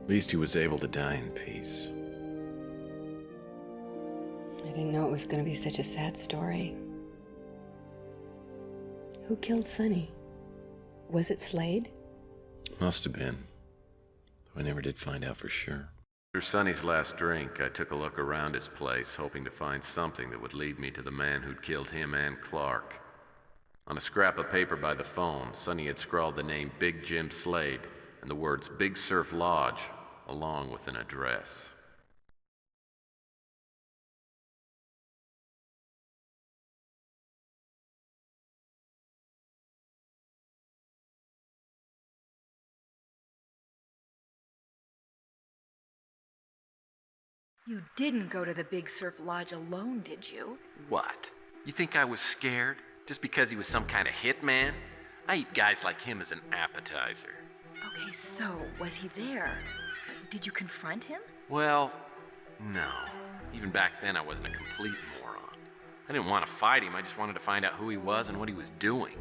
At least he was able to die in peace. I didn't know it was going to be such a sad story. Who killed Sonny? Was it Slade? Must have been. Though I never did find out for sure. After Sonny's last drink, I took a look around his place, hoping to find something that would lead me to the man who'd killed him and Clark. On a scrap of paper by the phone, Sonny had scrawled the name Big Jim Slade and the words Big Surf Lodge, along with an address. You didn't go to the Big Surf Lodge alone, did you? What? You think I was scared? Just because he was some kind of hitman? I eat guys like him as an appetizer. Okay, so was he there? Did you confront him? Well, no. Even back then, I wasn't a complete moron. I didn't want to fight him, I just wanted to find out who he was and what he was doing.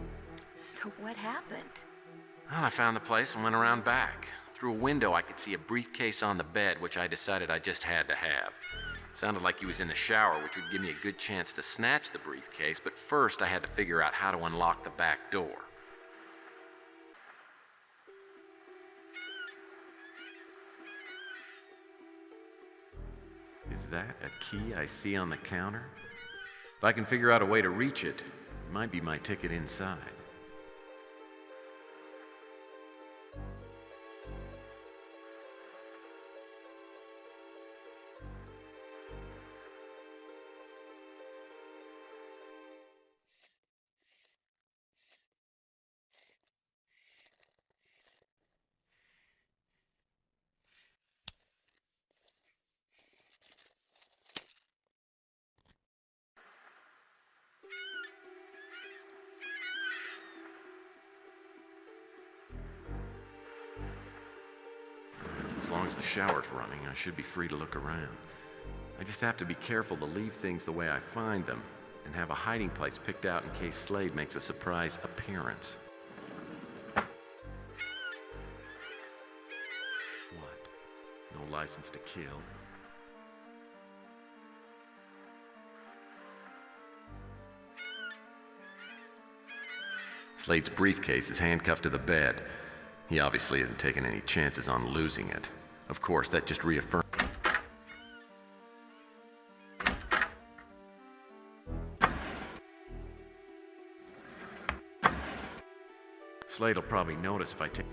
So what happened? Well, I found the place and went around back. Through a window, I could see a briefcase on the bed, which I decided I just had to have. It sounded like he was in the shower, which would give me a good chance to snatch the briefcase, but first I had to figure out how to unlock the back door. Is that a key I see on the counter? If I can figure out a way to reach it, it might be my ticket inside. As long as the shower's running, I should be free to look around. I just have to be careful to leave things the way I find them, and have a hiding place picked out in case Slade makes a surprise appearance. What? No license to kill? Slade's briefcase is handcuffed to the bed. He obviously isn't taking any chances on losing it. Of course, that just reaffirms. Slade will probably notice if I take.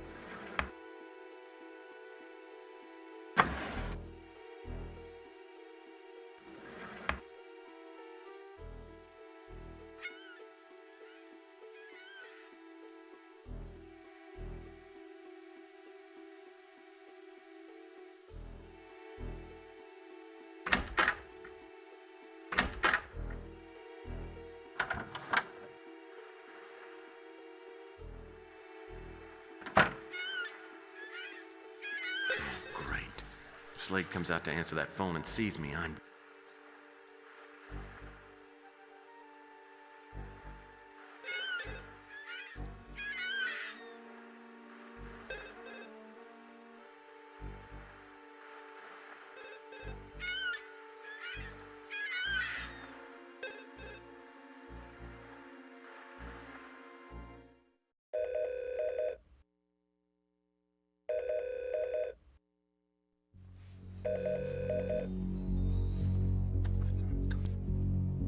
Slade comes out to answer that phone and sees me, I'm...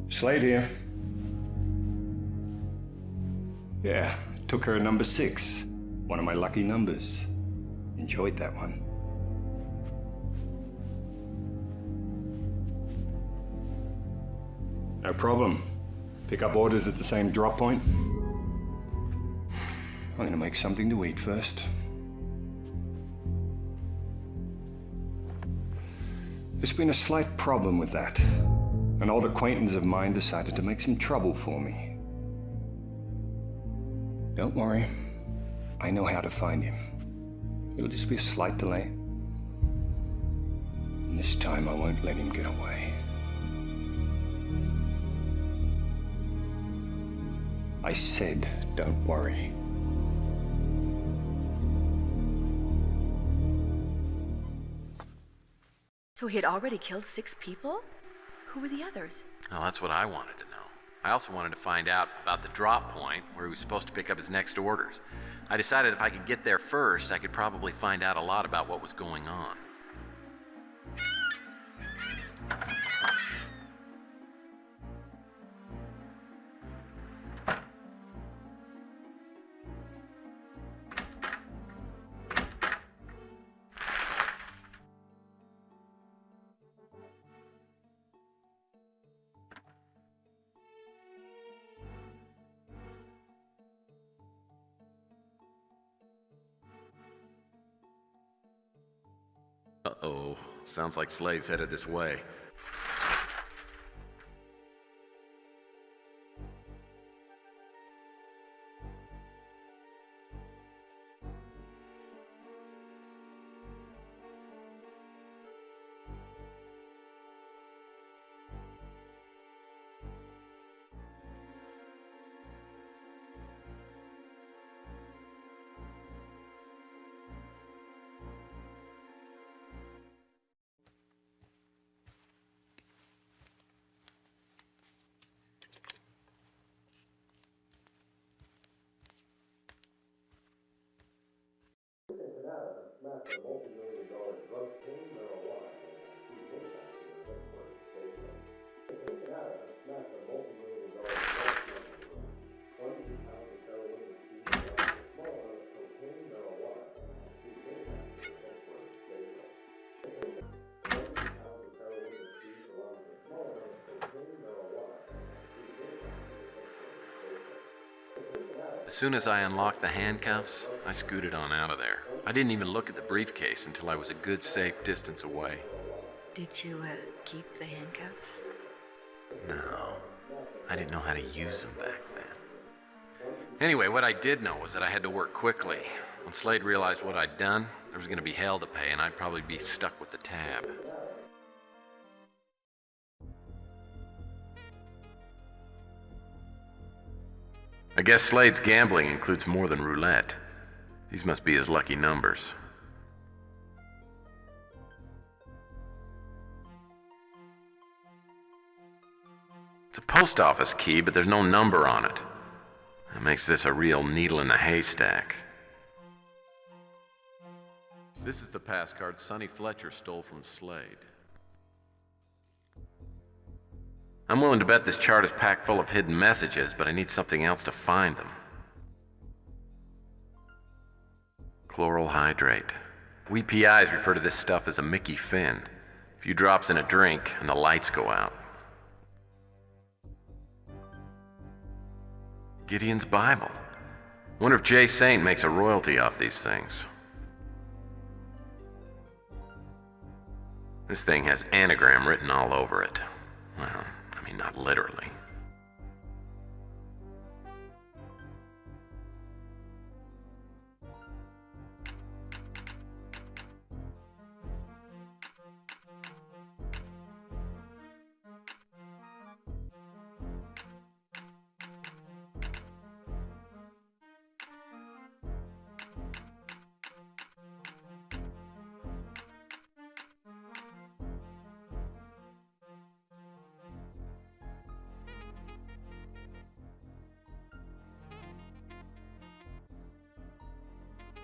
Slade here. Yeah, took her number 6. One of my lucky numbers. Enjoyed that one. No problem. Pick up orders at the same drop point. I'm gonna make something to eat first. There's been a slight problem with that. An old acquaintance of mine decided to make some trouble for me. Don't worry. I know how to find him. It'll just be a slight delay. And this time I won't let him get away. I said, don't worry. So he had already killed 6 people? Who were the others? Well, that's what I wanted to know. I also wanted to find out about the drop point where he was supposed to pick up his next orders. I decided if I could get there first, I could probably find out a lot about what was going on. Uh-oh. Sounds like Slade's headed this way. As soon as I unlocked the handcuffs, I scooted on out of there. I didn't even look at the briefcase until I was a good safe distance away. Did you, keep the handcuffs? No, I didn't know how to use them back then. Anyway, what I did know was that I had to work quickly. When Slade realized what I'd done, there was going to be hell to pay, and I'd probably be stuck with the tab. I guess Slade's gambling includes more than roulette. These must be his lucky numbers. It's a post office key, but there's no number on it. That makes this a real needle in the haystack. This is the pass card Sonny Fletcher stole from Slade. I'm willing to bet this chart is packed full of hidden messages, but I need something else to find them. Chloral hydrate. We PIs refer to this stuff as a Mickey Finn. A few drops in a drink and the lights go out. Gideon's Bible. Wonder if Jay Saint makes a royalty off these things. This thing has anagram written all over it. Well, I mean, not literally.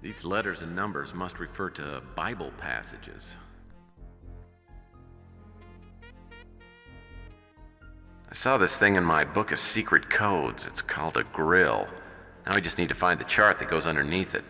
These letters and numbers must refer to Bible passages. I saw this thing in my book of secret codes. It's called a grill. Now we just need to find the chart that goes underneath it.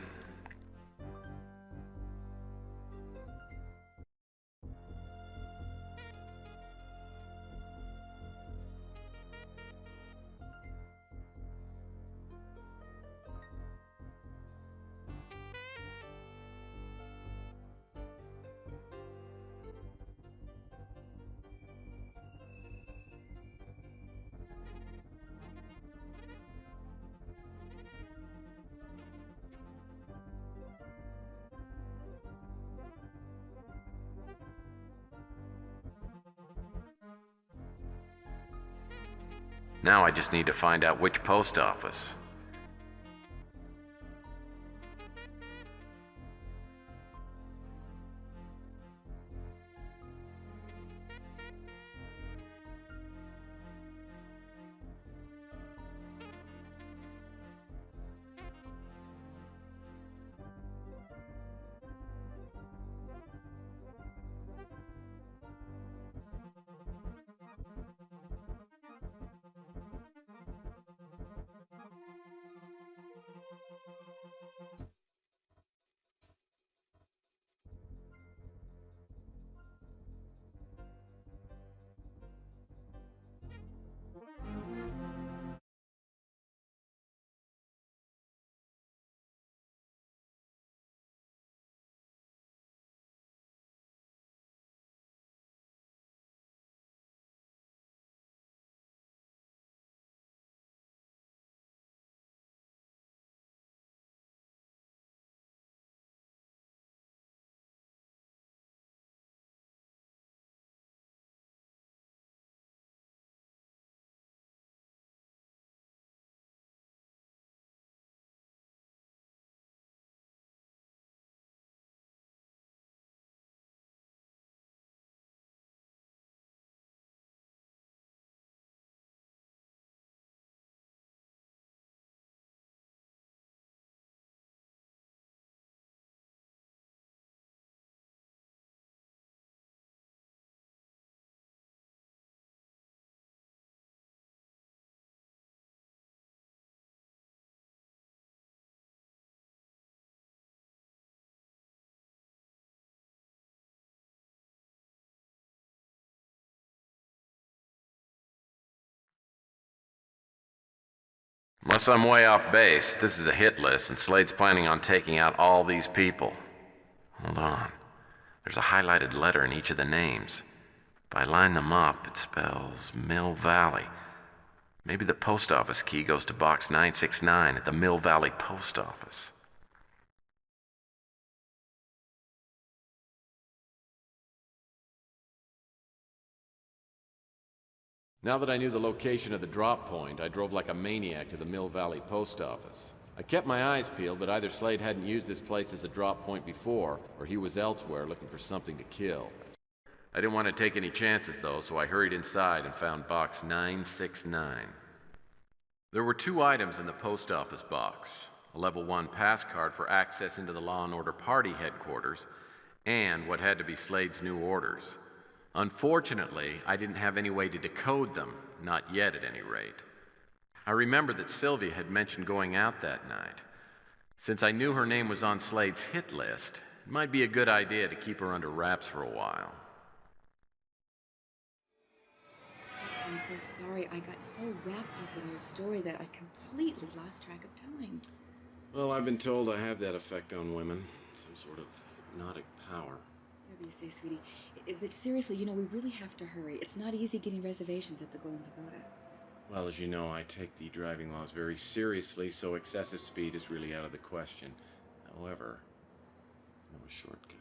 Now I just need to find out which post office. Unless I'm way off base, this is a hit list, and Slade's planning on taking out all these people. Hold on. There's a highlighted letter in each of the names. If I line them up, it spells Mill Valley. Maybe the post office key goes to box 969 at the Mill Valley Post Office. Now that I knew the location of the drop point, I drove like a maniac to the Mill Valley Post Office. I kept my eyes peeled, but either Slade hadn't used this place as a drop point before, or he was elsewhere looking for something to kill. I didn't want to take any chances, though, so I hurried inside and found box 969. There were 2 items in the post office box: a level 1 pass card for access into the Law and Order Party headquarters, and what had to be Slade's new orders. Unfortunately, I didn't have any way to decode them, not yet at any rate. I remember that Sylvia had mentioned going out that night. Since I knew her name was on Slade's hit list, it might be a good idea to keep her under wraps for a while. I'm so sorry. I got so wrapped up in your story that I completely lost track of time. Well, I've been told I have that effect on women. Some sort of hypnotic power. Whatever you say, sweetie. But seriously, we really have to hurry. It's not easy getting reservations at the Golden Pagoda. Well, as you know, I take the driving laws very seriously, so excessive speed is really out of the question. However, no shortcut.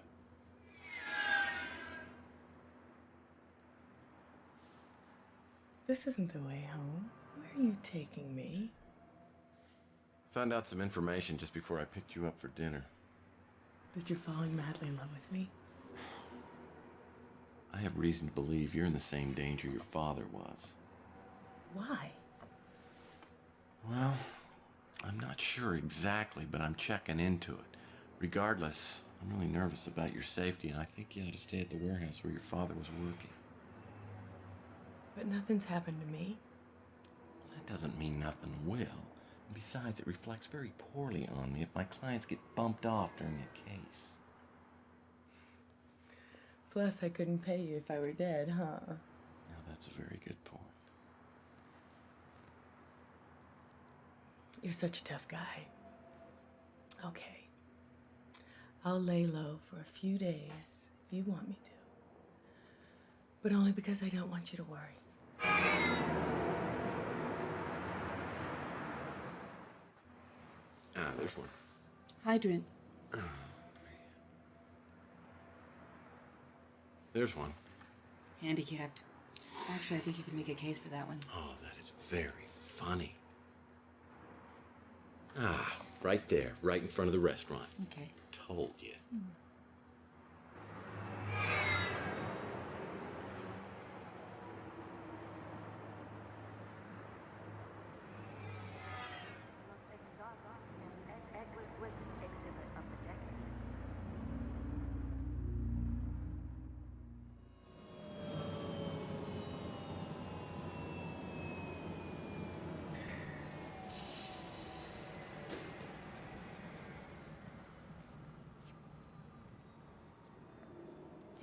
This isn't the way home. Where are you taking me? Found out some information just before I picked you up for dinner. That you're falling madly in love with me? I have reason to believe you're in the same danger your father was. Why? Well, I'm not sure exactly, but I'm checking into it. Regardless, I'm really nervous about your safety, and I think you ought to stay at the warehouse where your father was working. But nothing's happened to me. That doesn't mean nothing will. Besides, it reflects very poorly on me if my clients get bumped off during a case. Plus, I couldn't pay you if I were dead, huh? Now, that's a very good point. You're such a tough guy. Okay. I'll lay low for a few days if you want me to. But only because I don't want you to worry. Ah, there's one. Hydrant. There's one. Handicapped. Actually, I think you can make a case for that one. Oh, that is very funny. Ah, right there, right in front of the restaurant. Okay. Told you.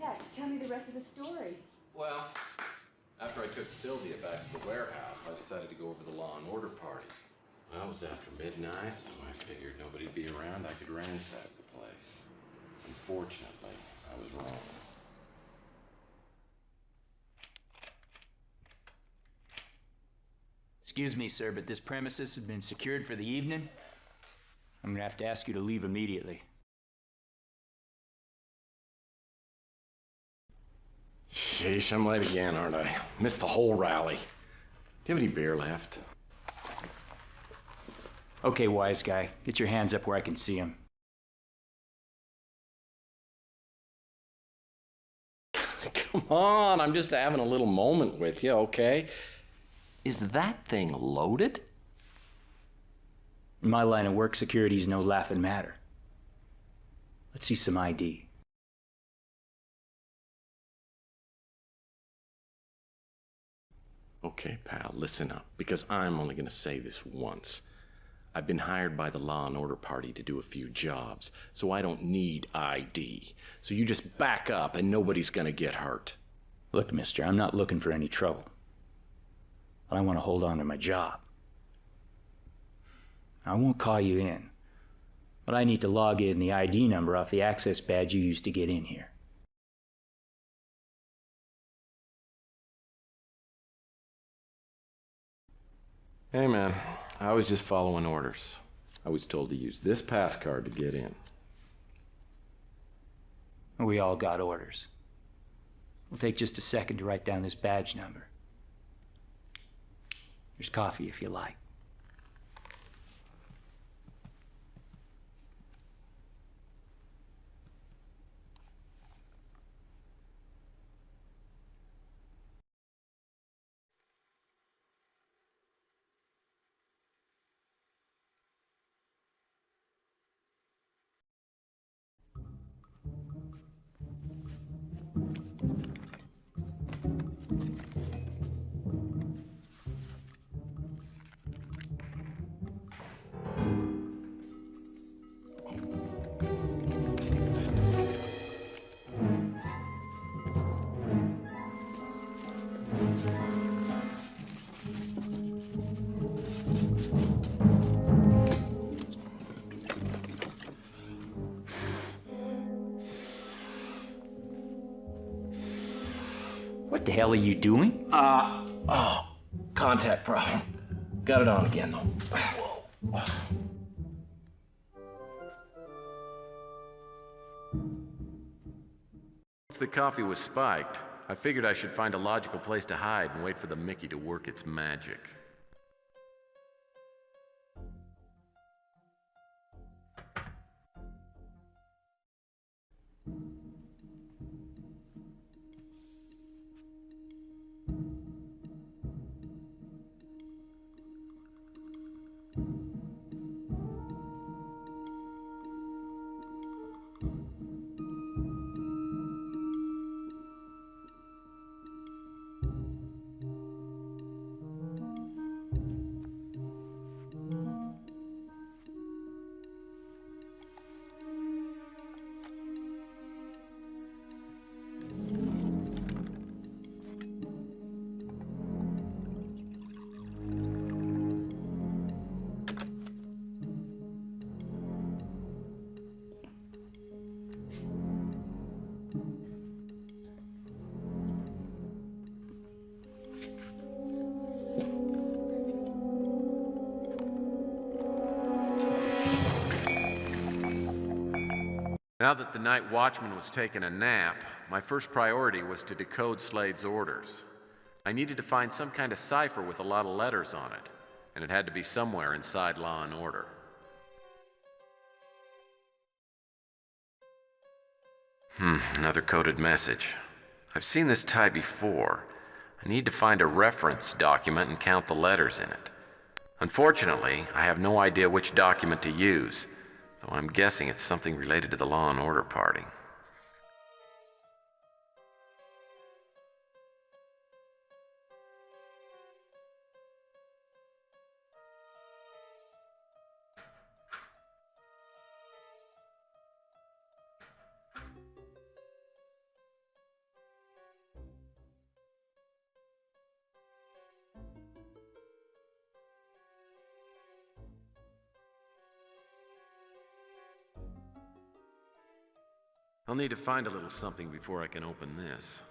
Tex, tell me the rest of the story. Well, after I took Sylvia back to the warehouse, I decided to go over to the Law and Order party. Well, it was after midnight, so I figured nobody'd be around. I could ransack the place. Unfortunately, I was wrong. Excuse me, sir, but this premises has been secured for the evening. I'm gonna have to ask you to leave immediately. Sheesh, I'm late again, aren't I? Missed the whole rally. Do you have any beer left? Okay, wise guy, get your hands up where I can see them. Come on, I'm just having a little moment with you, okay? Is that thing loaded? In my line of work, security is no laughing matter. Let's see some ID. Okay, pal, listen up, because I'm only gonna say this once. I've been hired by the Law and Order party to do a few jobs, so I don't need ID. So you just back up and nobody's gonna get hurt. Look, mister, I'm not looking for any trouble. But I want to hold on to my job. I won't call you in, but I need to log in the ID number off the access badge you used to get in here. Hey man, I was just following orders. I was told to use this pass card to get in. We all got orders. It'll take just a second to write down this badge number. There's coffee if you like. What the hell are you doing? Contact problem. Got it on again, though. Once the coffee was spiked, I figured I should find a logical place to hide and wait for the Mickey to work its magic. Now that the night watchman was taking a nap, my first priority was to decode Slade's orders. I needed to find some kind of cipher with a lot of letters on it, and it had to be somewhere inside Law and Order. Another coded message. I've seen this type before. I need to find a reference document and count the letters in it. Unfortunately, I have no idea which document to use, though I'm guessing it's something related to the Law and Order party. I'll need to find a little something before I can open this.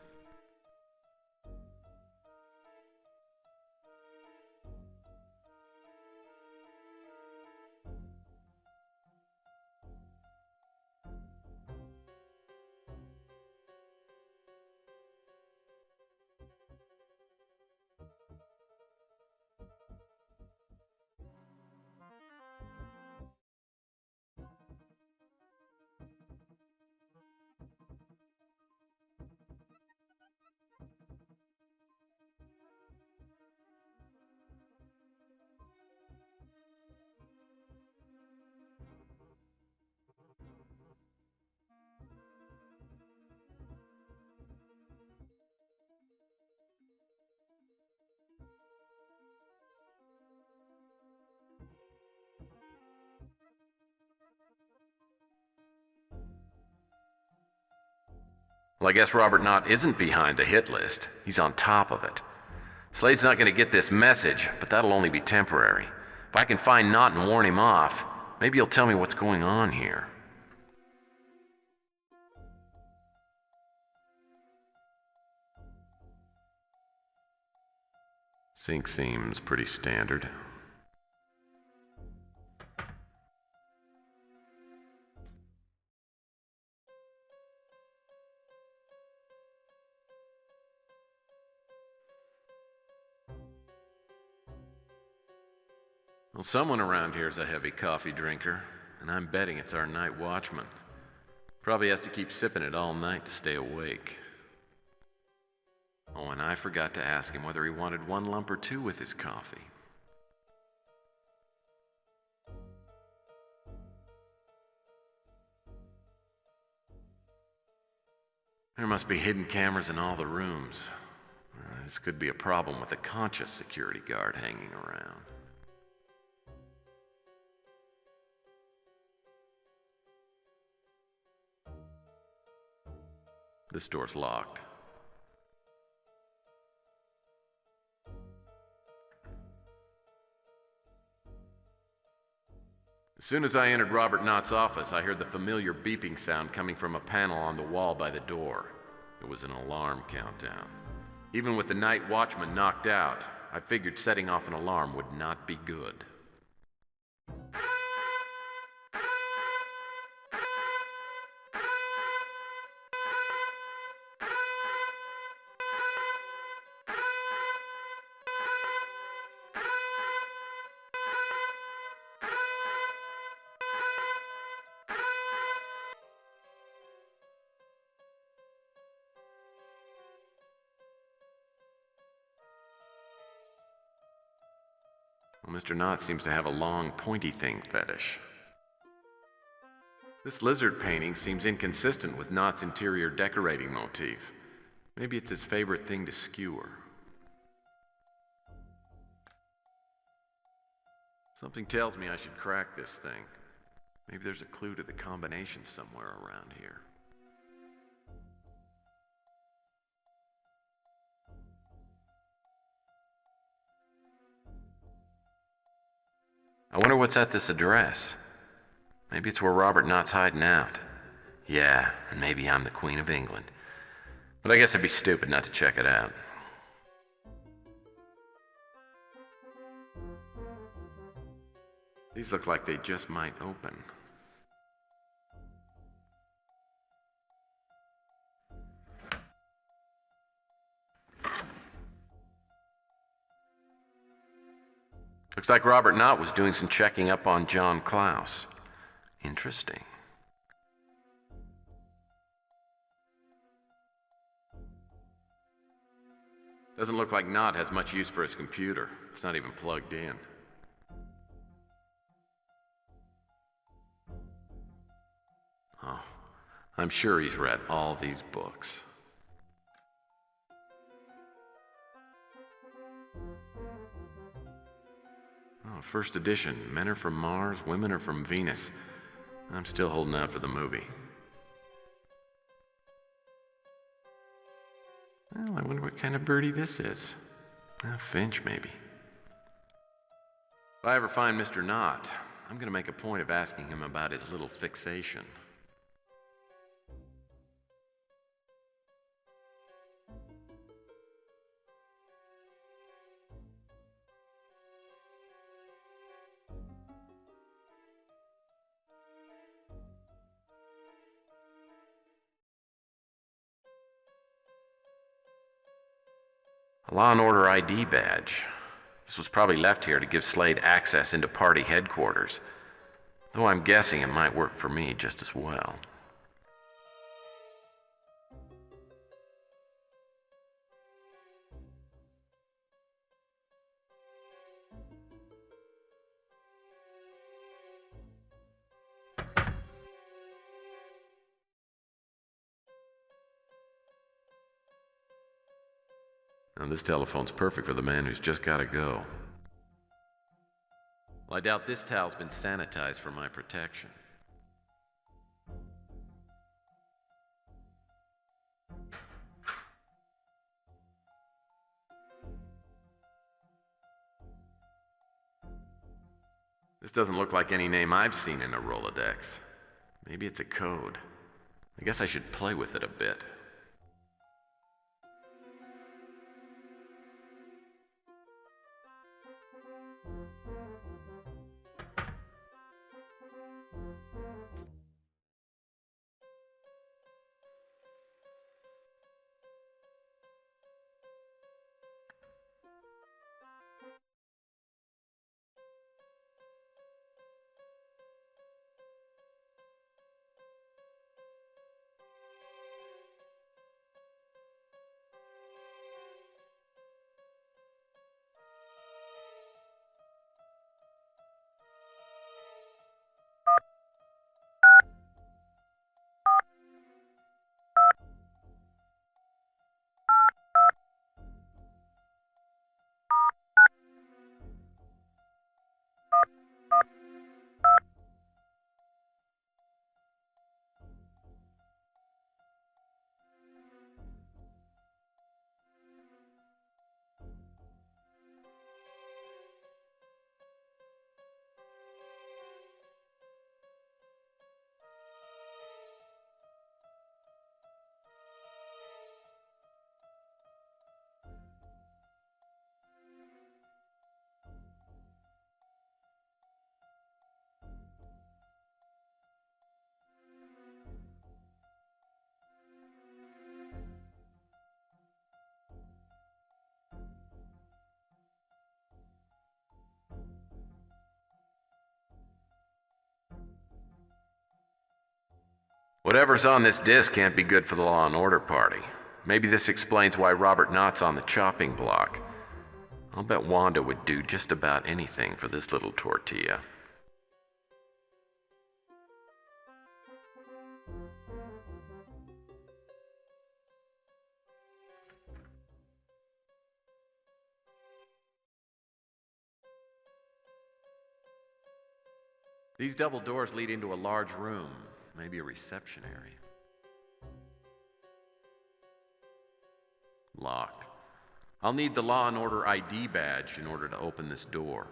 Well, I guess Robert Knott isn't behind the hit list. He's on top of it. Slade's not going to get this message, but that'll only be temporary. If I can find Knott and warn him off, maybe he'll tell me what's going on here. Sink seems pretty standard. Well, someone around here is a heavy coffee drinker, and I'm betting it's our night watchman. Probably has to keep sipping it all night to stay awake. Oh, and I forgot to ask him whether he wanted one lump or two with his coffee. There must be hidden cameras in all the rooms. This could be a problem with a conscious security guard hanging around. This door's locked. As soon as I entered Robert Knott's office, I heard the familiar beeping sound coming from a panel on the wall by the door. It was an alarm countdown. Even with the night watchman knocked out, I figured setting off an alarm would not be good. Well, Mr. Knott seems to have a long, pointy thing fetish. This lizard painting seems inconsistent with Knott's interior decorating motif. Maybe it's his favorite thing to skewer. Something tells me I should crack this thing. Maybe there's a clue to the combination somewhere around here. I wonder what's at this address. Maybe it's where Robert Knott's hiding out. Yeah, and maybe I'm the Queen of England. But I guess I'd be stupid not to check it out. These look like they just might open. Looks like Robert Knott was doing some checking up on John Klaus. Interesting. Doesn't look like Knott has much use for his computer. It's not even plugged in. Oh, I'm sure he's read all these books. Oh, first edition. Men are from Mars, women are from Venus. I'm still holding out for the movie. Well, I wonder what kind of birdie this is. A finch, maybe. If I ever find Mr. Knott, I'm going to make a point of asking him about his little fixation. A Law and Order ID badge. This was probably left here to give Slade access into party headquarters, though I'm guessing it might work for me just as well. Now, this telephone's perfect for the man who's just got to go. Well, I doubt this towel's been sanitized for my protection. This doesn't look like any name I've seen in a Rolodex. Maybe it's a code. I guess I should play with it a bit. Whatever's on this disc can't be good for the Law and Order party. Maybe this explains why Robert Knott's on the chopping block. I'll bet Wanda would do just about anything for this little tortilla. These double doors lead into a large room, maybe a reception area. Locked. I'll need the Law and Order ID badge in order to open this door.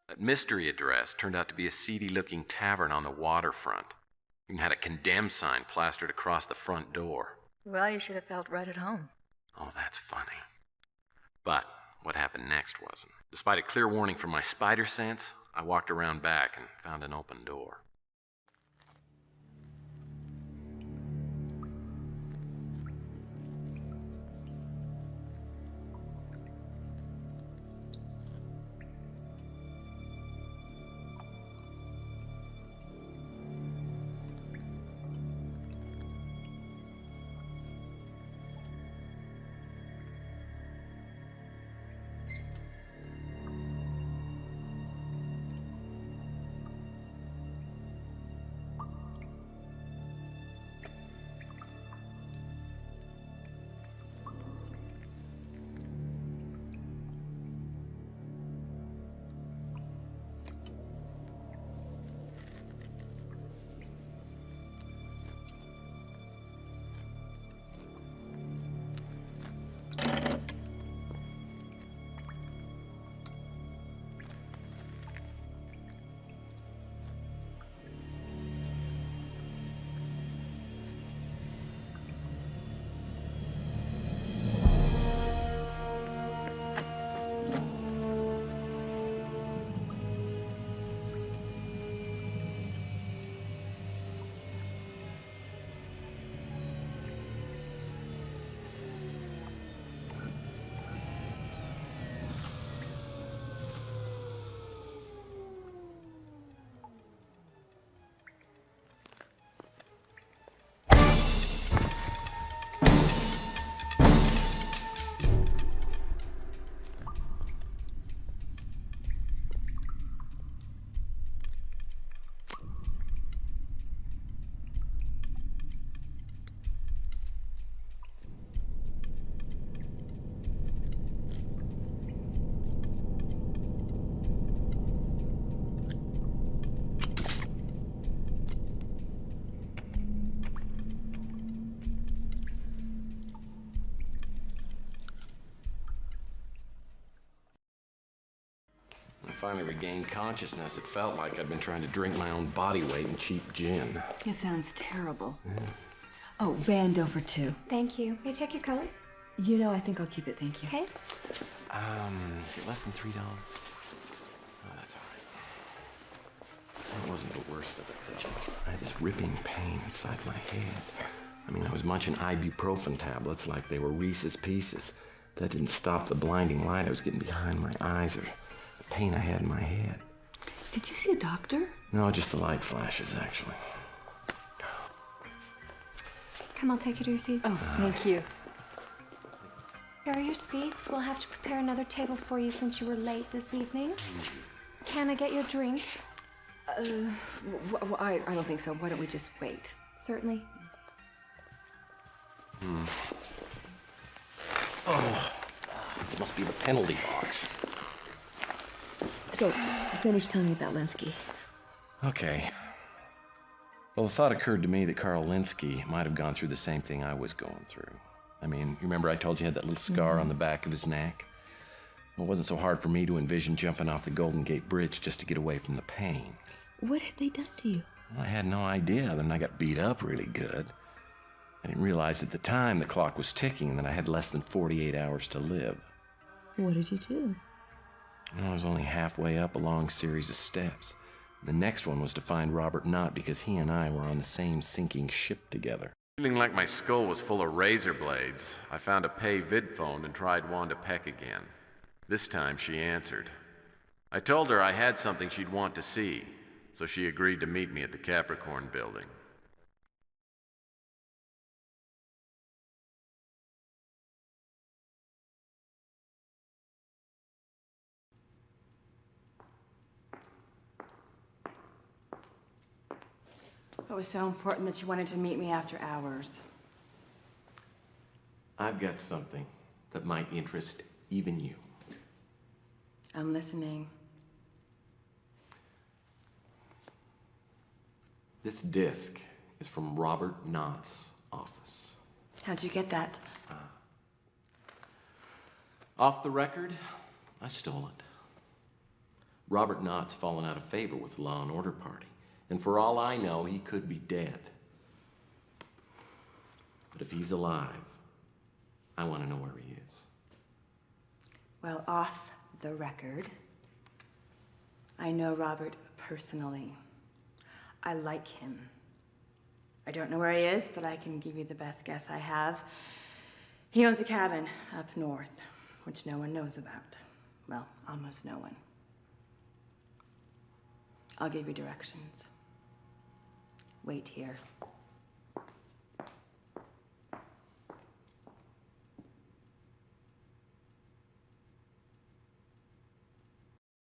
That mystery address turned out to be a seedy-looking tavern on the waterfront. Even had a condemned sign plastered across the front door. Well, you should have felt right at home. Oh, that's funny. But what happened next wasn't. Despite a clear warning from my spider sense, I walked around back and found an open door. Finally regained consciousness. It felt like I'd been trying to drink my own body weight in cheap gin. It sounds terrible. Yeah. Oh, bando for 2. Thank you. May I check your coat? You know, I think I'll keep it, thank you. Okay. Is it less than $3? Oh, that's all right. That wasn't the worst of it, though. I had this ripping pain inside my head. I mean, I was munching ibuprofen tablets like they were Reese's Pieces. That didn't stop the blinding light I was getting behind my eyes or the pain I had in my head. Did you see a doctor? No, just the light flashes, actually. Come, I'll take you to your seats. Oh, thank you. Here are your seats. We'll have to prepare another table for you since you were late this evening. Can I get you a drink? I don't think so. Why don't we just wait? Certainly. Oh, this must be the penalty box. So, finish telling me about Linsky. Okay. Well, the thought occurred to me that Carl Linsky might have gone through the same thing I was going through. I mean, you remember I told you he had that little scar on the back of his neck? Well, it wasn't so hard for me to envision jumping off the Golden Gate Bridge just to get away from the pain. What had they done to you? Well, I had no idea other than I got beat up really good. I didn't realize at the time the clock was ticking and that I had less than 48 hours to live. What did you do? Well, I was only halfway up a long series of steps. The next one was to find Robert Knott because he and I were on the same sinking ship together. Feeling like my skull was full of razor blades, I found a pay vid phone and tried Wanda Peck again. This time she answered. I told her I had something she'd want to see, so she agreed to meet me at the Capricorn building. What was so important that you wanted to meet me after hours? I've got something that might interest even you. I'm listening. This disc is from Robert Knott's office. How'd you get that? Off the record, I stole it. Robert Knott's fallen out of favor with the Law and Order Party. And for all I know, he could be dead. But if he's alive, I want to know where he is. Well, off the record, I know Robert personally. I like him. I don't know where he is, but I can give you the best guess I have. He owns a cabin up north, which no one knows about. Well, almost no one. I'll give you directions. Wait here.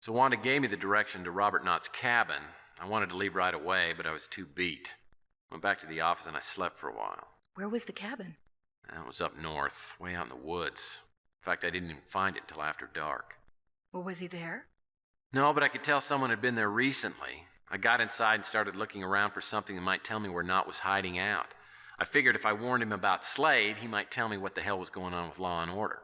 So Wanda gave me the direction to Robert Knott's cabin. I wanted to leave right away, but I was too beat. Went back to the office and I slept for a while. Where was the cabin? It was up north, way out in the woods. In fact, I didn't even find it until after dark. Well, was he there? No, but I could tell someone had been there recently. I got inside and started looking around for something that might tell me where Knott was hiding out. I figured if I warned him about Slade, he might tell me what the hell was going on with Law and Order.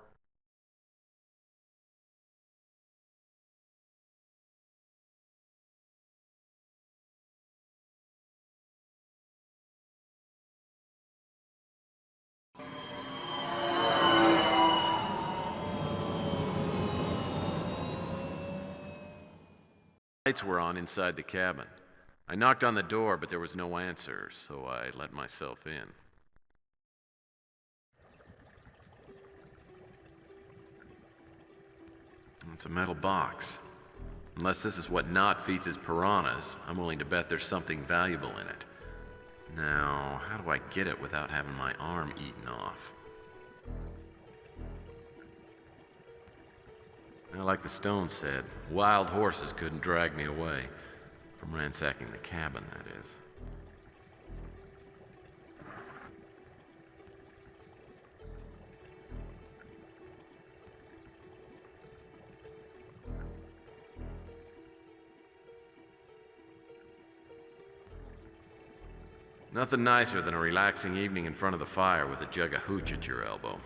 Lights were on inside the cabin. I knocked on the door, but there was no answer, so I let myself in. It's a metal box. Unless this is what Knott feeds his piranhas, I'm willing to bet there's something valuable in it. Now, how do I get it without having my arm eaten off? Well, like the stone said, wild horses couldn't drag me away. From ransacking the cabin, that is. Nothing nicer than a relaxing evening in front of the fire with a jug of hooch at your elbow.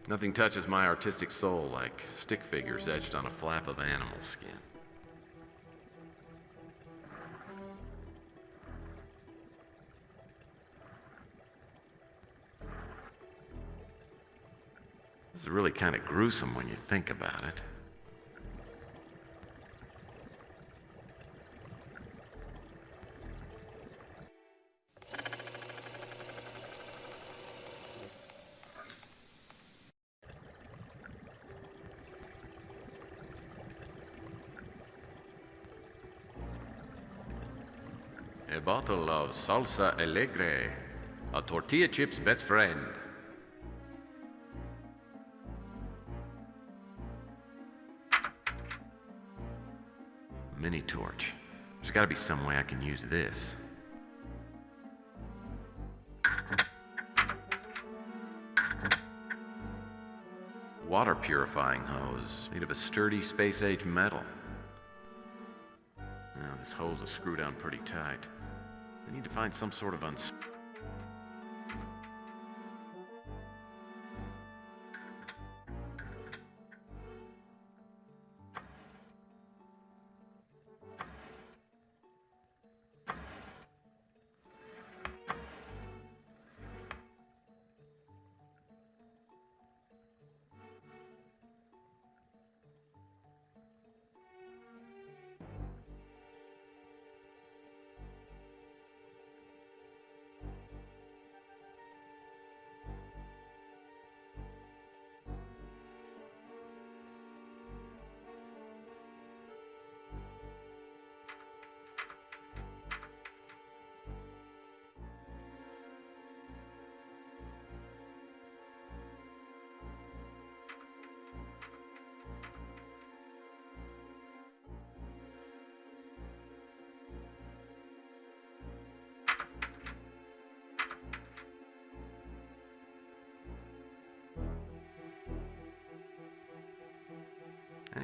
Nothing touches my artistic soul like stick figures etched on a flap of animal skin. This is really kind of gruesome when you think about it. A bottle of salsa alegre, a tortilla chip's best friend. Mini torch. There's gotta be some way I can use this. Water purifying hose, made of a sturdy space-age metal. Now, this hose is screwed down pretty tight. I need to find some sort of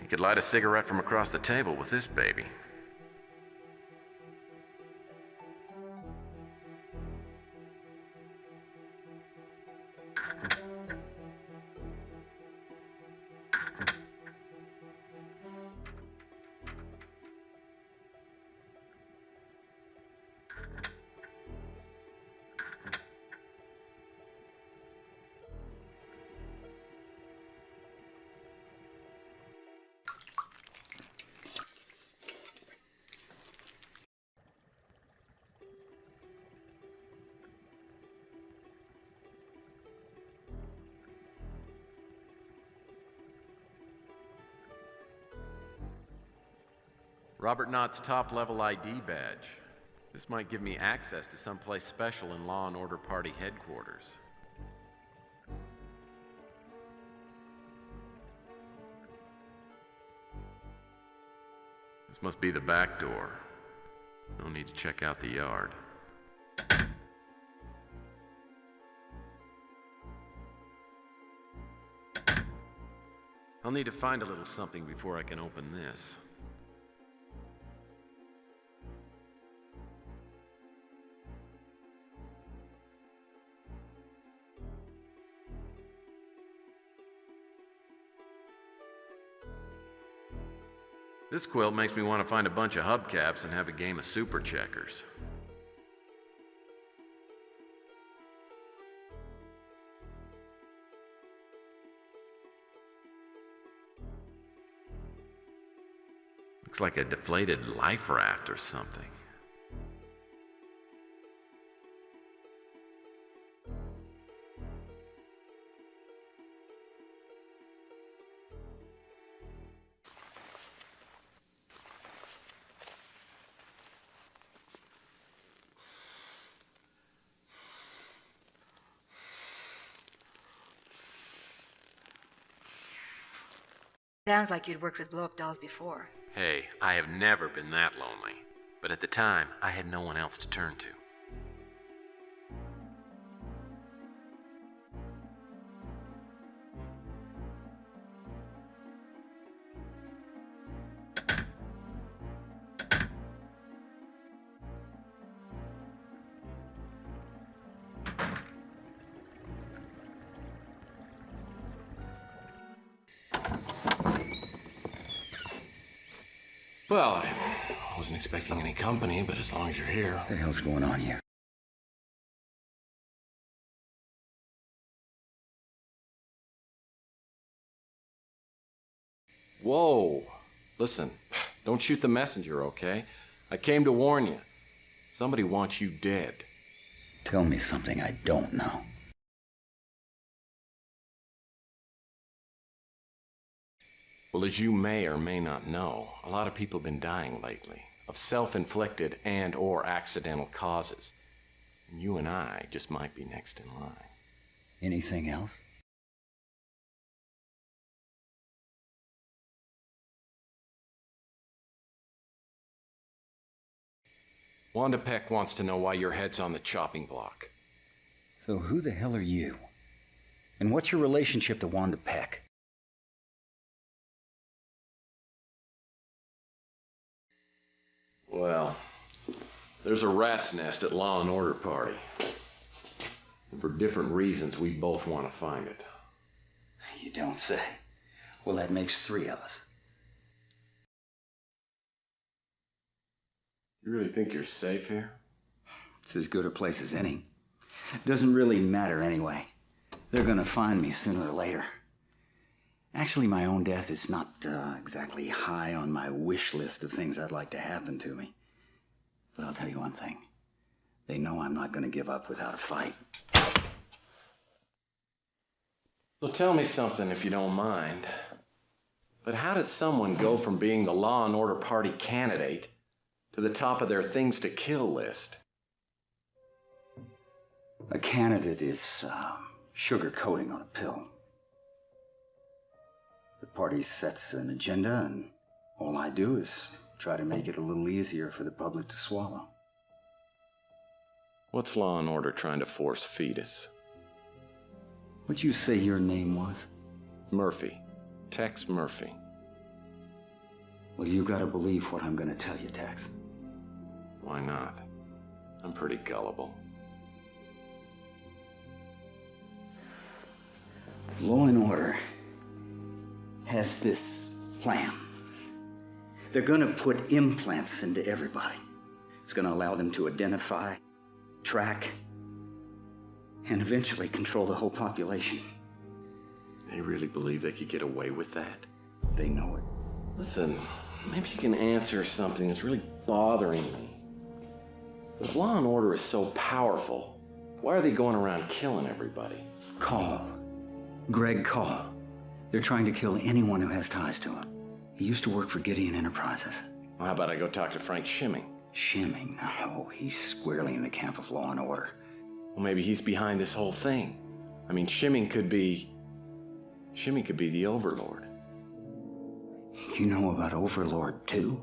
You could light a cigarette from across the table with this baby. Robert Knott's top-level ID badge. This might give me access to someplace special in Law and Order Party headquarters. This must be the back door. No need to check out the yard. I'll need to find a little something before I can open this. This quilt makes me want to find a bunch of hubcaps and have a game of super checkers. Looks like a deflated life raft or something. Sounds like you'd worked with blow-up dolls before. Hey, I have never been that lonely. But at the time, I had no one else to turn to. Well, I wasn't expecting any company, but as long as you're here. What the hell's going on here? Whoa! Listen, don't shoot the messenger, okay? I came to warn you. Somebody wants you dead. Tell me something I don't know. Well, as you may or may not know, a lot of people have been dying lately, of self-inflicted and/or accidental causes. And you and I just might be next in line. Anything else? Wanda Peck wants to know why your head's on the chopping block. So who the hell are you? And what's your relationship to Wanda Peck? Well, there's a rat's nest at Law and Order Party. And for different reasons, we both want to find it. You don't say. Well, that makes 3 of us. You really think you're safe here? It's as good a place as any. Doesn't really matter anyway. They're gonna find me sooner or later. Actually, my own death is not exactly high on my wish list of things I'd like to happen to me. But I'll tell you one thing. They know I'm not gonna give up without a fight. So tell me something if you don't mind. But how does someone go from being the Law and Order Party candidate to the top of their things to kill list? A candidate is sugar coating on a pill. The party sets an agenda, and all I do is try to make it a little easier for the public to swallow. What's Law and Order trying to force feed us? What'd you say your name was? Murphy. Tex Murphy. Well, you gotta believe what I'm gonna tell you, Tex. Why not? I'm pretty gullible. Law and Order has this plan. They're gonna put implants into everybody. It's gonna allow them to identify, track, and eventually control the whole population. They really believe they could get away with that? They know it. Listen, maybe you can answer something that's really bothering me. If Law and Order is so powerful, why are they going around killing everybody? Call. Greg Call. They're trying to kill anyone who has ties to him. He used to work for Gideon Enterprises. Well, how about I go talk to Frank Shimming? Shimming? Oh, he's squarely in the camp of law and order. Well, maybe he's behind this whole thing. I mean, Shimming could be the Overlord. You know about Overlord, too?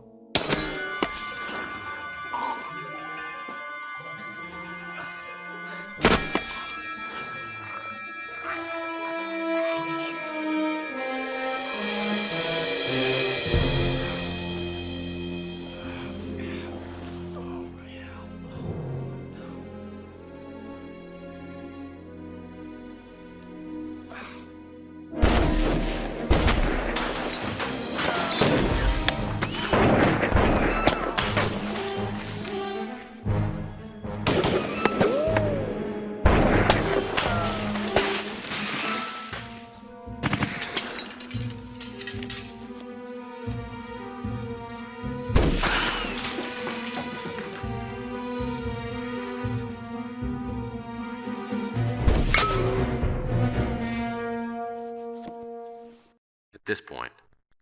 At this point,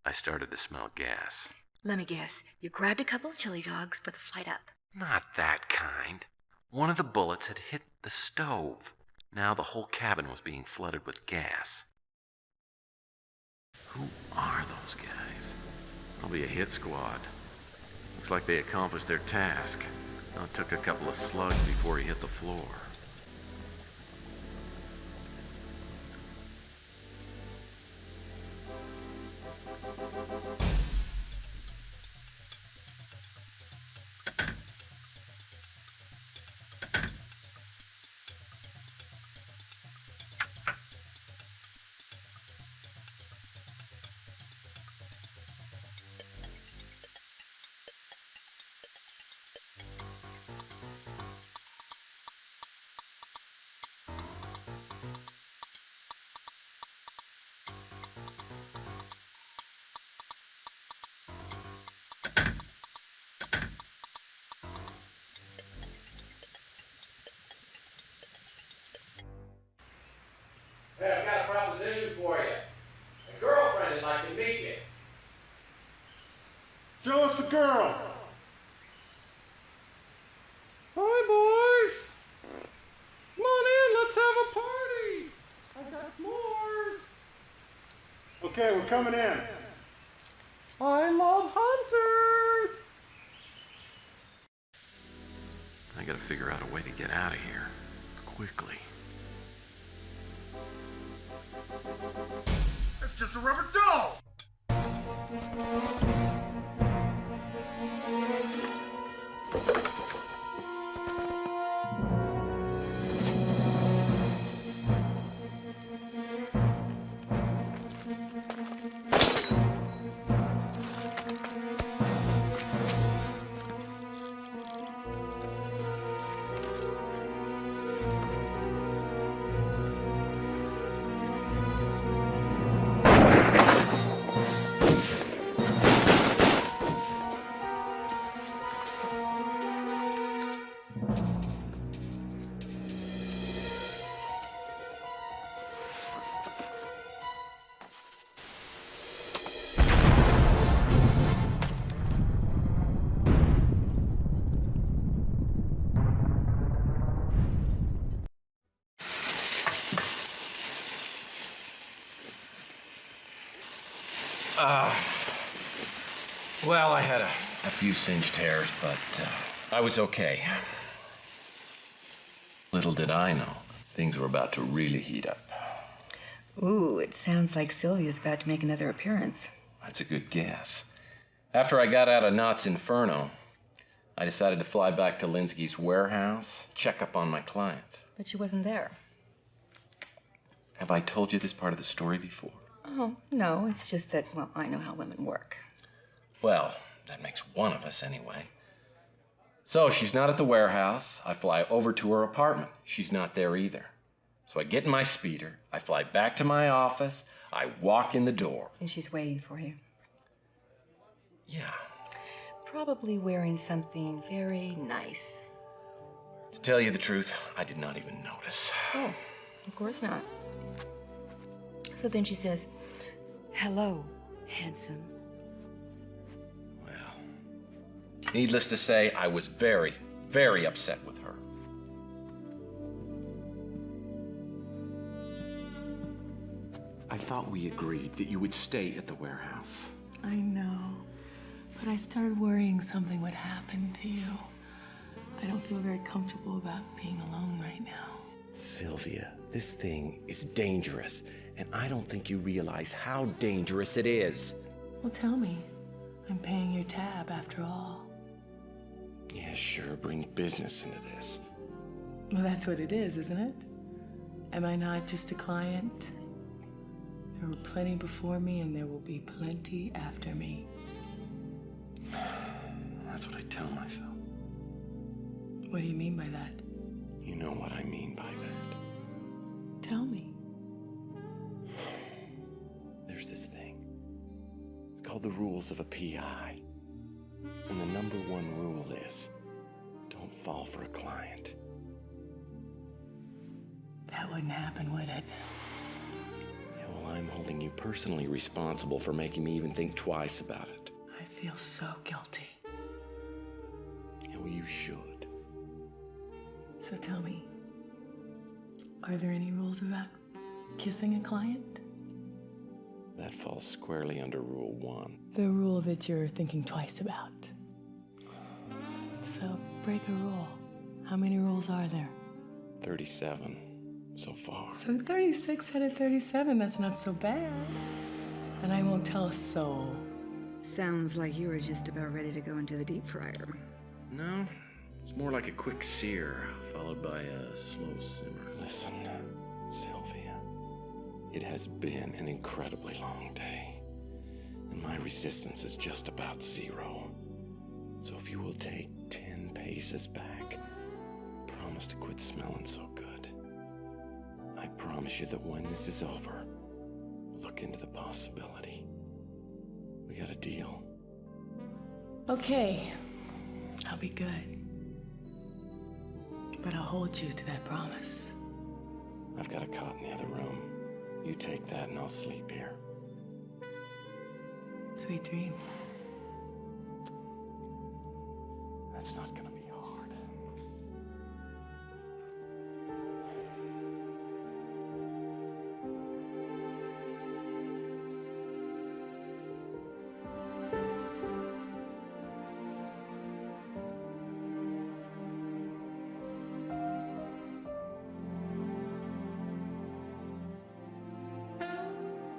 I started to smell gas. Let me guess. You grabbed a couple of chili dogs for the flight up. Not that kind. One of the bullets had hit the stove. Now the whole cabin was being flooded with gas. Who are those guys? Probably a hit squad. Looks like they accomplished their task. Now it took a couple of slugs before he hit the floor. Hey, I've got a proposition for you. A girlfriend would like to meet you. Show us the girl. Hi, boys. Come on in, let's have a party. I got s'mores. Okay, we're coming in. I love hunters. I gotta figure out a way to get out of here. Quickly. It's just a rubber doll. Well, I had a few singed hairs, but I was okay. Little did I know, things were about to really heat up. Ooh, it sounds like Sylvia's about to make another appearance. That's a good guess. After I got out of Knott's Inferno, I decided to fly back to Linsky's warehouse, check up on my client. But she wasn't there. Have I told you this part of the story before? Oh, no, it's just that, well, I know how women work. Well, that makes one of us anyway. So she's not at the warehouse. I fly over to her apartment. She's not there either. So I get in my speeder. I fly back to my office. I walk in the door. And she's waiting for you. Yeah. Probably wearing something very nice. To tell you the truth, I did not even notice. Oh, of course not. So then she says, "Hello, handsome." Needless to say, I was very, very upset with her. I thought we agreed that you would stay at the warehouse. I know, but I started worrying something would happen to you. I don't feel very comfortable about being alone right now. Sylvia, this thing is dangerous, and I don't think you realize how dangerous it is. Well, tell me. I'm paying your tab after all. Yeah, sure, bring business into this. Well, that's what it is, isn't it? Am I not just a client? There were plenty before me, and there will be plenty after me. That's what I tell myself. What do you mean by that? You know what I mean by that. Tell me. There's this thing. It's called the rules of a PI. And the number one rule is, don't fall for a client. That wouldn't happen, would it? Yeah, well, I'm holding you personally responsible for making me even think twice about it. I feel so guilty. Yeah, well, you should. So tell me, are there any rules about kissing a client? That falls squarely under Rule 1. The rule that you're thinking twice about. So break a rule. How many rules are there? 37 so far. So 36 out of 37, that's not so bad. And I won't tell a soul. Sounds like you were just about ready to go into the deep fryer. No, it's more like a quick sear, followed by a slow simmer. Listen, Sylvia, it has been an incredibly long day, and my resistance is just about 0. So if you will take 10 paces back, promise to quit smelling so good. I promise you that when this is over, look into the possibility. We got a deal. Okay, I'll be good. But I'll hold you to that promise. I've got a cot in the other room. You take that and I'll sleep here. Sweet dreams. That's not gonna be hard.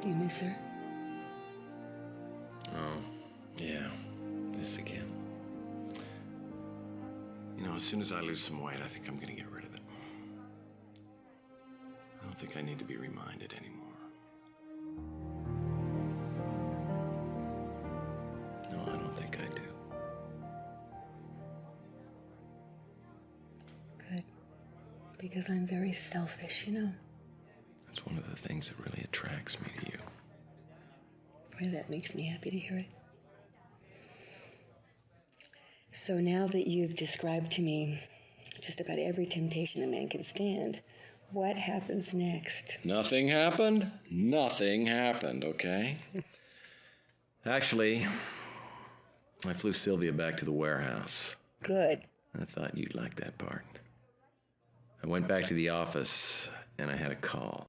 Do you miss her? Oh, yeah. This again. You know, as soon as I lose some weight, I think I'm gonna get rid of it. I don't think I need to be reminded anymore. No, I don't think I do. Good. Because I'm very selfish, you know. That's one of the things that really attracts me to you. Boy, that makes me happy to hear it. So now that you've described to me just about every temptation a man can stand, what happens next? Nothing happened? Nothing happened, okay? Actually, I flew Sylvia back to the warehouse. Good. I thought you'd like that part. I went back to the office and I had a call.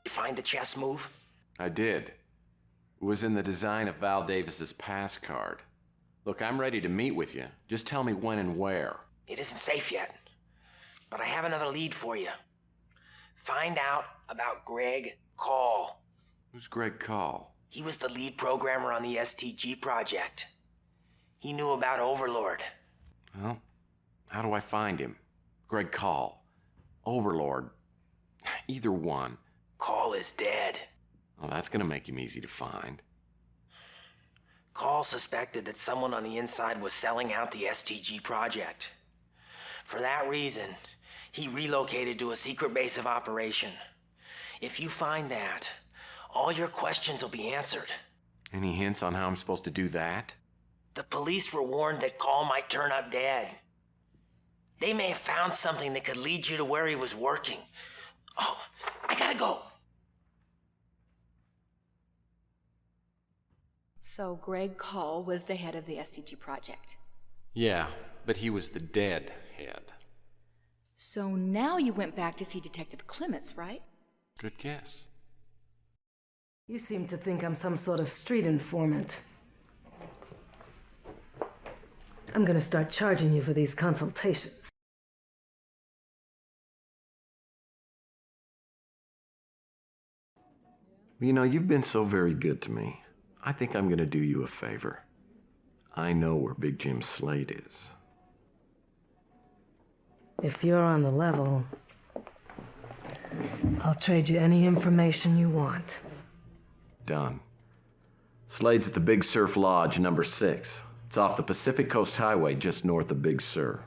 You find the chess move? I did. It was in the design of Val Davis's pass card. Look, I'm ready to meet with you. Just tell me when and where. It isn't safe yet, but I have another lead for you. Find out about Greg Call. Who's Greg Call? He was the lead programmer on the STG project. He knew about Overlord. Well, how do I find him? Greg Call. Overlord. Either one. Call is dead. Oh, that's gonna make him easy to find. Call suspected that someone on the inside was selling out the STG project. For that reason, he relocated to a secret base of operation. If you find that, all your questions will be answered. Any hints on how I'm supposed to do that? The police were warned that Call might turn up dead. They may have found something that could lead you to where he was working. Oh, I gotta go. So Greg Call was the head of the SDG project. Yeah, but he was the dead head. So now you went back to see Detective Clements, right? Good guess. You seem to think I'm some sort of street informant. I'm gonna start charging you for these consultations. You know, you've been so very good to me. I think I'm gonna do you a favor. I know where Big Jim Slade is. If you're on the level, I'll trade you any information you want. Done. Slade's at the Big Surf Lodge, number 6. It's off the Pacific Coast Highway, just north of Big Sur.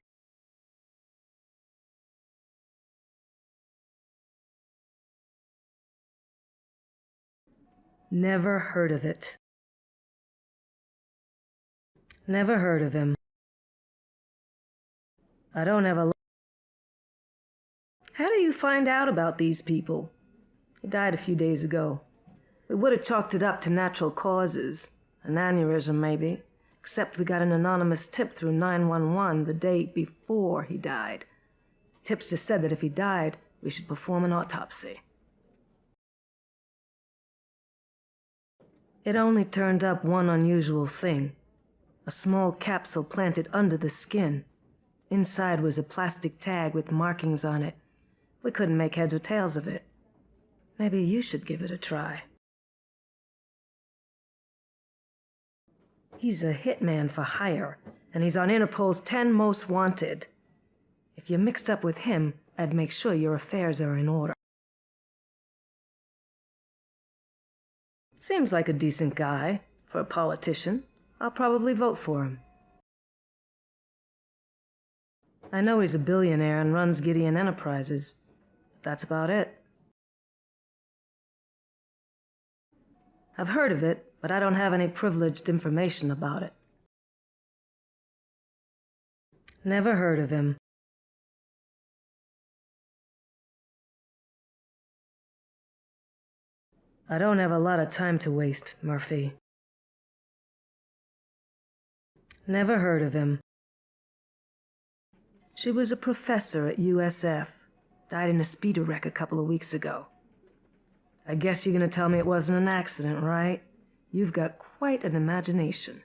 Never heard of it. Never heard of him. I don't have a... How do you find out about these people? He died a few days ago. We would have chalked it up to natural causes. An aneurysm, maybe. Except we got an anonymous tip through 911 the day before he died. Tipster said that if he died, we should perform an autopsy. It only turned up one unusual thing. A small capsule planted under the skin. Inside was a plastic tag with markings on it. We couldn't make heads or tails of it. Maybe you should give it a try. He's a hitman for hire, and he's on Interpol's 10 Most Wanted. If you're mixed up with him, I'd make sure your affairs are in order. Seems like a decent guy for a politician. I'll probably vote for him. I know he's a billionaire and runs Gideon Enterprises. That's about it. I've heard of it, but I don't have any privileged information about it. Never heard of him. I don't have a lot of time to waste, Murphy. Never heard of him. She was a professor at USF. Died in a speeder wreck a couple of weeks ago. I guess you're gonna tell me it wasn't an accident, right? You've got quite an imagination.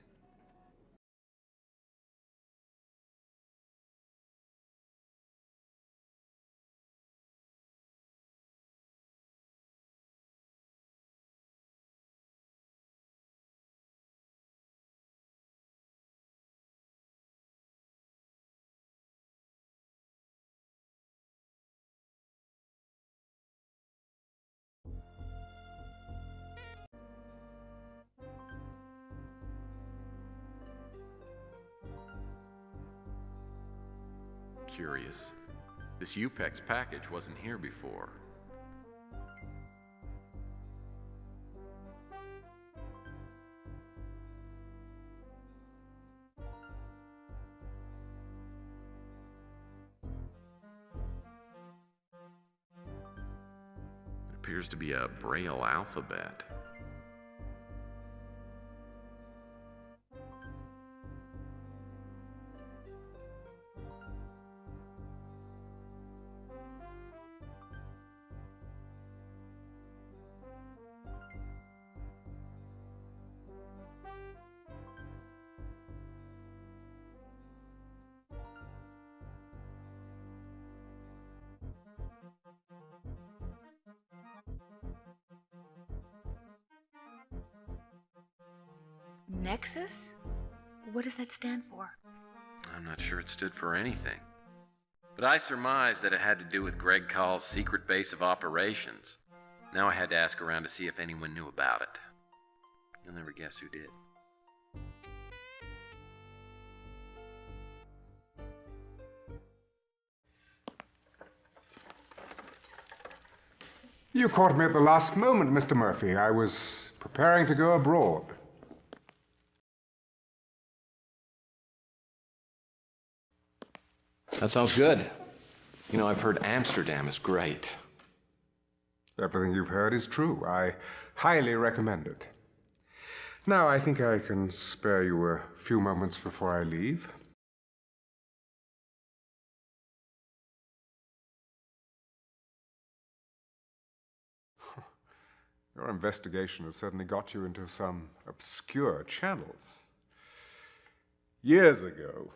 Curious. This UPEX package wasn't here before. It appears to be a Braille alphabet. Nexus? What does that stand for? I'm not sure it stood for anything. But I surmised that it had to do with Greg Call's secret base of operations. Now I had to ask around to see if anyone knew about it. You'll never guess who did. You caught me at the last moment, Mr. Murphy. I was preparing to go abroad. That sounds good. You know, I've heard Amsterdam is great. Everything you've heard is true. I highly recommend it. Now, I think I can spare you a few moments before I leave. Your investigation has certainly got you into some obscure channels. Years ago,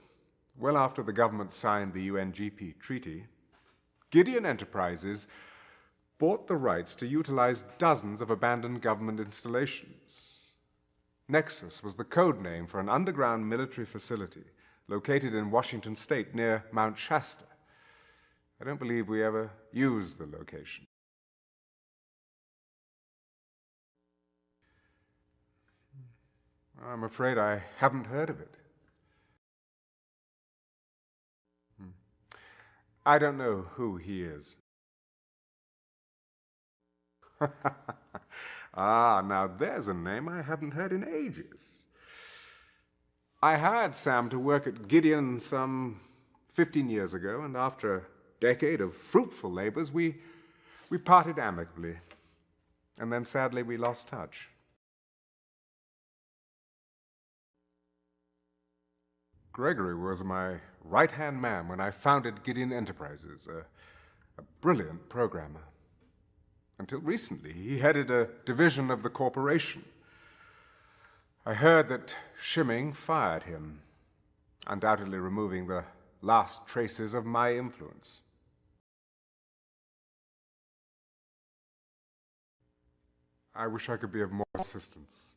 well after the government signed the UNGP treaty, Gideon Enterprises bought the rights to utilize dozens of abandoned government installations. Nexus was the code name for an underground military facility located in Washington State near Mount Shasta. I don't believe we ever used the location. I'm afraid I haven't heard of it. I don't know who he is. Ah, now there's a name I haven't heard in ages. I hired Sam to work at Gideon some 15 years ago, and after a decade of fruitful labors, we parted amicably. And then sadly we lost touch. Gregory was my right-hand man when I founded Gideon Enterprises, a brilliant programmer. Until recently, he headed a division of the corporation. I heard that Shimming fired him, undoubtedly removing the last traces of my influence. I wish I could be of more assistance.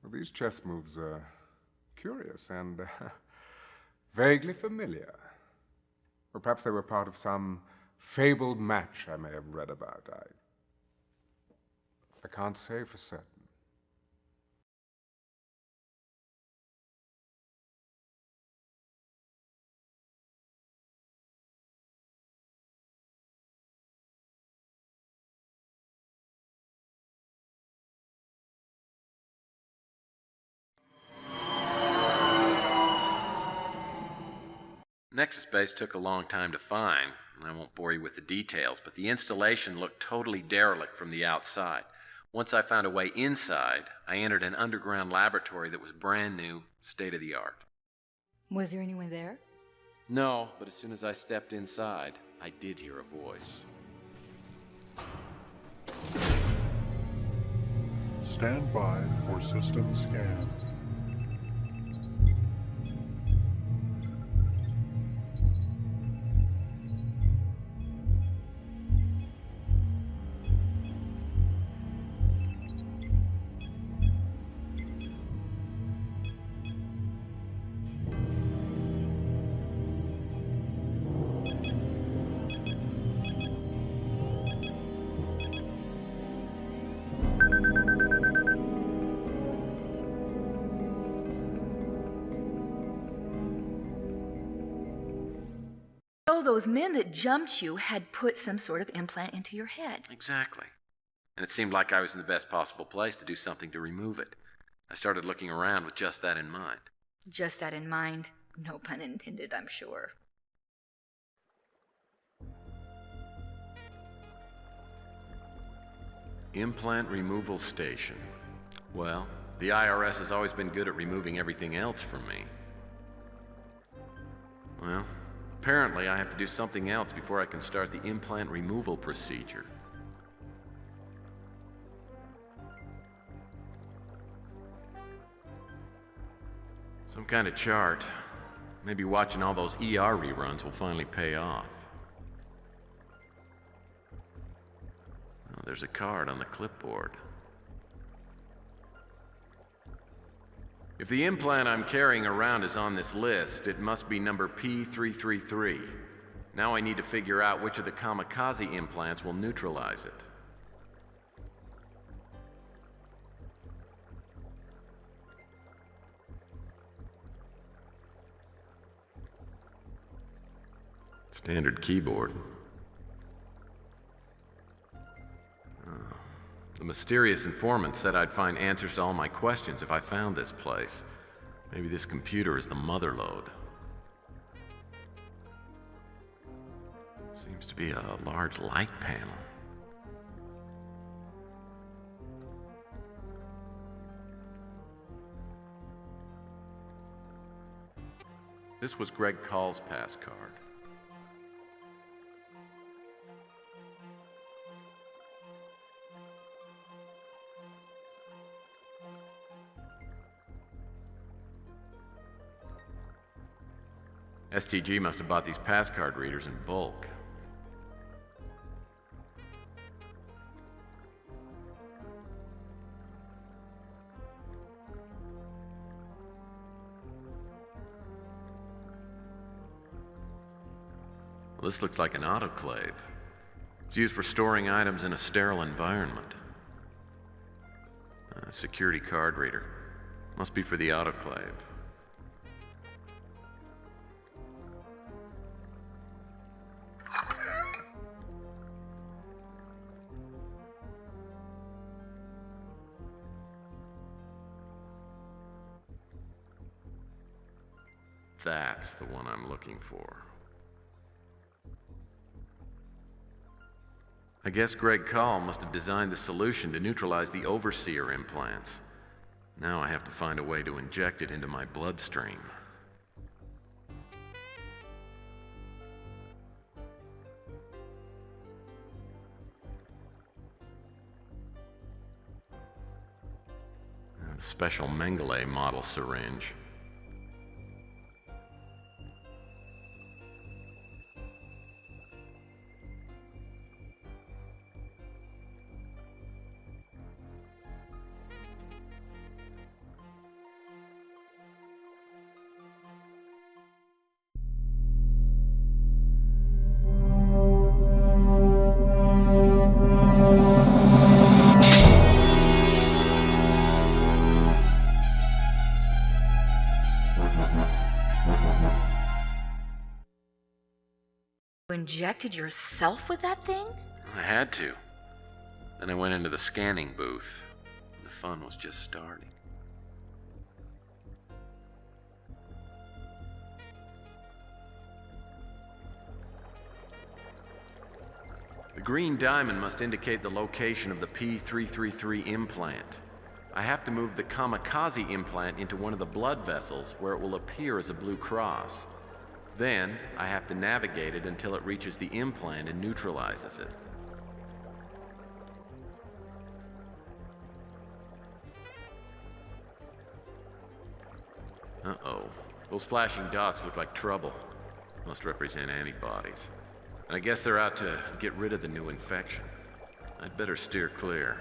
Well, these chess moves are curious and vaguely familiar. Or perhaps they were part of some fabled match I may have read about. I can't say for certain. Nexus base took a long time to find, and I won't bore you with the details, but the installation looked totally derelict from the outside. Once I found a way inside, I entered an underground laboratory that was brand new, state-of-the-art. Was there anyone there? No, but as soon as I stepped inside, I did hear a voice. Stand by for system scan. Those men that jumped you had put some sort of implant into your head. Exactly. And it seemed like I was in the best possible place to do something to remove it. I started looking around with just that in mind. Just that in mind. No pun intended, I'm sure. Implant removal station. Well, the IRS has always been good at removing everything else from me. Well, apparently I have to do something else before I can start the implant removal procedure. Some kind of chart. Maybe watching all those ER reruns will finally pay off. Oh, there's a card on the clipboard. If the implant I'm carrying around is on this list, it must be number P333. Now I need to figure out which of the kamikaze implants will neutralize it. Standard keyboard. The mysterious informant said I'd find answers to all my questions if I found this place. Maybe this computer is the motherlode. Seems to be a large light panel. This was Greg Call's pass card. STG must have bought these pass card readers in bulk. Well, this looks like an autoclave. It's used for storing items in a sterile environment. A security card reader. Must be for the autoclave. That's the one I'm looking for. I guess Greg Call must have designed the solution to neutralize the Overseer implants. Now I have to find a way to inject it into my bloodstream. A special Mengele model syringe. You injected yourself with that thing? I had to. Then I went into the scanning booth. The fun was just starting. The green diamond must indicate the location of the P333 implant. I have to move the kamikaze implant into one of the blood vessels where it will appear as a blue cross. Then, I have to navigate it until it reaches the implant and neutralizes it. Uh-oh. Those flashing dots look like trouble. Must represent antibodies. And I guess they're out to get rid of the new infection. I'd better steer clear.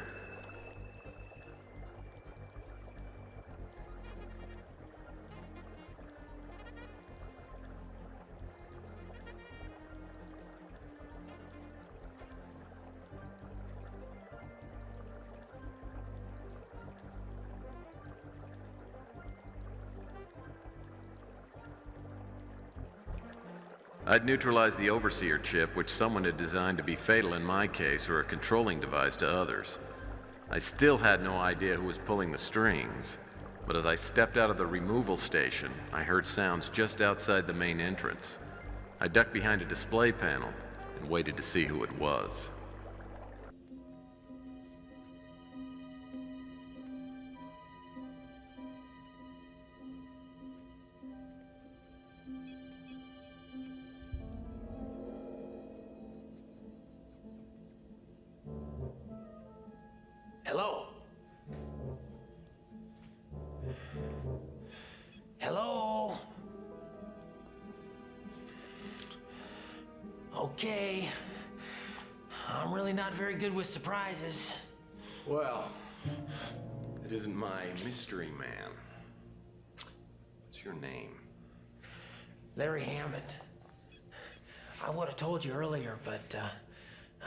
I'd neutralized the Overseer chip, which someone had designed to be fatal in my case, or a controlling device to others. I still had no idea who was pulling the strings, but as I stepped out of the removal station, I heard sounds just outside the main entrance. I ducked behind a display panel and waited to see who it was. Hello? Hello? Okay. I'm really not very good with surprises. Well, it isn't my mystery man. What's your name? Larry Hammond. I would have told you earlier, but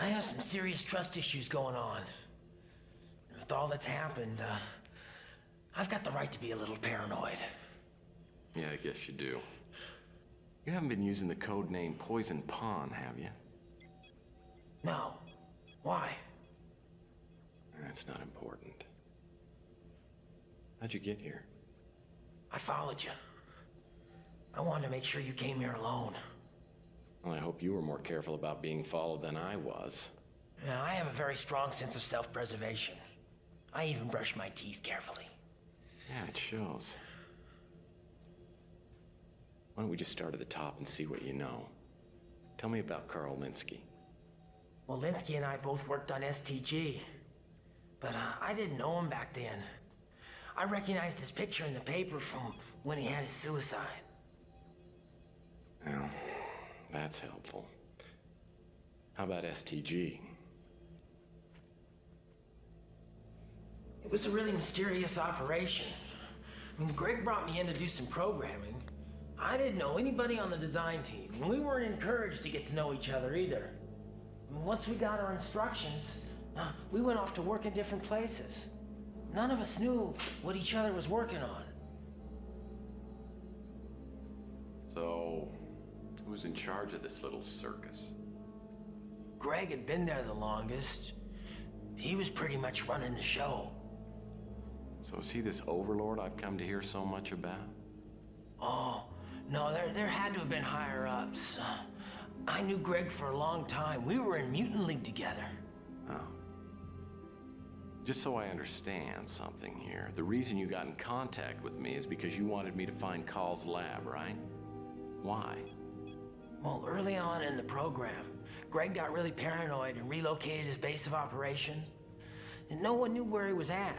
I have some serious trust issues going on. With all that's happened, I've got the right to be a little paranoid. Yeah, I guess you do. You haven't been using the code name Poison Pawn, have you? No. Why? That's not important. How'd you get here? I followed you. I wanted to make sure you came here alone. Well, I hope you were more careful about being followed than I was. Now, I have a very strong sense of self-preservation. I even brush my teeth carefully. Yeah, it shows. Why don't we just start at the top and see what you know? Tell me about Carl Linsky. Well, Linsky and I both worked on STG, but I didn't know him back then. I recognized his picture in the paper from when he had his suicide. Well, that's helpful. How about STG? It was a really mysterious operation. When Greg brought me in to do some programming, I didn't know anybody on the design team, and we weren't encouraged to get to know each other either. Once we got our instructions, we went off to work in different places. None of us knew what each other was working on. So, who's in charge of this little circus? Greg had been there the longest. He was pretty much running the show. So is he this overlord I've come to hear so much about? Oh, no, there had to have been higher-ups. I knew Greg for a long time. We were in Mutant League together. Oh. Just so I understand something here, the reason you got in contact with me is because you wanted me to find Carl's lab, right? Why? Well, early on in the program, Greg got really paranoid and relocated his base of operation. And no one knew where he was at.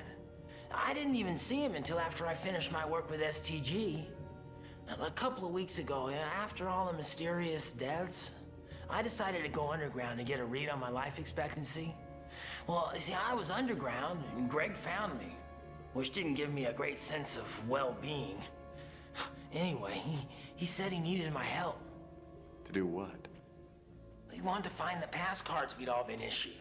I didn't even see him until after I finished my work with STG. A couple of weeks ago, after all the mysterious deaths, I decided to go underground and get a read on my life expectancy. Well, you see, I was underground and Greg found me, which didn't give me a great sense of well-being. Anyway, he said he needed my help. To do what? He wanted to find the pass cards we'd all been issued.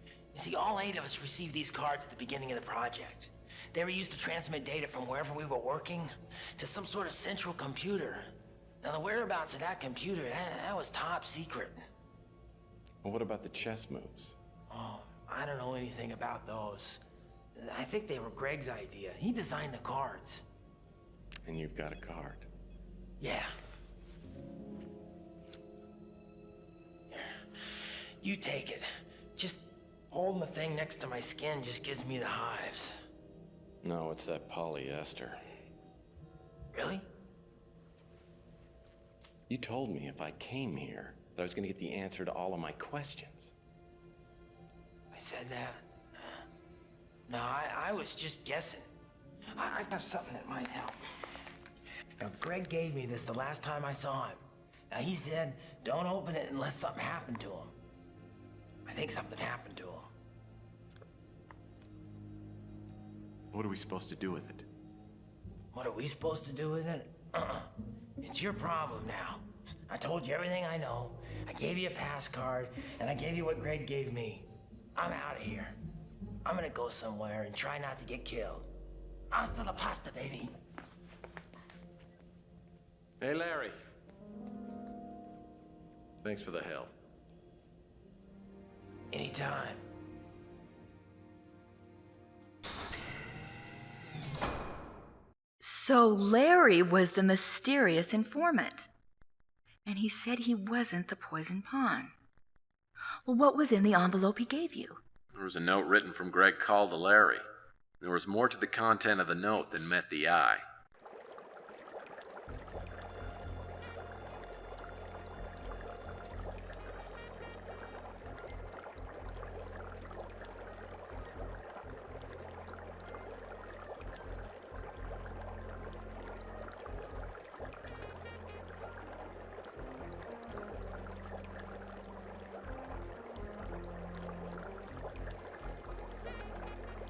You see, all 8 of us received these cards at the beginning of the project. They were used to transmit data from wherever we were working to some sort of central computer. Now, the whereabouts of that computer, that was top secret. Well, what about the chess moves? Oh, I don't know anything about those. I think they were Greg's idea. He designed the cards. And you've got a card? Yeah. Here. You take it. Just holding the thing next to my skin just gives me the hives. No, it's that polyester. Really? You told me if I came here that I was going to get the answer to all of my questions. I said that? No, I was just guessing. I've got something that might help. Now, Greg gave me this the last time I saw him. Now, he said, don't open it unless something happened to him. I think something happened to him. What are we supposed to do with it? What are we supposed to do with it? It's your problem now. I told you everything I know. I gave you a pass card, and I gave you what Greg gave me. I'm out of here. I'm gonna go somewhere and try not to get killed. Hasta la pasta, baby. Hey, Larry. Thanks for the help. Anytime. So Larry was the mysterious informant. And he said he wasn't the poison pawn. Well, what was in the envelope he gave you? There was a note written from Greg Call to Larry. There was more to the content of the note than met the eye.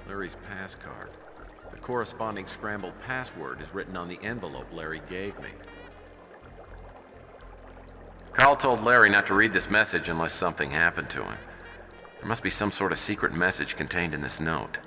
Larry's pass card. The corresponding scrambled password is written on the envelope Larry gave me. Carl told Larry not to read this message unless something happened to him. There must be some sort of secret message contained in this note.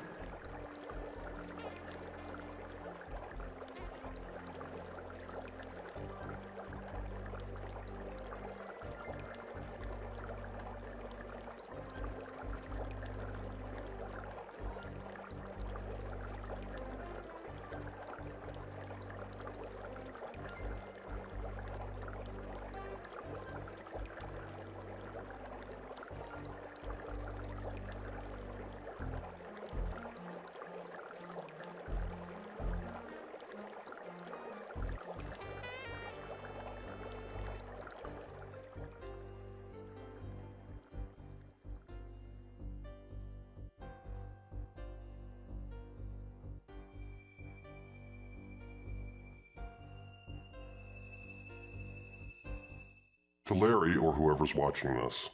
To Larry, or whoever's watching this,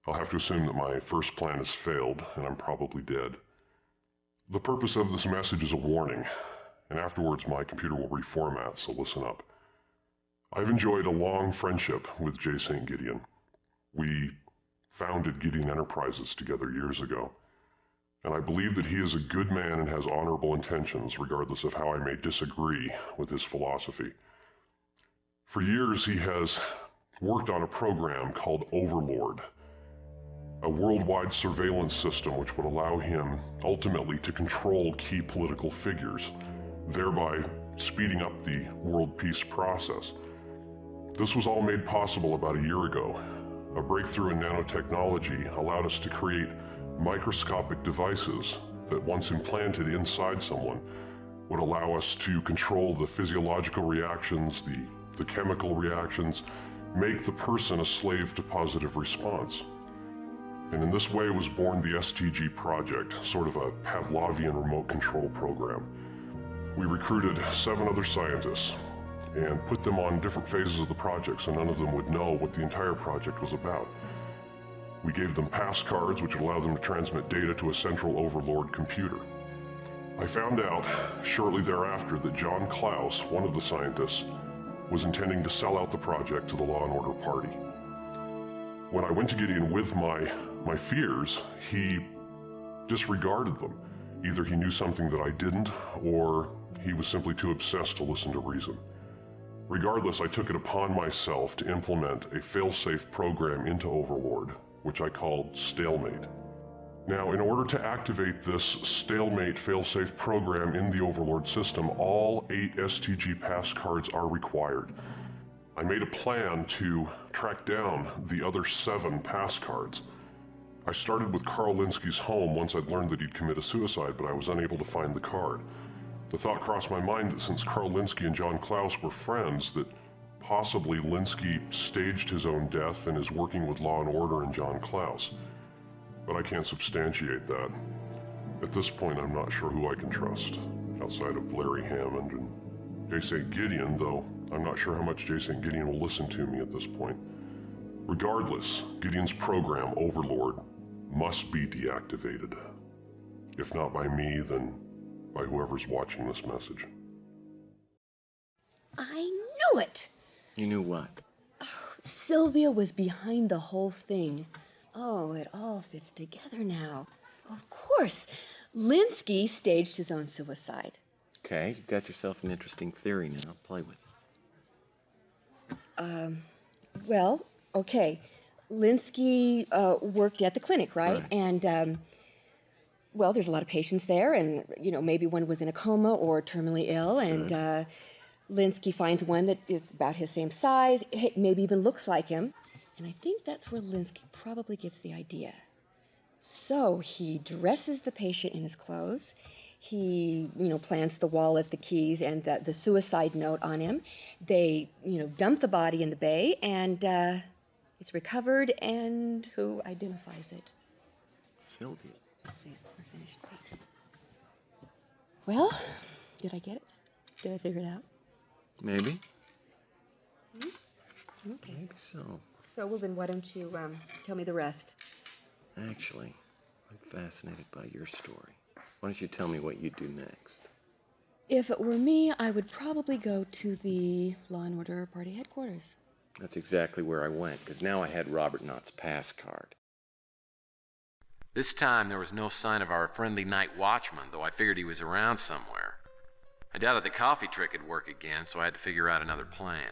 I'll have to assume that my first plan has failed, and I'm probably dead. The purpose of this message is a warning, and afterwards my computer will reformat, so listen up. I've enjoyed a long friendship with J. St. Gideon. We founded Gideon Enterprises together years ago, and I believe that he is a good man and has honorable intentions, regardless of how I may disagree with his philosophy. For years, he has worked on a program called Overlord, a worldwide surveillance system which would allow him ultimately to control key political figures, thereby speeding up the world peace process. This was all made possible about a year ago. A breakthrough in nanotechnology allowed us to create microscopic devices that, once implanted inside someone, would allow us to control the physiological reactions, the chemical reactions, make the person a slave to positive response. And in this way was born the STG project, sort of a Pavlovian remote control program. We recruited 7 other scientists and put them on different phases of the project so none of them would know what the entire project was about. We gave them pass cards which would allow them to transmit data to a central overlord computer. I found out shortly thereafter that John Klaus, one of the scientists, was intending to sell out the project to the Law and Order party. When I went to Gideon with my fears, he disregarded them. Either he knew something that I didn't, or he was simply too obsessed to listen to reason. Regardless, I took it upon myself to implement a fail-safe program into Overlord, which I called Stalemate. Now, in order to activate this Stalemate fail-safe program in the Overlord system, all 8 STG pass cards are required. I made a plan to track down the other 7 pass cards. I started with Carl Linsky's home once I'd learned that he'd committed suicide, but I was unable to find the card. The thought crossed my mind that since Carl Linsky and John Klaus were friends, that possibly Linsky staged his own death and is working with Law and Order and John Klaus. But I can't substantiate that. At this point, I'm not sure who I can trust, outside of Larry Hammond and J. St. Gideon, though I'm not sure how much J. St. Gideon will listen to me at this point. Regardless, Gideon's program, Overlord, must be deactivated. If not by me, then by whoever's watching this message. I knew it! You knew what? Sylvia was behind the whole thing. Oh, it all fits together now. Of course, Linsky staged his own suicide. Okay, you got yourself an interesting theory now. Play with it. Well, okay. Linsky worked at the clinic, right? And, well, there's a lot of patients there, and, you know, maybe one was in a coma or terminally ill, and Linsky finds one that is about his same size, maybe even looks like him. And I think that's where Linsky probably gets the idea. So he dresses the patient in his clothes. He, you know, plants the wallet, the keys, and the suicide note on him. They, you know, dump the body in the bay, and it's recovered, and who identifies it? Sylvia. Please, we're finished, please. Well, did I get it? Did I figure it out? Maybe. Okay. Maybe so. So, well, then why don't you tell me the rest? Actually, I'm fascinated by your story. Why don't you tell me what you'd do next? If it were me, I would probably go to the Law and Order party headquarters. That's exactly where I went, because now I had Robert Knott's pass card. This time, there was no sign of our friendly night watchman, though I figured he was around somewhere. I doubted the coffee trick would work again, so I had to figure out another plan.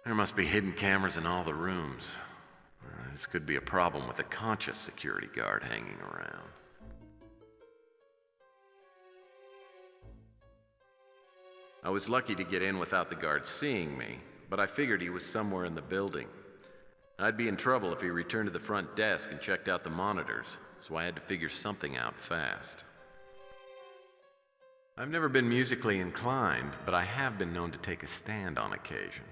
There must be hidden cameras in all the rooms. This could be a problem with a conscious security guard hanging around. I was lucky to get in without the guard seeing me, but I figured he was somewhere in the building. I'd be in trouble if he returned to the front desk and checked out the monitors, so I had to figure something out fast. I've never been musically inclined, but I have been known to take a stand on occasion.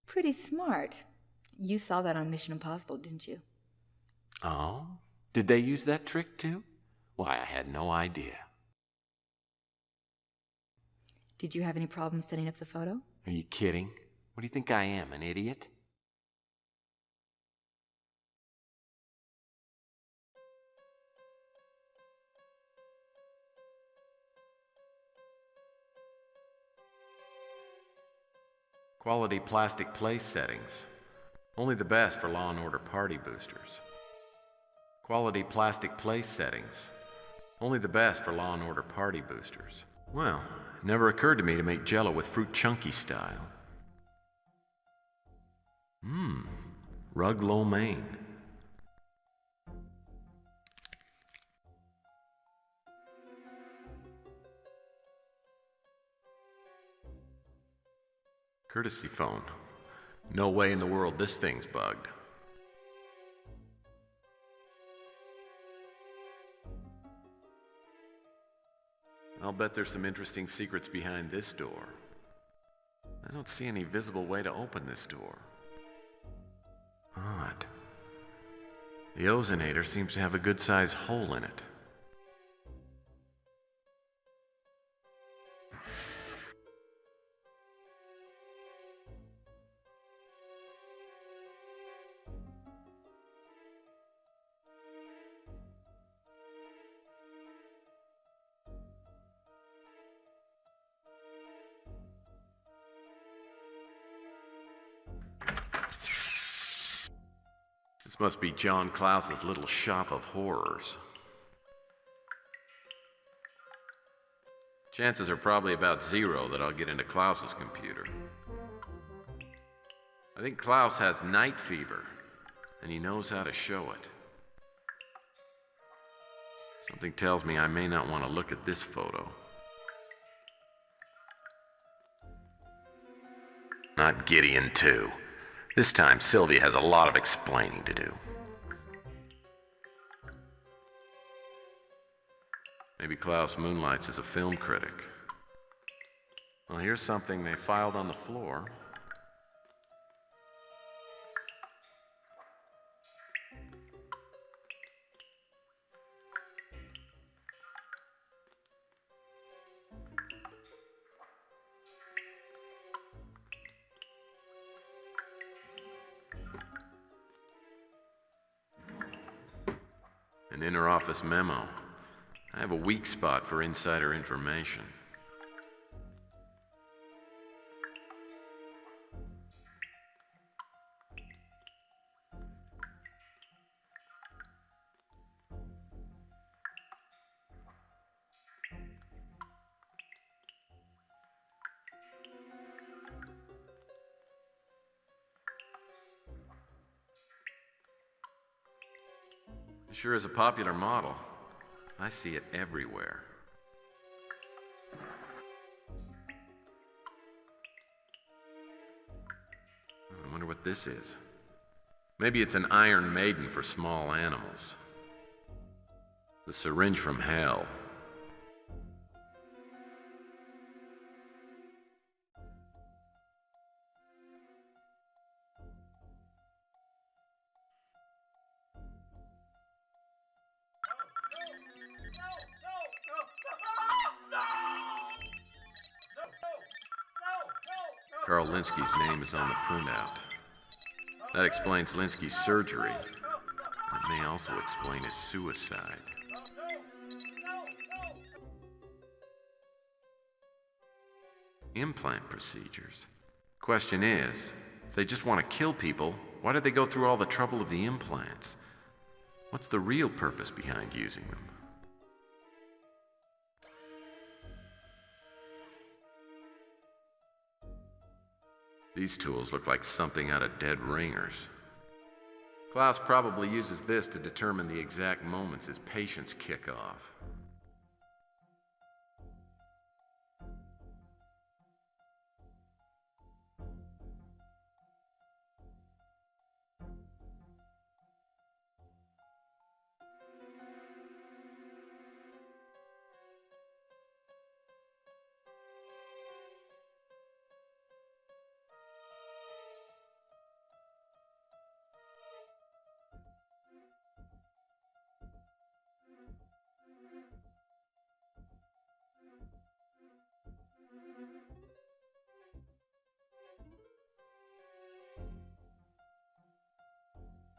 Pretty smart. You saw that on Mission Impossible, didn't you? Oh? Did they use that trick too? Why, I had no idea. Did you have any problems setting up the photo? Are you kidding? What do you think I am, an idiot? Quality plastic place settings. Only the best for Law and Order party boosters. Quality plastic place settings. Only the best for Law and Order party boosters. Well, it never occurred to me to make Jell-O with fruit chunky style. Rug lo mein. Courtesy phone. No way in the world this thing's bugged. I'll bet there's some interesting secrets behind this door. I don't see any visible way to open this door. Odd. The ozonator seems to have a good-sized hole in it. This must be John Klaus's little shop of horrors. Chances are probably about 0 that I'll get into Klaus's computer. I think Klaus has night fever, and he knows how to show it. Something tells me I may not want to look at this photo. Not Gideon, too. This time, Sylvia has a lot of explaining to do. Maybe Klaus moonlights as a film critic. Well, here's something they filed on the floor. An inter-office memo. I have a weak spot for insider information. Sure is a popular model. I see it everywhere. I wonder what this is. Maybe it's an Iron Maiden for small animals. The syringe from hell. Carl Linsky's name is on the printout. That explains Linsky's surgery. It may also explain his suicide. Implant procedures. Question is, if they just want to kill people, why did they go through all the trouble of the implants? What's the real purpose behind using them? These tools look like something out of Dead Ringers. Klaus probably uses this to determine the exact moments his patients kick off.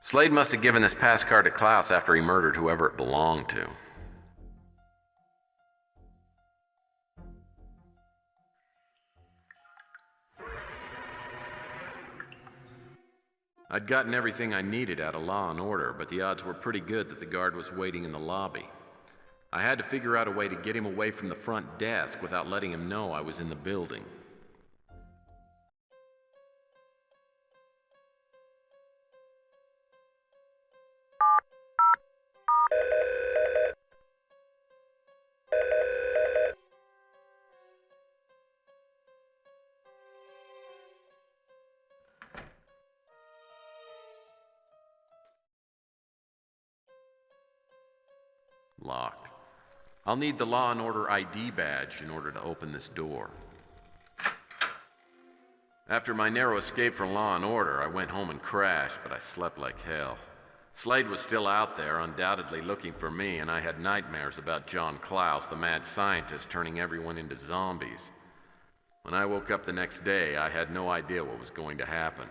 Slade must have given this pass card to Klaus after he murdered whoever it belonged to. I'd gotten everything I needed out of Law and Order, but the odds were pretty good that the guard was waiting in the lobby. I had to figure out a way to get him away from the front desk without letting him know I was in the building. Locked. I'll need the Law and Order ID badge in order to open this door. After my narrow escape from Law and Order, I went home and crashed, but I slept like hell. Slade was still out there, undoubtedly looking for me, and I had nightmares about John Klaus, the mad scientist, turning everyone into zombies. When I woke up the next day, I had no idea what was going to happen.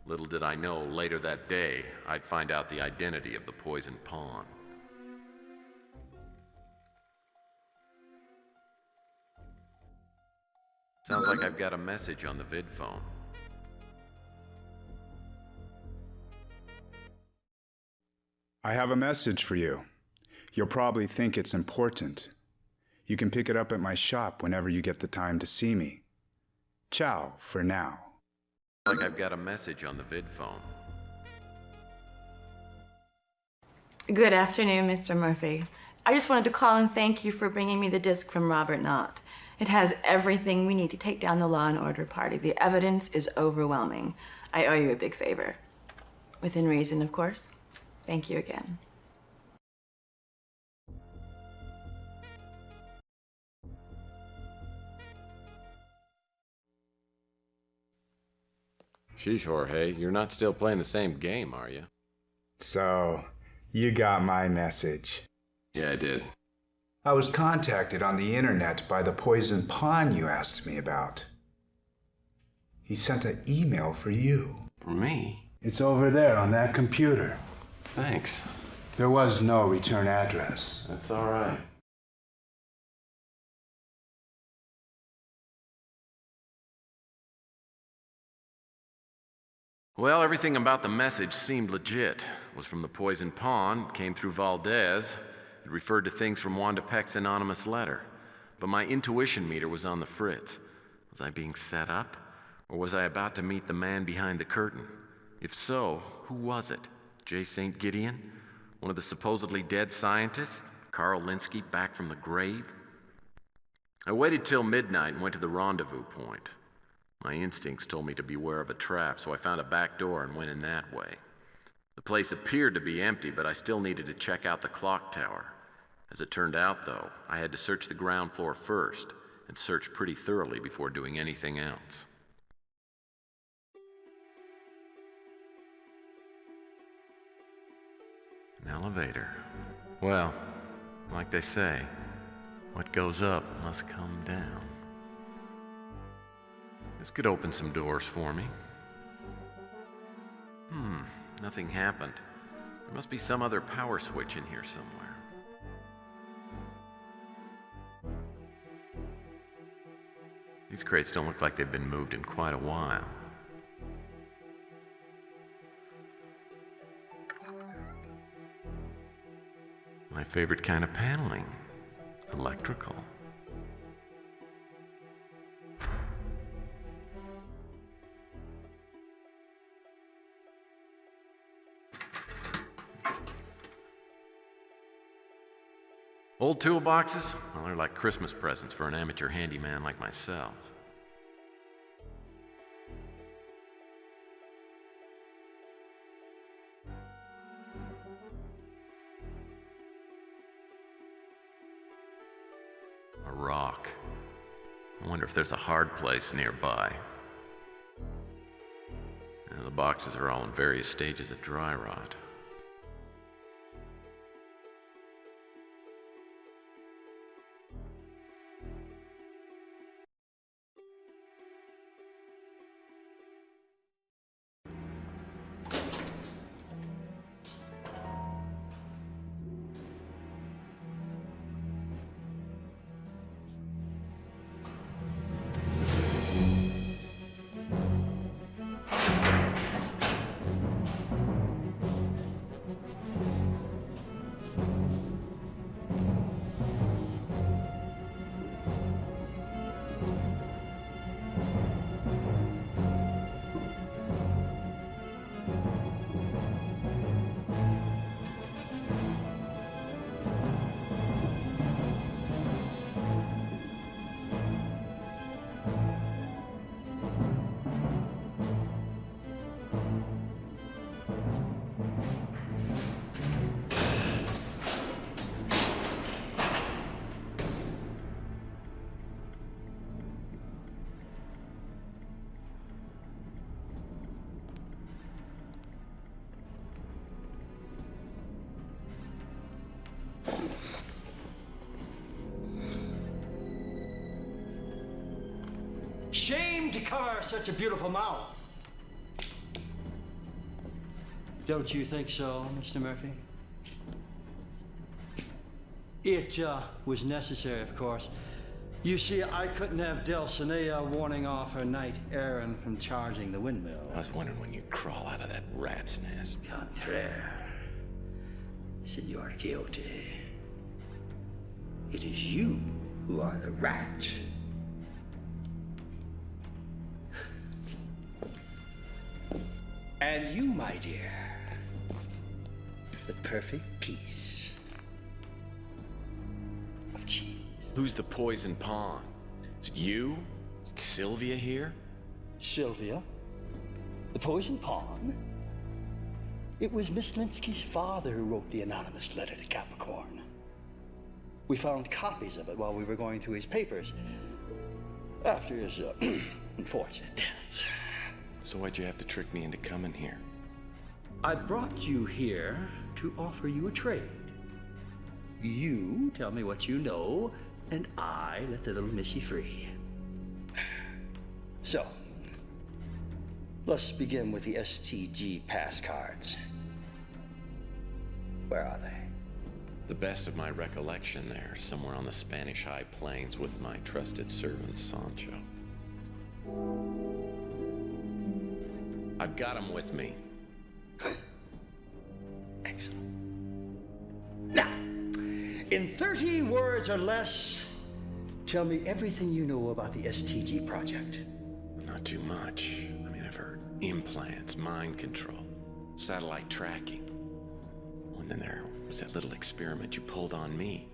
Little did I know, later that day, I'd find out the identity of the poisoned pawn. Sounds like I've got a message on the vid phone. I have a message for you. You'll probably think it's important. You can pick it up at my shop whenever you get the time to see me. Ciao for now. Like I've got a message on the vid phone. Good afternoon, Mr. Murphy. I just wanted to call and thank you for bringing me the disc from Robert Knott. It has everything we need to take down the Law and Order party. The evidence is overwhelming. I owe you a big favor. Within reason, of course. Thank you again. Sheesh, Jorge, you're not still playing the same game, are you? So, you got my message. Yeah, I did. I was contacted on the internet by the poisoned pawn you asked me about. He sent an email for you. For me? It's over there on that computer. Thanks. There was no return address. That's all right. Well, everything about the message seemed legit. It was from the poisoned pawn, came through Valdez. It referred to things from Wanda Peck's anonymous letter. But my intuition meter was on the fritz. Was I being set up? Or was I about to meet the man behind the curtain? If so, who was it? J. St. Gideon? One of the supposedly dead scientists? Carl Linsky back from the grave? I waited till midnight and went to the rendezvous point. My instincts told me to beware of a trap, so I found a back door and went in that way. The place appeared to be empty, but I still needed to check out the clock tower. As it turned out, though, I had to search the ground floor first, and search pretty thoroughly before doing anything else. An elevator. Well, like they say, what goes up must come down. This could open some doors for me. Nothing happened. There must be some other power switch in here somewhere. These crates don't look like they've been moved in quite a while. My favorite kind of paneling. Electrical. Old toolboxes? Well, they're like Christmas presents for an amateur handyman like myself. A rock. I wonder if there's a hard place nearby. The boxes are all in various stages of dry rot. Shame to cover such a beautiful mouth. Don't you think so, Mr. Murphy? It was necessary, of course. You see, I couldn't have Dulcinea warning off her knight errant from charging the windmill. I was wondering when you'd crawl out of that rat's nest. Contraire, Senor Quixote. It is you who are the rat. And you, my dear, the perfect piece of cheese. Who's the poison pawn? Is it you? Is it Sylvia here? Sylvia? The poison pawn? It was Miss Linsky's father who wrote the anonymous letter to Capricorn. We found copies of it while we were going through his papers after his unfortunate death. So why'd you have to trick me into coming here? I brought you here to offer you a trade. You tell me what you know, and I let the little missy free. So, let's begin with the STG pass cards. Where are they? The best of my recollection there, somewhere on the Spanish High Plains with my trusted servant, Sancho. I've got him with me. Excellent. Now, in 30 words or less, tell me everything you know about the STG project. Not too much. I mean, I've heard implants, mind control, satellite tracking. And then there was that little experiment you pulled on me.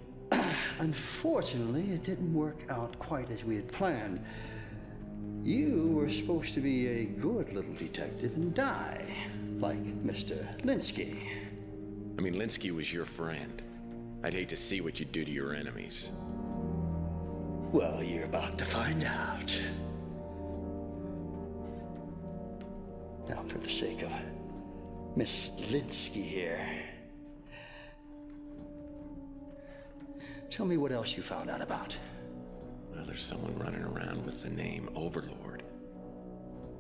Unfortunately, it didn't work out quite as we had planned. You were supposed to be a good little detective and die, like Mr. Linsky. I mean, Linsky was your friend. I'd hate to see what you do to your enemies. Well, you're about to find out. Now, for the sake of Miss Linsky here, tell me what else you found out about. Well, there's someone running around with the name Overlord.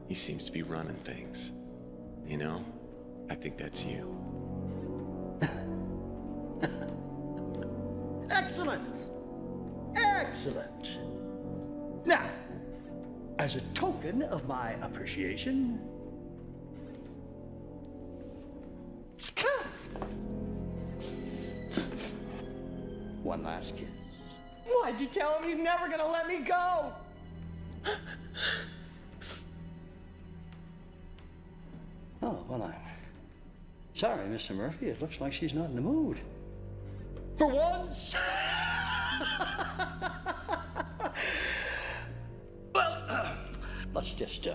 He seems to be running things. You know, I think that's you. Excellent! Excellent! Now, as a token of my appreciation, one last kiss. Why'd you tell him he's never gonna let me go? Oh, well, I'm sorry, Mr. Murphy. It looks like she's not in the mood. For once! Well, let's just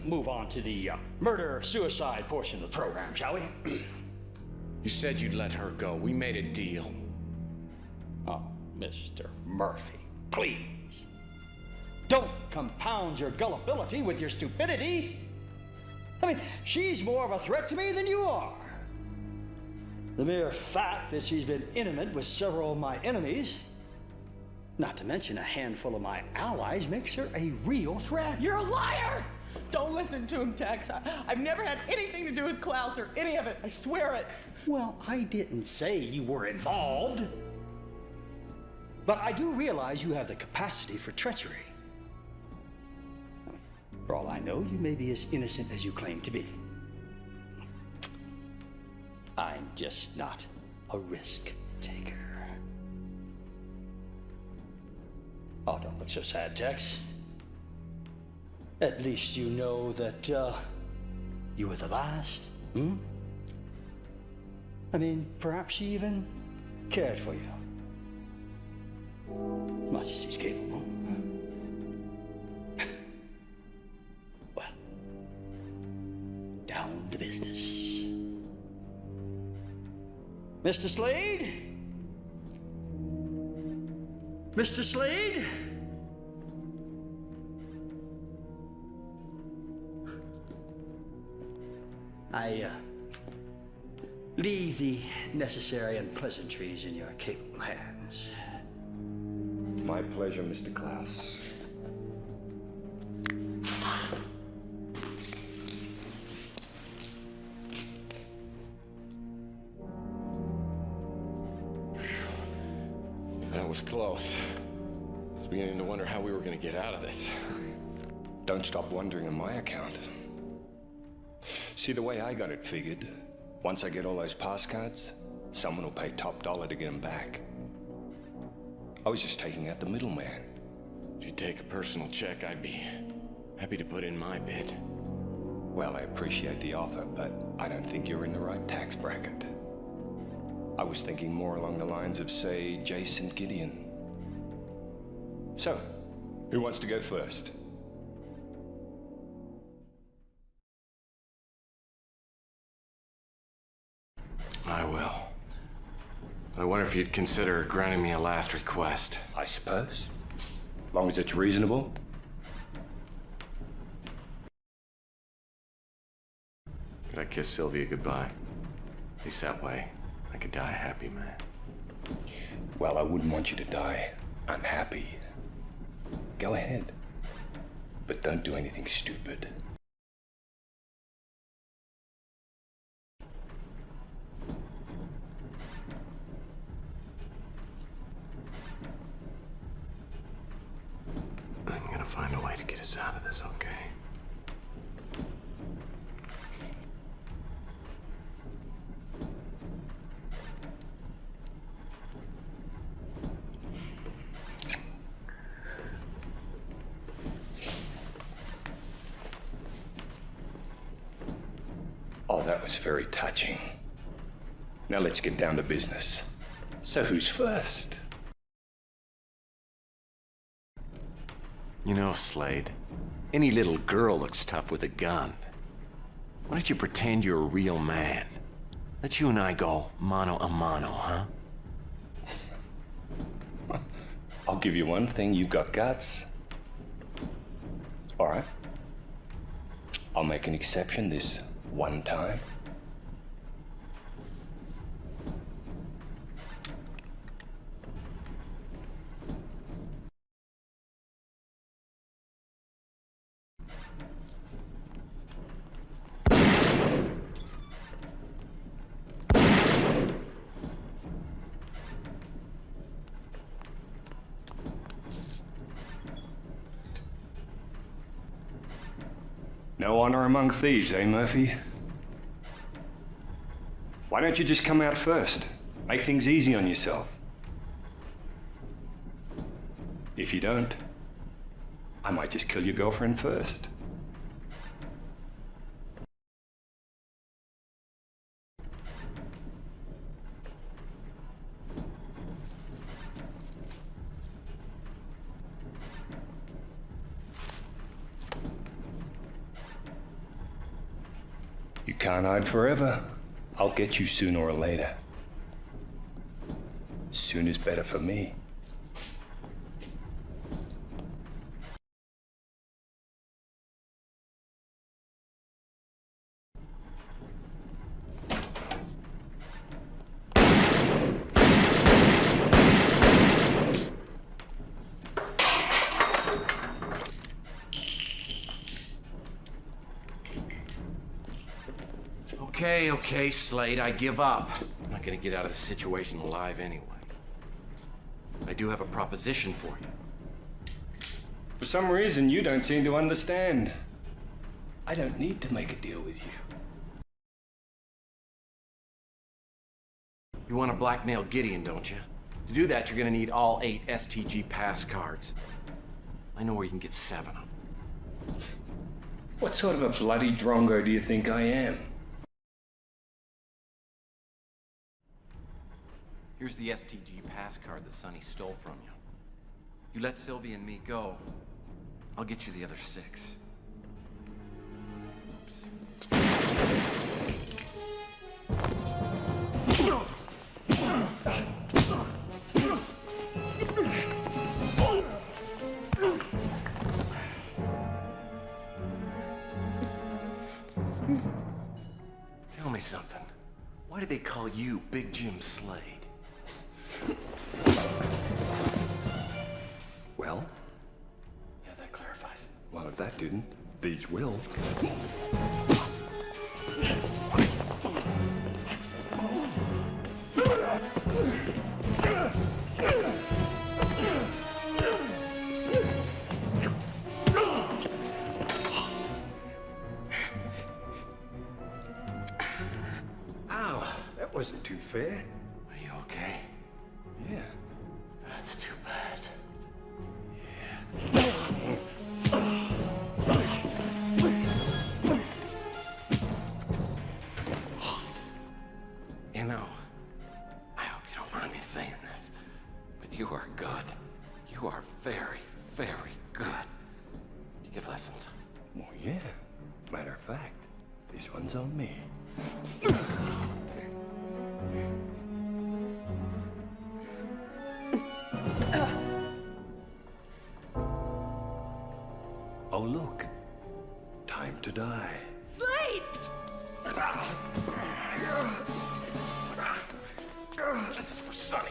move on to the murder-suicide portion of the program, shall we? You said you'd let her go. We made a deal. Oh, Mr. Murphy, please. Don't compound your gullibility with your stupidity. I mean, she's more of a threat to me than you are. The mere fact that she's been intimate with several of my enemies, not to mention a handful of my allies, makes her a real threat. You're a liar! Don't listen to him, Tex. I've never had anything to do with Klaus or any of it. I swear it. Well, I didn't say you were involved. But I do realize you have the capacity for treachery. For all I know, you may be as innocent as you claim to be. I'm just not a risk taker. Oh, don't look so sad, Tex. At least you know that you were the last, I mean, perhaps she even cared for you. Much as he's capable. Well, down to business. Mr. Slade? Mr. Slade? I leave the necessary unpleasantries in your capable hands. My pleasure, Mr. Klaus. That was close. I was beginning to wonder how we were going to get out of this. Don't stop wondering on my account. See, the way I got it figured, once I get all those postcards, someone will pay top dollar to get them back. I was just taking out the middleman. If you take a personal check, I'd be happy to put in my bid. Well, I appreciate the offer, but I don't think you're in the right tax bracket. I was thinking more along the lines of, say, Jason Gideon. So, who wants to go first? I will. But I wonder if you'd consider granting me a last request. I suppose. As long as it's reasonable. Could I kiss Sylvia goodbye? At least that way, I could die a happy man. Well, I wouldn't want you to die unhappy. Go ahead. But don't do anything stupid. I'm gonna find a way to get us out of this, okay? Oh, that was very touching. Now let's get down to business. So who's first? You know, Slade, any little girl looks tough with a gun. Why don't you pretend you're a real man? Let you and I go mano a mano, huh? I'll give you one thing, you've got guts. All right. I'll make an exception this one time. No honor among thieves, eh, Murphy? Why don't you just come out first? Make things easy on yourself. If you don't, I might just kill your girlfriend first. You can't hide forever. I'll get you sooner or later. Soon is better for me. Okay, Slade, I give up. I'm not gonna get out of this situation alive anyway. I do have a proposition for you. For some reason, you don't seem to understand. I don't need to make a deal with you. You want to blackmail Gideon, don't you? To do that, you're gonna need all 8 STG pass cards. I know where you can get 7 of them. What sort of a bloody drongo do you think I am? Here's the STG pass card that Sonny stole from you. You let Sylvia and me go, I'll get you the other 6. Oops. Tell me something. Why did they call you Big Jim Slade? Well? Yeah, that clarifies it. Well, if that didn't, these will. Ow, that wasn't too fair. Are you okay? Yeah. That's too bad. You know, I hope you don't mind me saying this, but you are good. You are very, very good. You give lessons? Oh, yeah. Matter of fact, this one's on me. Oh, look. Time to die. Slade! This is for Sonny.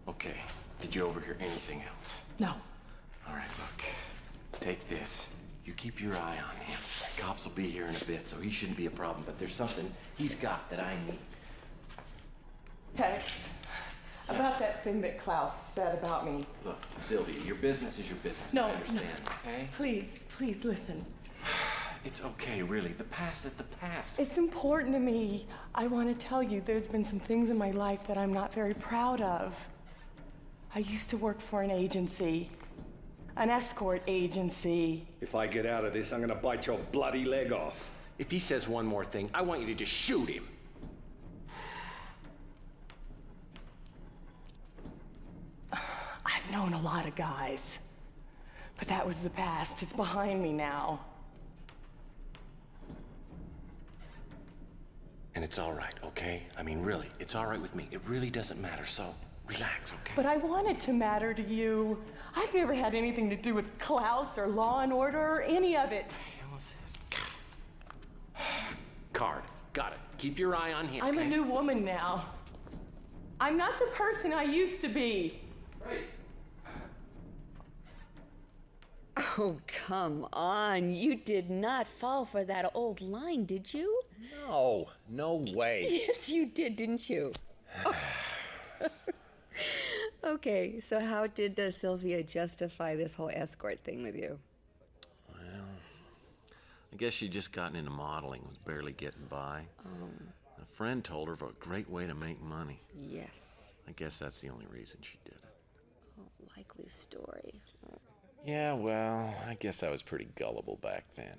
Okay, did you overhear anything else? No. All right, look. Take this. You keep your eye on him. Cops will be here in a bit, so he shouldn't be a problem, but there's something he's got that I need. TEX, about that thing that Klaus said about me. Look, Sylvia, your business is your business. No, I understand, okay? Please, please listen. It's okay, really. The past is the past. It's important to me. I want to tell you there's been some things in my life that I'm not very proud of. I used to work for an agency, an escort agency. If I get out of this, I'm gonna bite your bloody leg off. If he says one more thing, I want you to just shoot him. I've known a lot of guys, but that was the past. It's behind me now. And it's all right, okay? I mean, really, it's all right with me. It really doesn't matter, so relax, okay? But I want it to matter to you. I've never had anything to do with Klaus or Law and Order or any of it. What the hell is this? Card. Got it. Keep your eye on him, I'm okay? a new woman now. I'm not the person I used to be. Right. Oh, come on. You did not fall for that old line, did you? No, no way. Yes, you did, didn't you? Oh. Okay, so how did Sylvia justify this whole escort thing with you? Well, I guess she'd just gotten into modeling, was barely getting by. A friend told her of a great way to make money. Yes. I guess that's the only reason she did it. Oh, likely story. Yeah, well, I guess I was pretty gullible back then.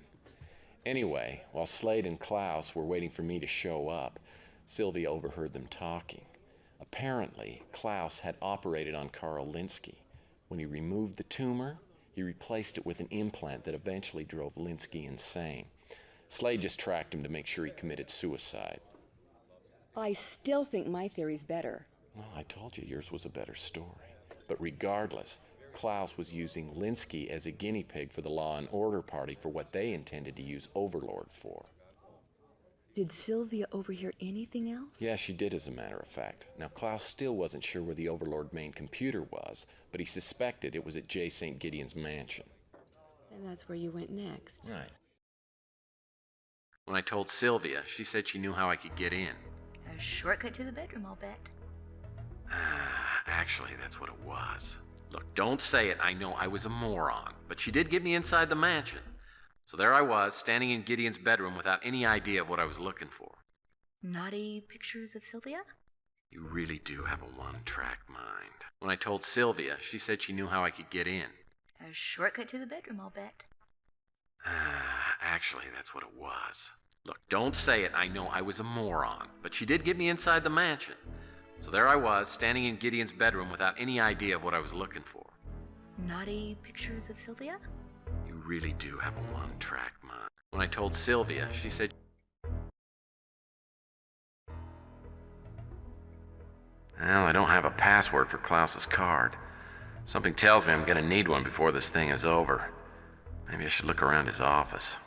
Anyway, while Slade and Klaus were waiting for me to show up, Sylvia overheard them talking. Apparently, Klaus had operated on Carl Linsky. When he removed the tumor, he replaced it with an implant that eventually drove Linsky insane. Slade just tracked him to make sure he committed suicide. I still think my theory's better. Well, I told you yours was a better story. But regardless, Klaus was using Linsky as a guinea pig for the Law and Order party for what they intended to use Overlord for. Did Sylvia overhear anything else? Yeah, she did, as a matter of fact. Now, Klaus still wasn't sure where the Overlord main computer was, but he suspected it was at J. St. Gideon's mansion. And that's where you went next. Right. When I told Sylvia, she said she knew how I could get in. A shortcut to the bedroom, I'll bet. Actually, that's what it was. Look, don't say it. I know I was a moron, but she did get me inside the mansion. So there I was, standing in Gideon's bedroom without any idea of what I was looking for. Naughty pictures of Sylvia? You really do have a one-track mind. When I told Sylvia, she said she knew how I could get in. A shortcut to the bedroom, I'll bet. Actually, that's what it was. Look, don't say it. I know I was a moron, but she did get me inside the mansion. So there I was, standing in Gideon's bedroom without any idea of what I was looking for. Naughty pictures of Sylvia? You really do have a one-track mind. When I told Sylvia, she said... Well, I don't have a password for Klaus's card. Something tells me I'm gonna need one before this thing is over. Maybe I should look around his office.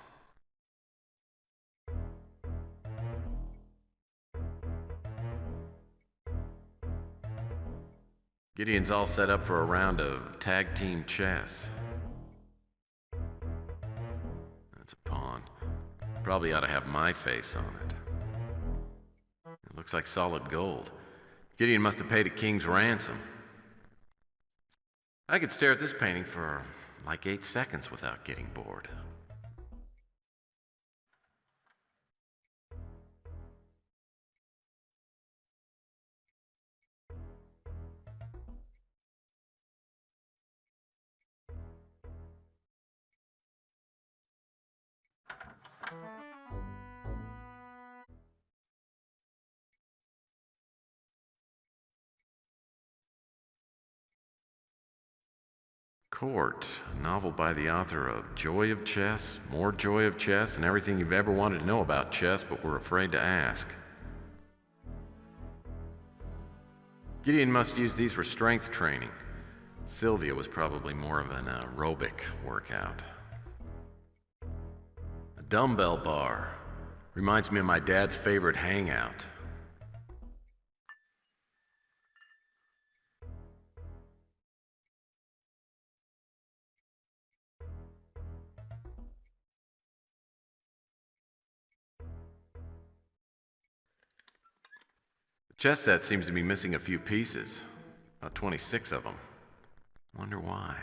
Gideon's all set up for a round of tag team chess. That's a pawn. Probably ought to have my face on it. It looks like solid gold. Gideon must have paid a king's ransom. I could stare at this painting for like 8 seconds without getting bored. Court, a novel by the author of Joy of Chess, More Joy of Chess, and everything you've ever wanted to know about chess but were afraid to ask. Gideon must use these for strength training. Sylvia was probably more of an aerobic workout. A dumbbell bar. Reminds me of my dad's favorite hangout. The chess set seems to be missing a few pieces. About 26 of them. Wonder why.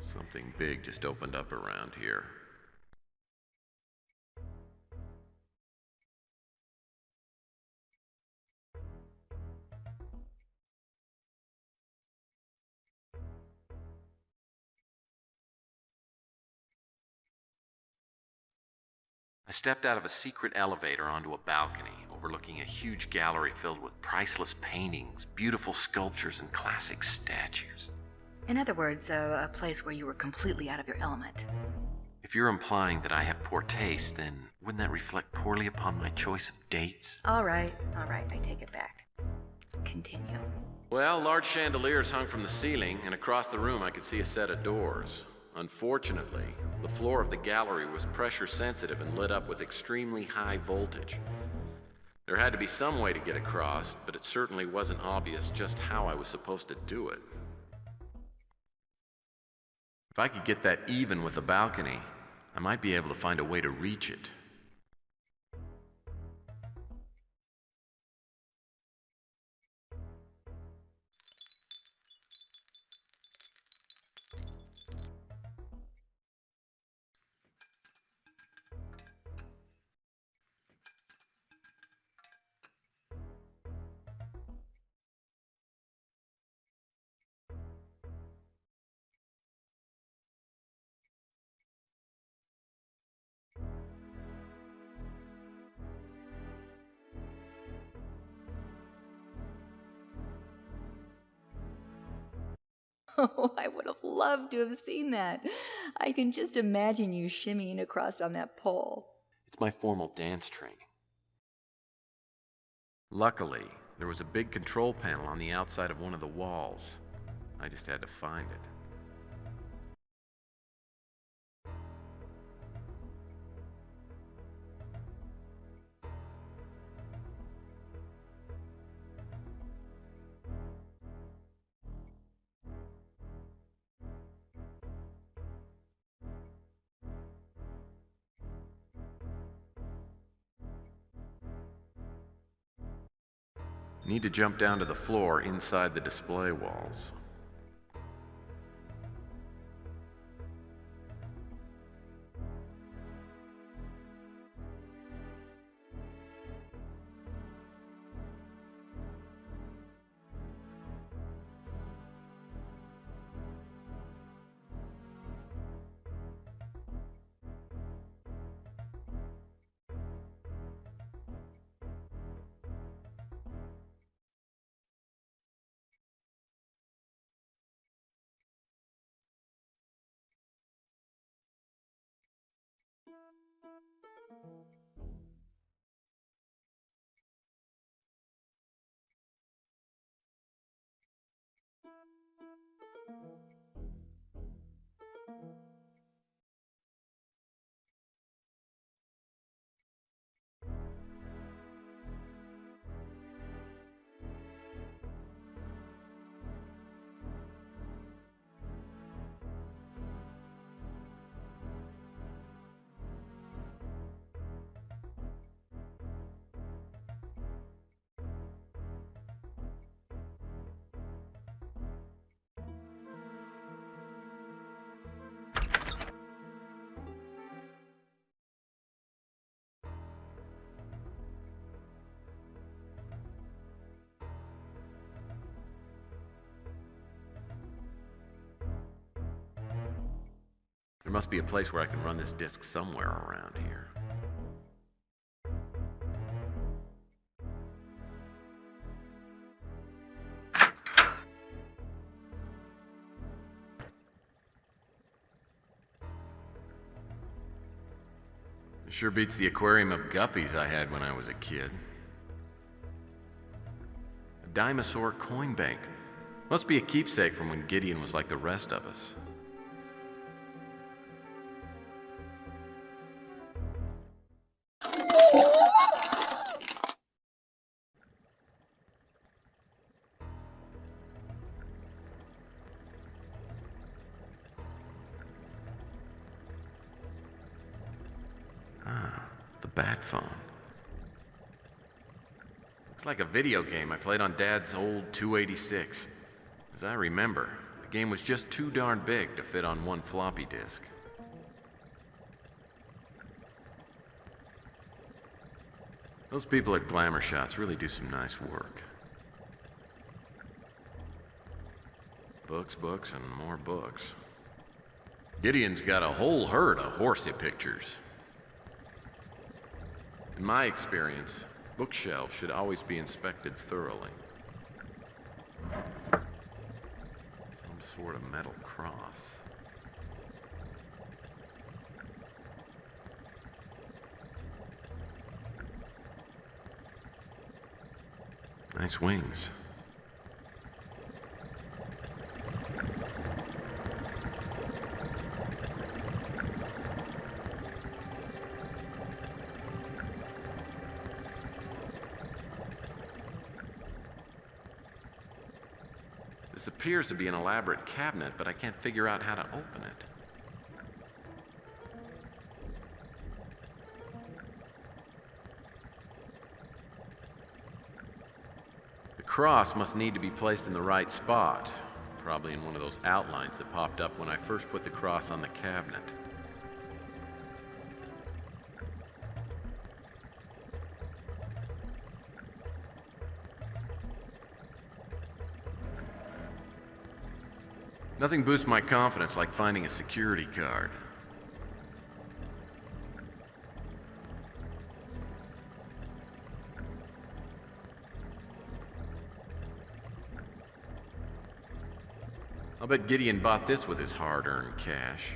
Something big just opened up around here. I stepped out of a secret elevator onto a balcony overlooking a huge gallery filled with priceless paintings, beautiful sculptures, and classic statues. In other words, a place where you were completely out of your element. If you're implying that I have poor taste, then wouldn't that reflect poorly upon my choice of dates? All right, I take it back. Continue. Well, large chandeliers hung from the ceiling, and across the room I could see a set of doors. Unfortunately, the floor of the gallery was pressure sensitive and lit up with extremely high voltage. There had to be some way to get across, but it certainly wasn't obvious just how I was supposed to do it. If I could get that even with the balcony, I might be able to find a way to reach it. Oh, I would have loved to have seen that. I can just imagine you shimmying across on that pole. It's my formal dance training. Luckily, there was a big control panel on the outside of one of the walls. I just had to find it. Need to jump down to the floor inside the display walls. There must be a place where I can run this disc somewhere around here. It sure beats the aquarium of guppies I had when I was a kid. A dinosaur coin bank. Must be a keepsake from when Gideon was like the rest of us. Bat phone. Looks like a video game I played on Dad's old 286. As I remember, the game was just too darn big to fit on one floppy disk. Those people at Glamour Shots really do some nice work. Books, books, and more books. Gideon's got a whole herd of horsey pictures. In my experience, bookshelves should always be inspected thoroughly. Some sort of metal cross. Nice wings. This appears to be an elaborate cabinet, but I can't figure out how to open it. The cross must need to be placed in the right spot, probably in one of those outlines that popped up when I first put the cross on the cabinet. Nothing boosts my confidence like finding a security card. I'll bet Gideon bought this with his hard-earned cash.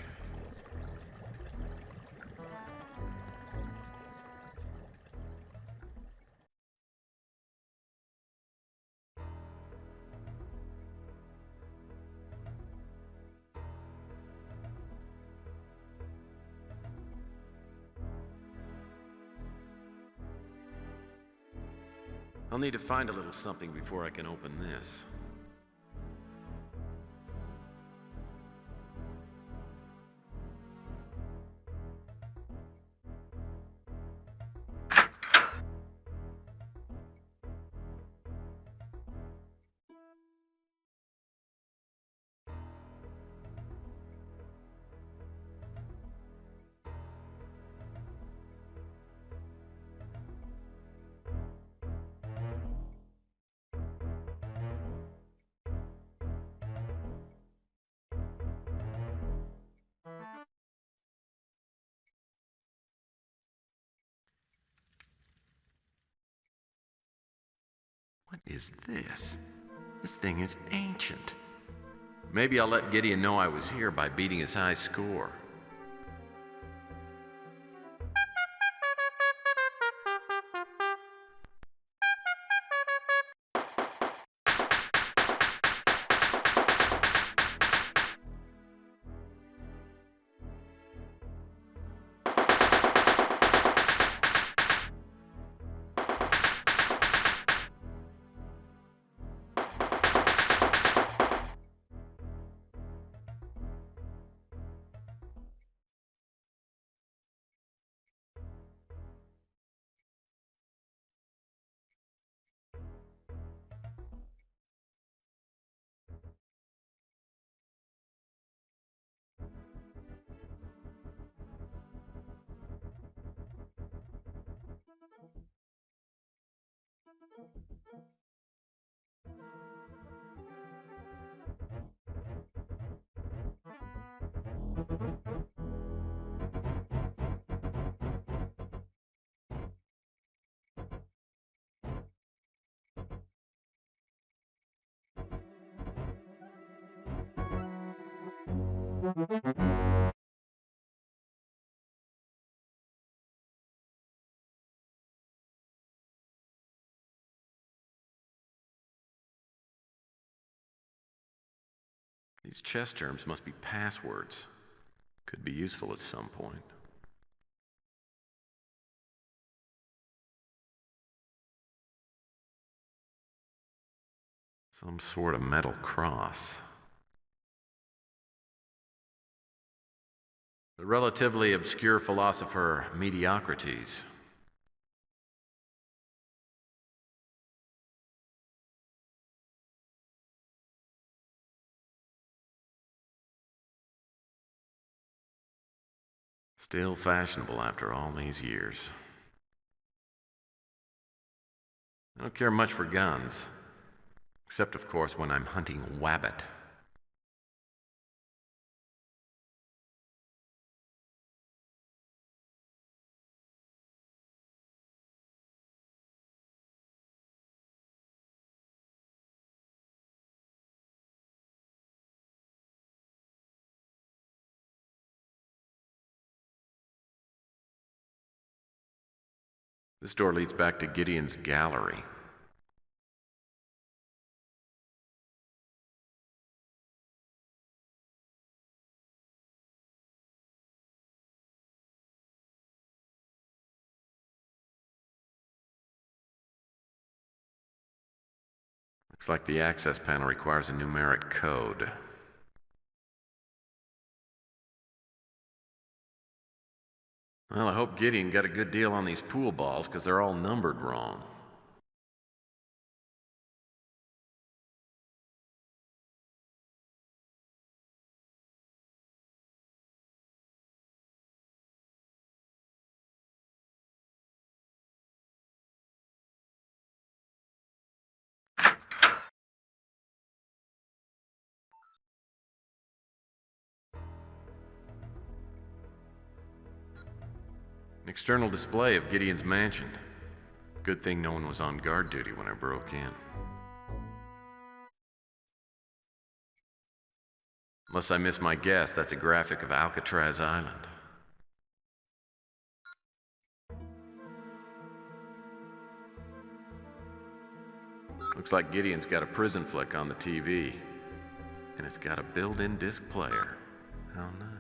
I'll need to find a little something before I can open this. What is this? This thing is ancient. Maybe I'll let Gideon know I was here by beating his high score. These chess terms must be passwords. Could be useful at some point. Some sort of metal cross. The relatively obscure philosopher Mediocrities. Still fashionable after all these years. I don't care much for guns, except of course when I'm hunting wabbit. This door leads back to Gideon's gallery. Looks like the access panel requires a numeric code. Well, I hope Gideon got a good deal on these pool balls, because they're all numbered wrong. An external display of Gideon's mansion. Good thing no one was on guard duty when I broke in. Unless I miss my guess, that's a graphic of Alcatraz Island. Looks like Gideon's got a prison flick on the TV. And it's got a built-in disc player. How nice.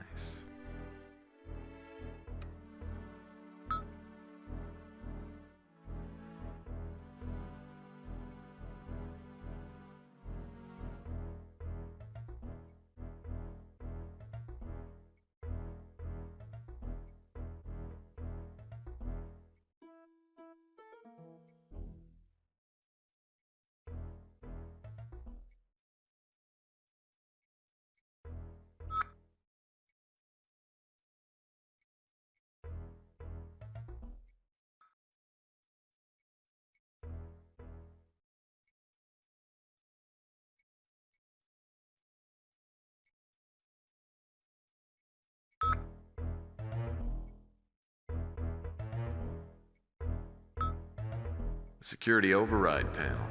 Security override panel.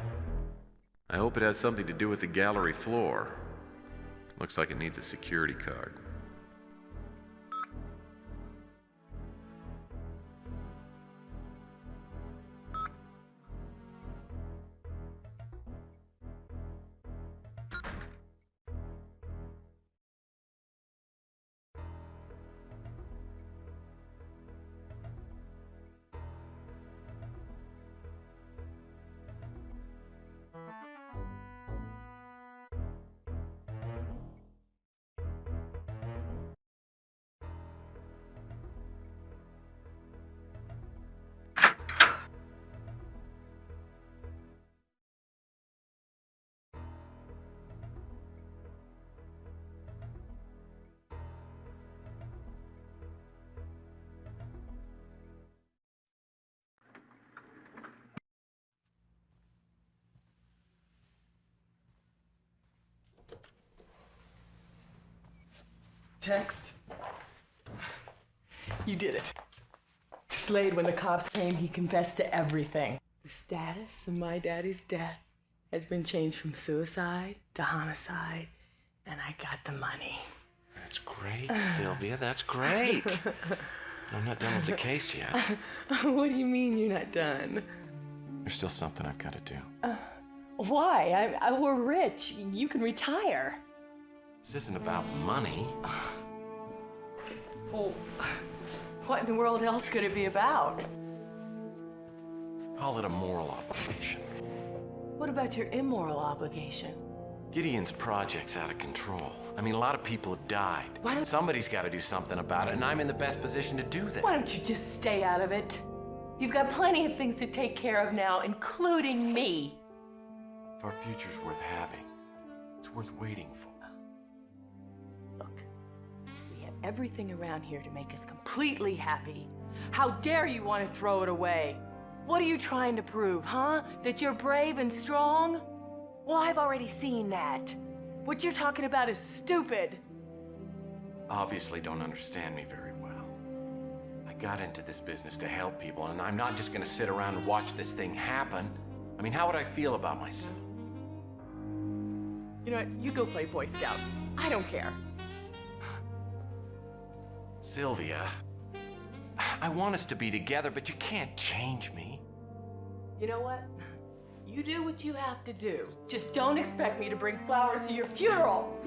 I hope it has something to do with the gallery floor. Looks like it needs a security card. TEX, you did it. Slade, when the cops came, he confessed to everything. The status of my daddy's death has been changed from suicide to homicide, and I got the money. That's great, Sylvia, that's great. I'm not done with the case yet. What do you mean you're not done? There's still something I've got to do. Why? We're rich. You can retire. This isn't about money. Well, what in the world else could it be about? Call it a moral obligation. What about your immoral obligation? Gideon's project's out of control. I mean, a lot of people have died. Somebody's got to do something about it, and I'm in the best position to do that. Why don't you just stay out of it? You've got plenty of things to take care of now, including me. If our future's worth having, it's worth waiting for. Look, we have everything around here to make us completely happy. How dare you want to throw it away? What are you trying to prove, huh? That you're brave and strong? Well, I've already seen that. What you're talking about is stupid. Obviously don't understand me very well. I got into this business to help people, and I'm not just gonna sit around and watch this thing happen. I mean, how would I feel about myself? You know what? You go play Boy Scout. I don't care. Sylvia, I want us to be together, but you can't change me. You know what? You do what you have to do. Just don't expect me to bring flowers to your funeral.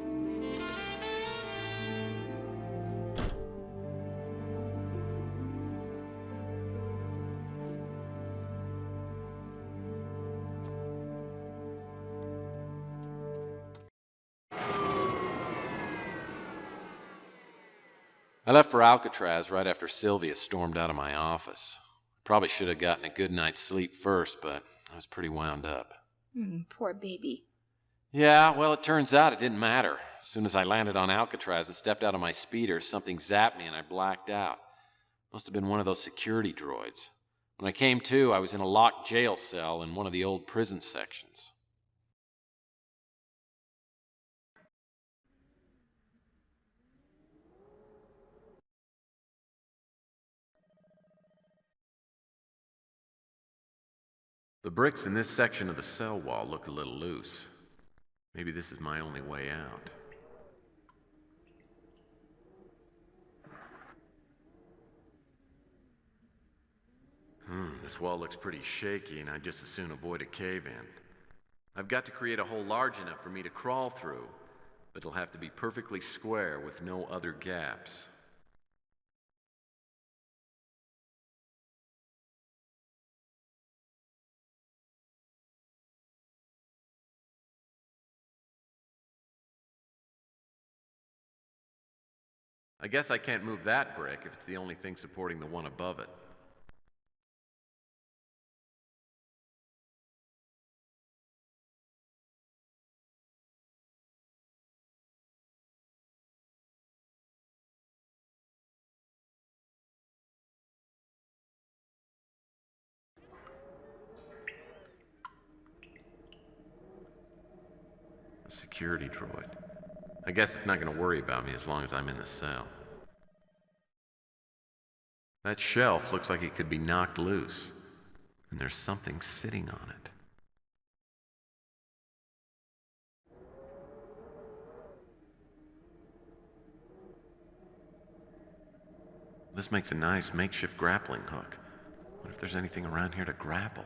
I left for Alcatraz right after Sylvia stormed out of my office. Probably should have gotten a good night's sleep first, but I was pretty wound up. Poor baby. Yeah, well, it turns out it didn't matter. As soon as I landed on Alcatraz and stepped out of my speeder, something zapped me and I blacked out. Must have been one of those security droids. When I came to, I was in a locked jail cell in one of the old prison sections. The bricks in this section of the cell wall look a little loose. Maybe this is my only way out. This wall looks pretty shaky, and I'd just as soon avoid a cave-in. I've got to create a hole large enough for me to crawl through, but it'll have to be perfectly square with no other gaps. I guess I can't move that brick if it's the only thing supporting the one above it. A security droid. I guess it's not going to worry about me as long as I'm in the cell. That shelf looks like it could be knocked loose, and there's something sitting on it. This makes a nice makeshift grappling hook. What if there's anything around here to grapple?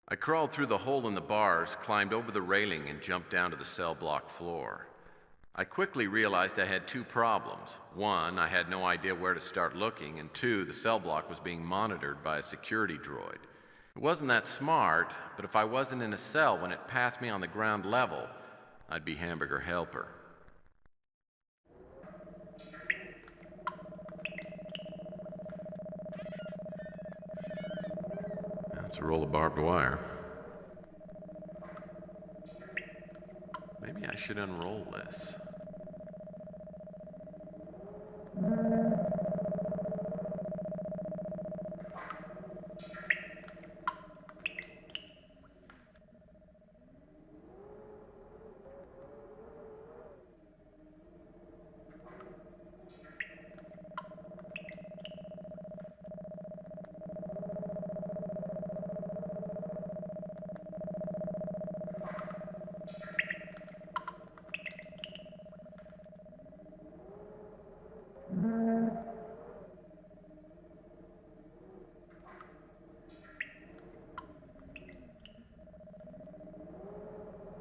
I crawled through the hole in the bars, climbed over the railing, and jumped down to the cell block floor. I quickly realized I had two problems. One, I had no idea where to start looking, and two, the cell block was being monitored by a security droid. It wasn't that smart, but if I wasn't in a cell when it passed me on the ground level, I'd be Hamburger Helper. That's a roll of barbed wire. Maybe I should unroll this.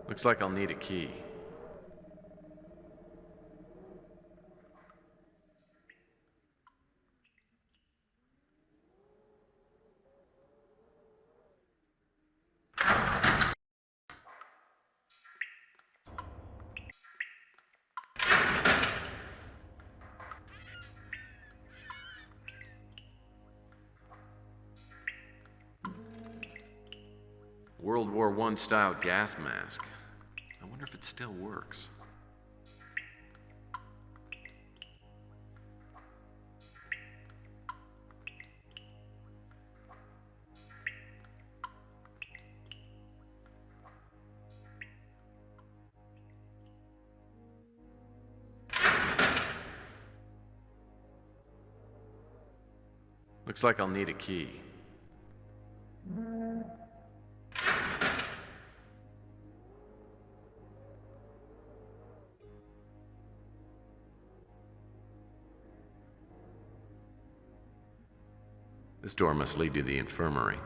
Looks like I'll need a key. World War I style gas mask. I wonder if it still works. Looks like I'll need a key. This door must lead to the infirmary.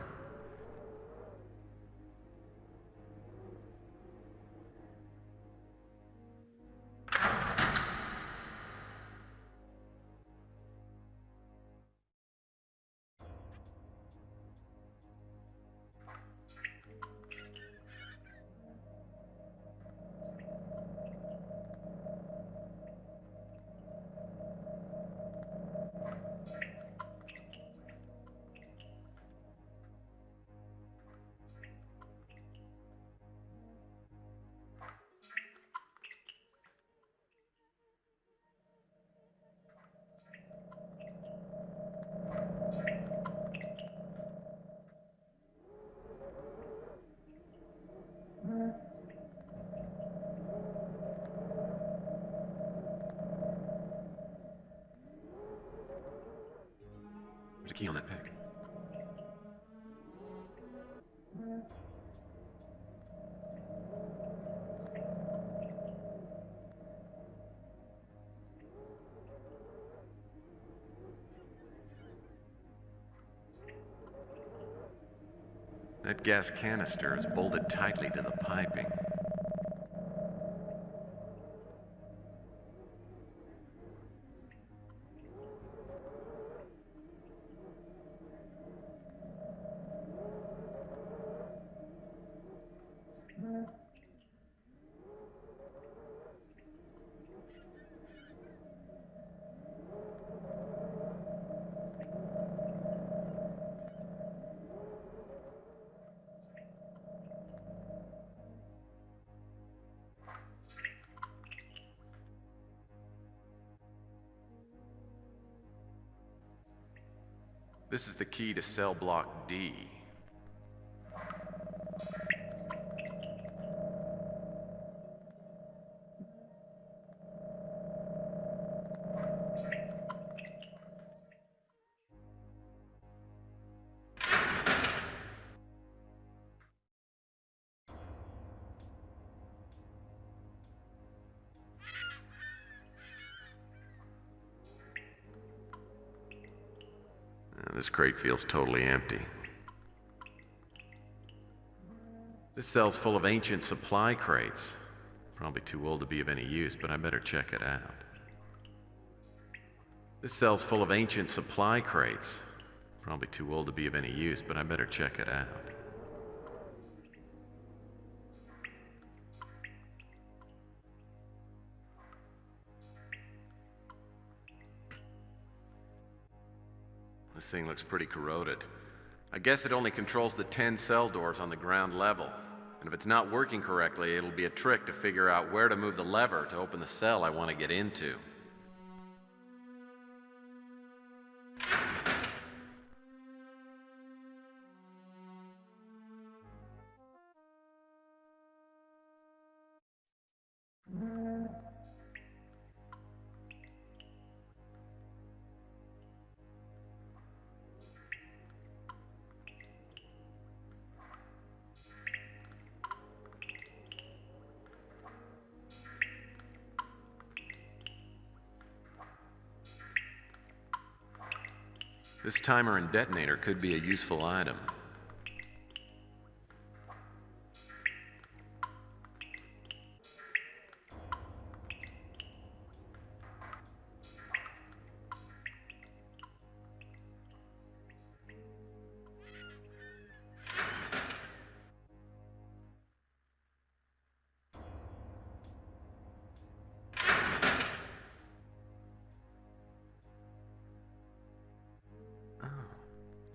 There's a key on that peg. That gas canister is bolted tightly to the piping. This is the key to cell block D. This crate feels totally empty. This cell's full of ancient supply crates. Probably too old to be of any use, but I better check it out. This cell's full of ancient supply crates. Probably too old to be of any use, but I better check it out. This thing looks pretty corroded. I guess it only controls the 10 cell doors on the ground level. And if it's not working correctly, it'll be a trick to figure out where to move the lever to open the cell I want to get into. This timer and detonator could be a useful item.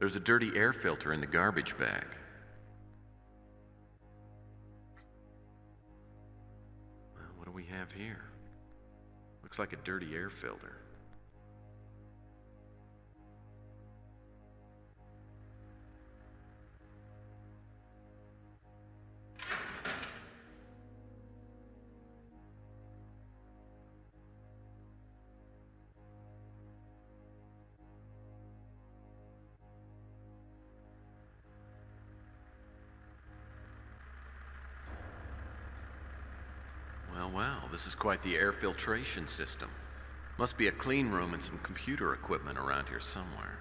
There's a dirty air filter in the garbage bag. we have here? Looks like a dirty air filter. Well, this is quite the air filtration system. Must be a clean room and some computer equipment around here somewhere.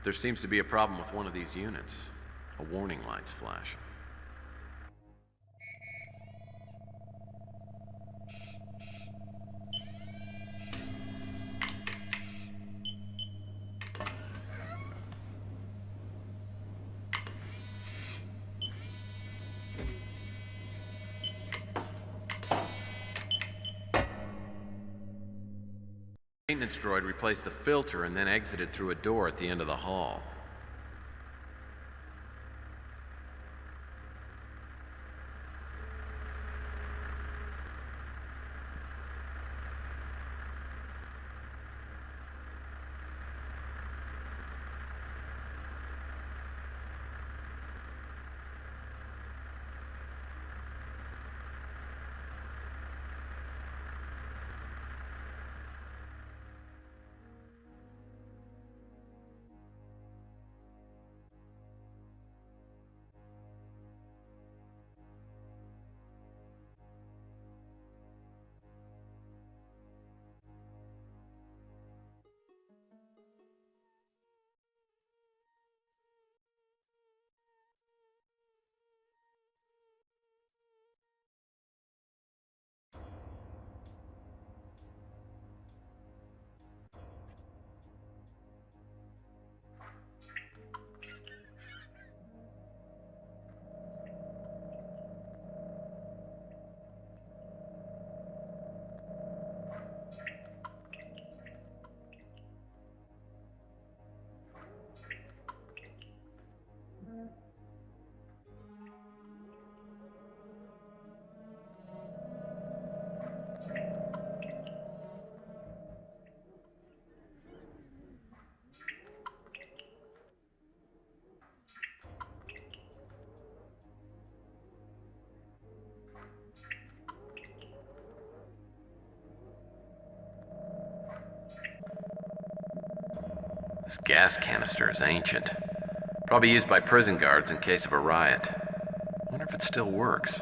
There seems to be a problem with one of these units. A warning light's flashing. The maintenance droid replaced the filter and then exited through a door at the end of the hall. This gas canister is ancient. Probably used by prison guards in case of a riot. Wonder if it still works.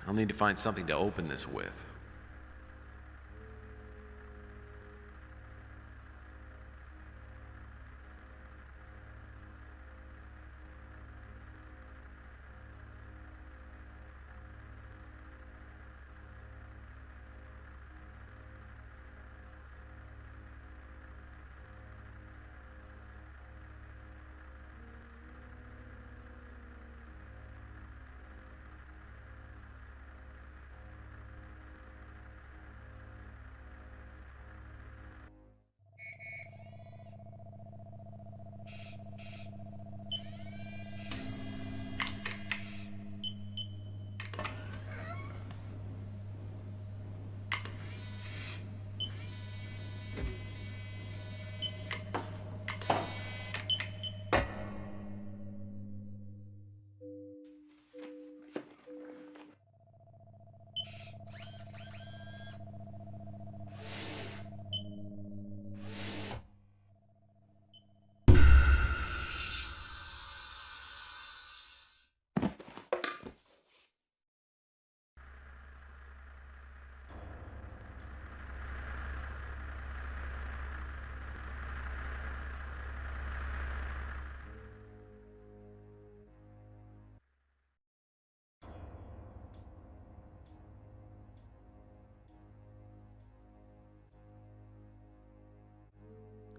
I'll need to find something to open this with.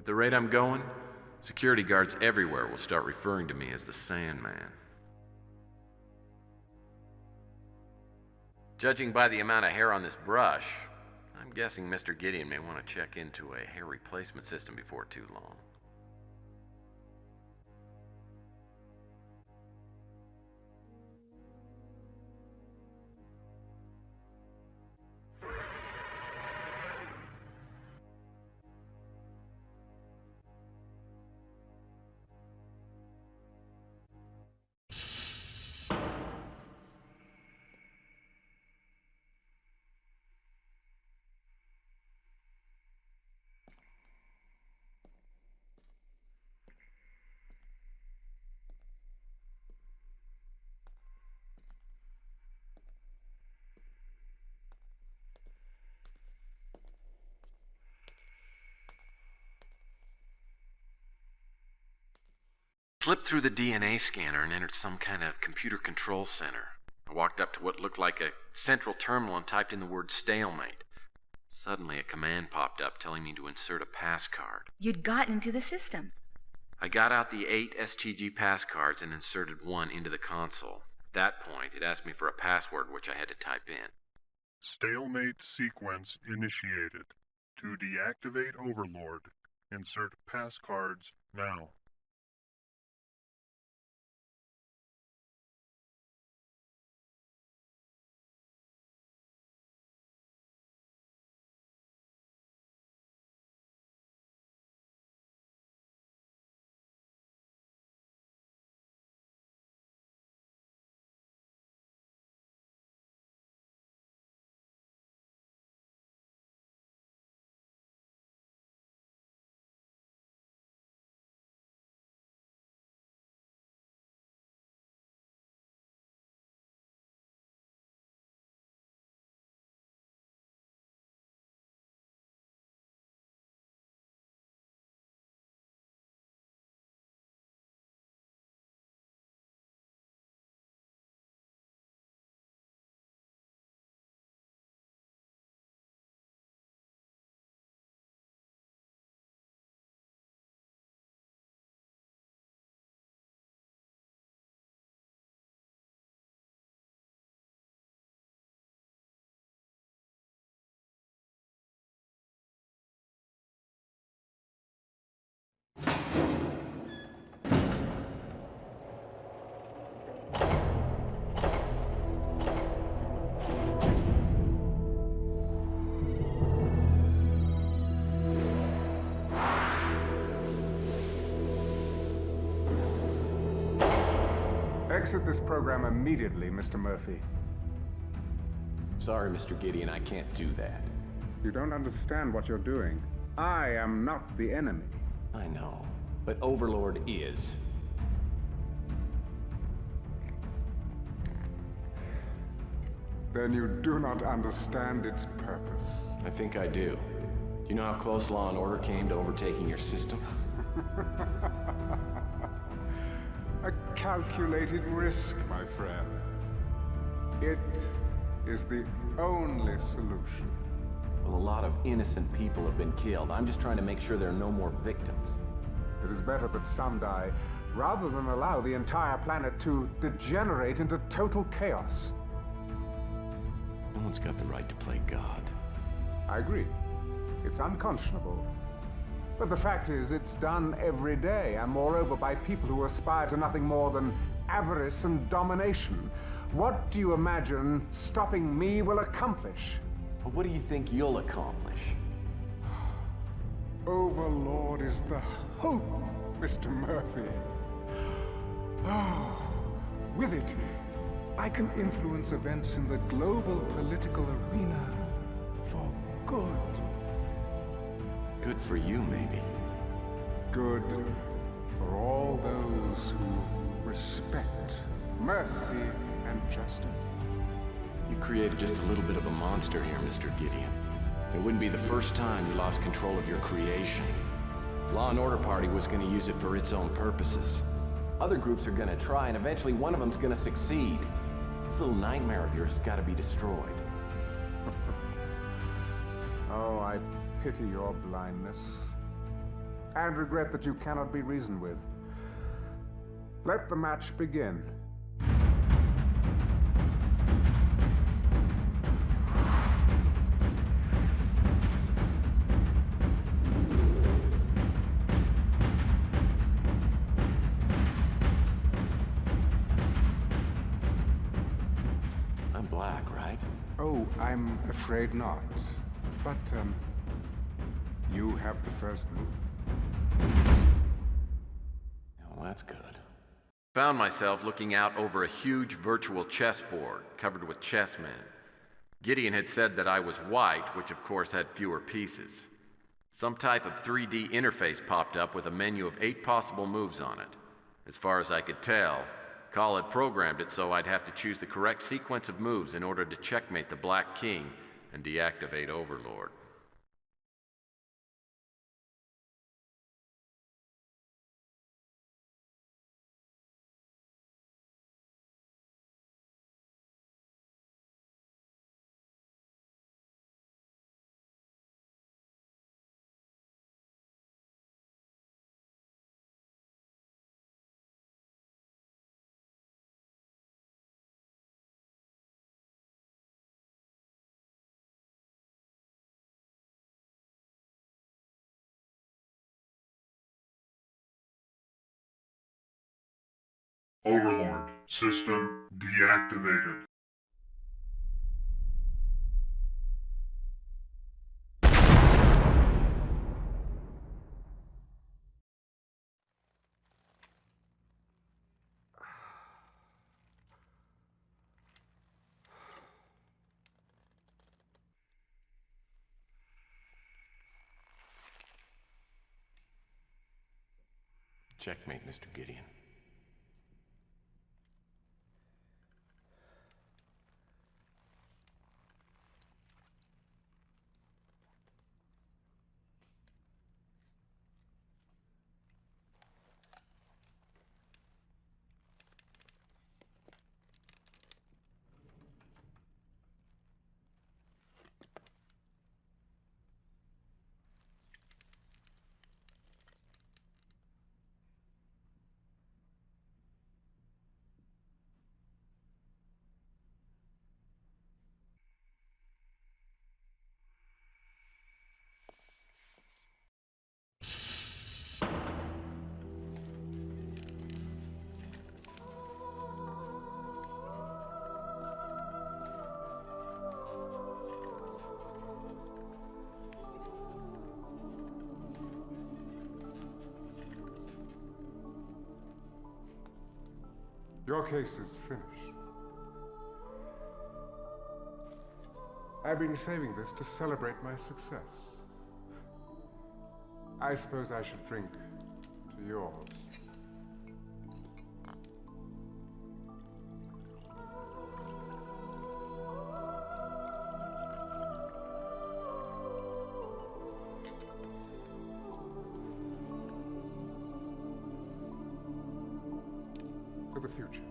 the rate I'm going, security guards everywhere will start referring to me as the Sandman. Judging by the amount of hair on this brush, I'm guessing Mr. Gideon may want to check into a hair replacement system before too long. Slipped through the DNA scanner and entered some kind of computer control center. I walked up to what looked like a central terminal and typed in the word stalemate. Suddenly, a command popped up telling me to insert a pass card. You'd gotten to the system. I got out the 8 STG pass cards and inserted one into the console. At that point, it asked me for a password, which I had to type in. Stalemate sequence initiated. To deactivate Overlord, insert pass cards now. Exit this program immediately, Mr. Murphy. Sorry, Mr. Gideon, I can't do that. You don't understand what you're doing. I am not the enemy. I know, but Overlord is. Then you do not understand its purpose. I think I do. Do you know how close Law and Order came to overtaking your system? A calculated risk, my friend. It is the only solution. Well, a lot of innocent people have been killed. I'm just trying to make sure there are no more victims. It is better that some die, rather than allow the entire planet to degenerate into total chaos. No one's got the right to play God. I agree. It's unconscionable. But the fact is, it's done every day, and moreover by people who aspire to nothing more than avarice and domination. What do you imagine stopping me will accomplish? But what do you think you'll accomplish? Overlord is the hope, Mr. Murphy. Oh, with it, I can influence events in the global political arena for good. Good for you, maybe. Good for all those who respect mercy and justice. You created just a little bit of a monster here, Mr. Gideon. It wouldn't be the first time you lost control of your creation. Law and Order Party was going to use it for its own purposes. Other groups are going to try, and eventually one of them's going to succeed. This little nightmare of yours has got to be destroyed. Oh, I pity your blindness. and regret that you cannot be reasoned with. Let the match begin. I'm black, right? Oh, I'm afraid not. But, you have the first move. Well, that's good. Found myself looking out over a huge virtual chessboard covered with chessmen. Gideon had said that I was white, which of course had fewer pieces. Some type of 3D interface popped up with a menu of 8 possible moves on it. As far as I could tell, Call had programmed it so I'd have to choose the correct sequence of moves in order to checkmate the Black King and deactivate Overlord. Overlord, system deactivated. Checkmate, Mr. Gideon. Your case is finished. I've been saving this to celebrate my success. I suppose I should drink to yours. To the future.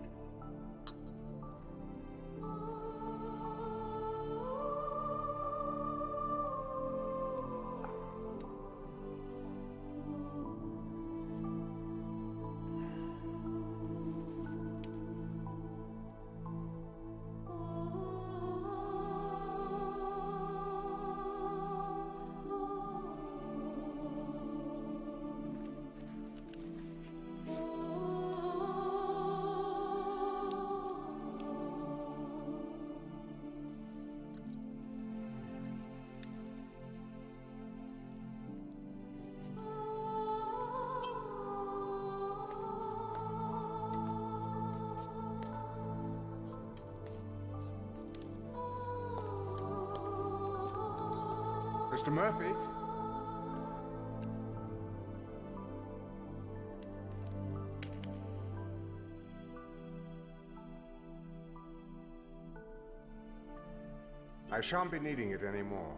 Mr. Murphy? I shan't be needing it anymore.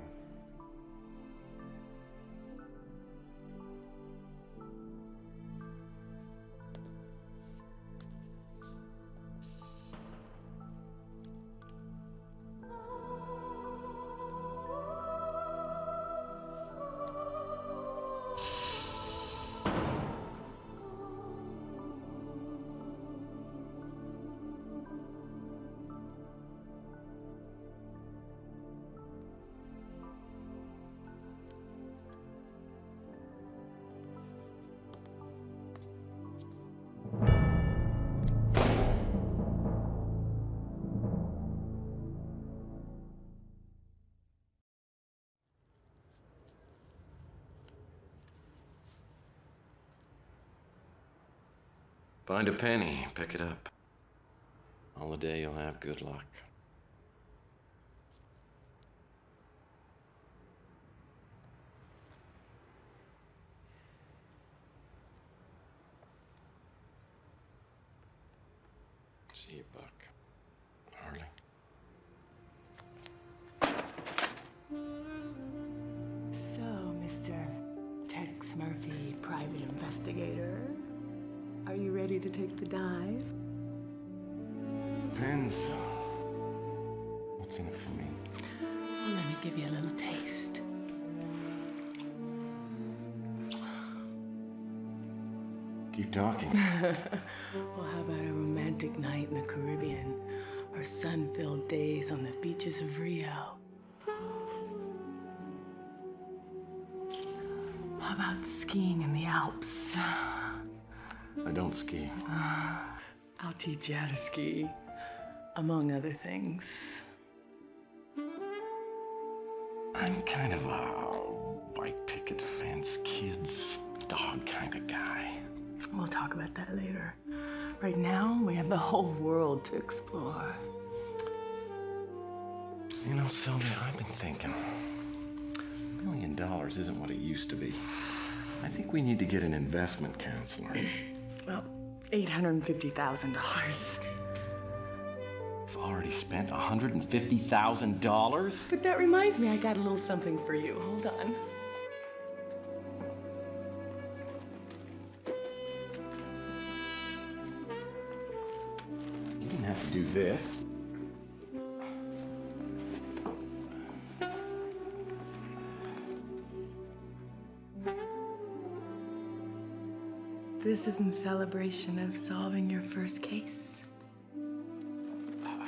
Find a penny, pick it up. All the day you'll have good luck. See you, Buck. Harley. So, Mr. Tex Murphy, private investigator, are you ready to take the dive? Depends. What's in it for me? Well, let me give you a little taste. Keep talking. Well, how about a romantic night in the Caribbean or sun-filled days on the beaches of Rio? How about skiing in the Alps? I don't ski. I'll teach you how to ski, among other things. I'm kind of a white picket fence, kids, dog kind of guy. We'll talk about that later. Right now, we have the whole world to explore. You know, Sylvia, I've been thinking, $1 million isn't what it used to be. I think we need to get an investment counselor. Well, $850,000. I've already spent $150,000? But that reminds me, I got a little something for you. Hold on. You didn't have to do this. This is in celebration of solving your first case. Wow.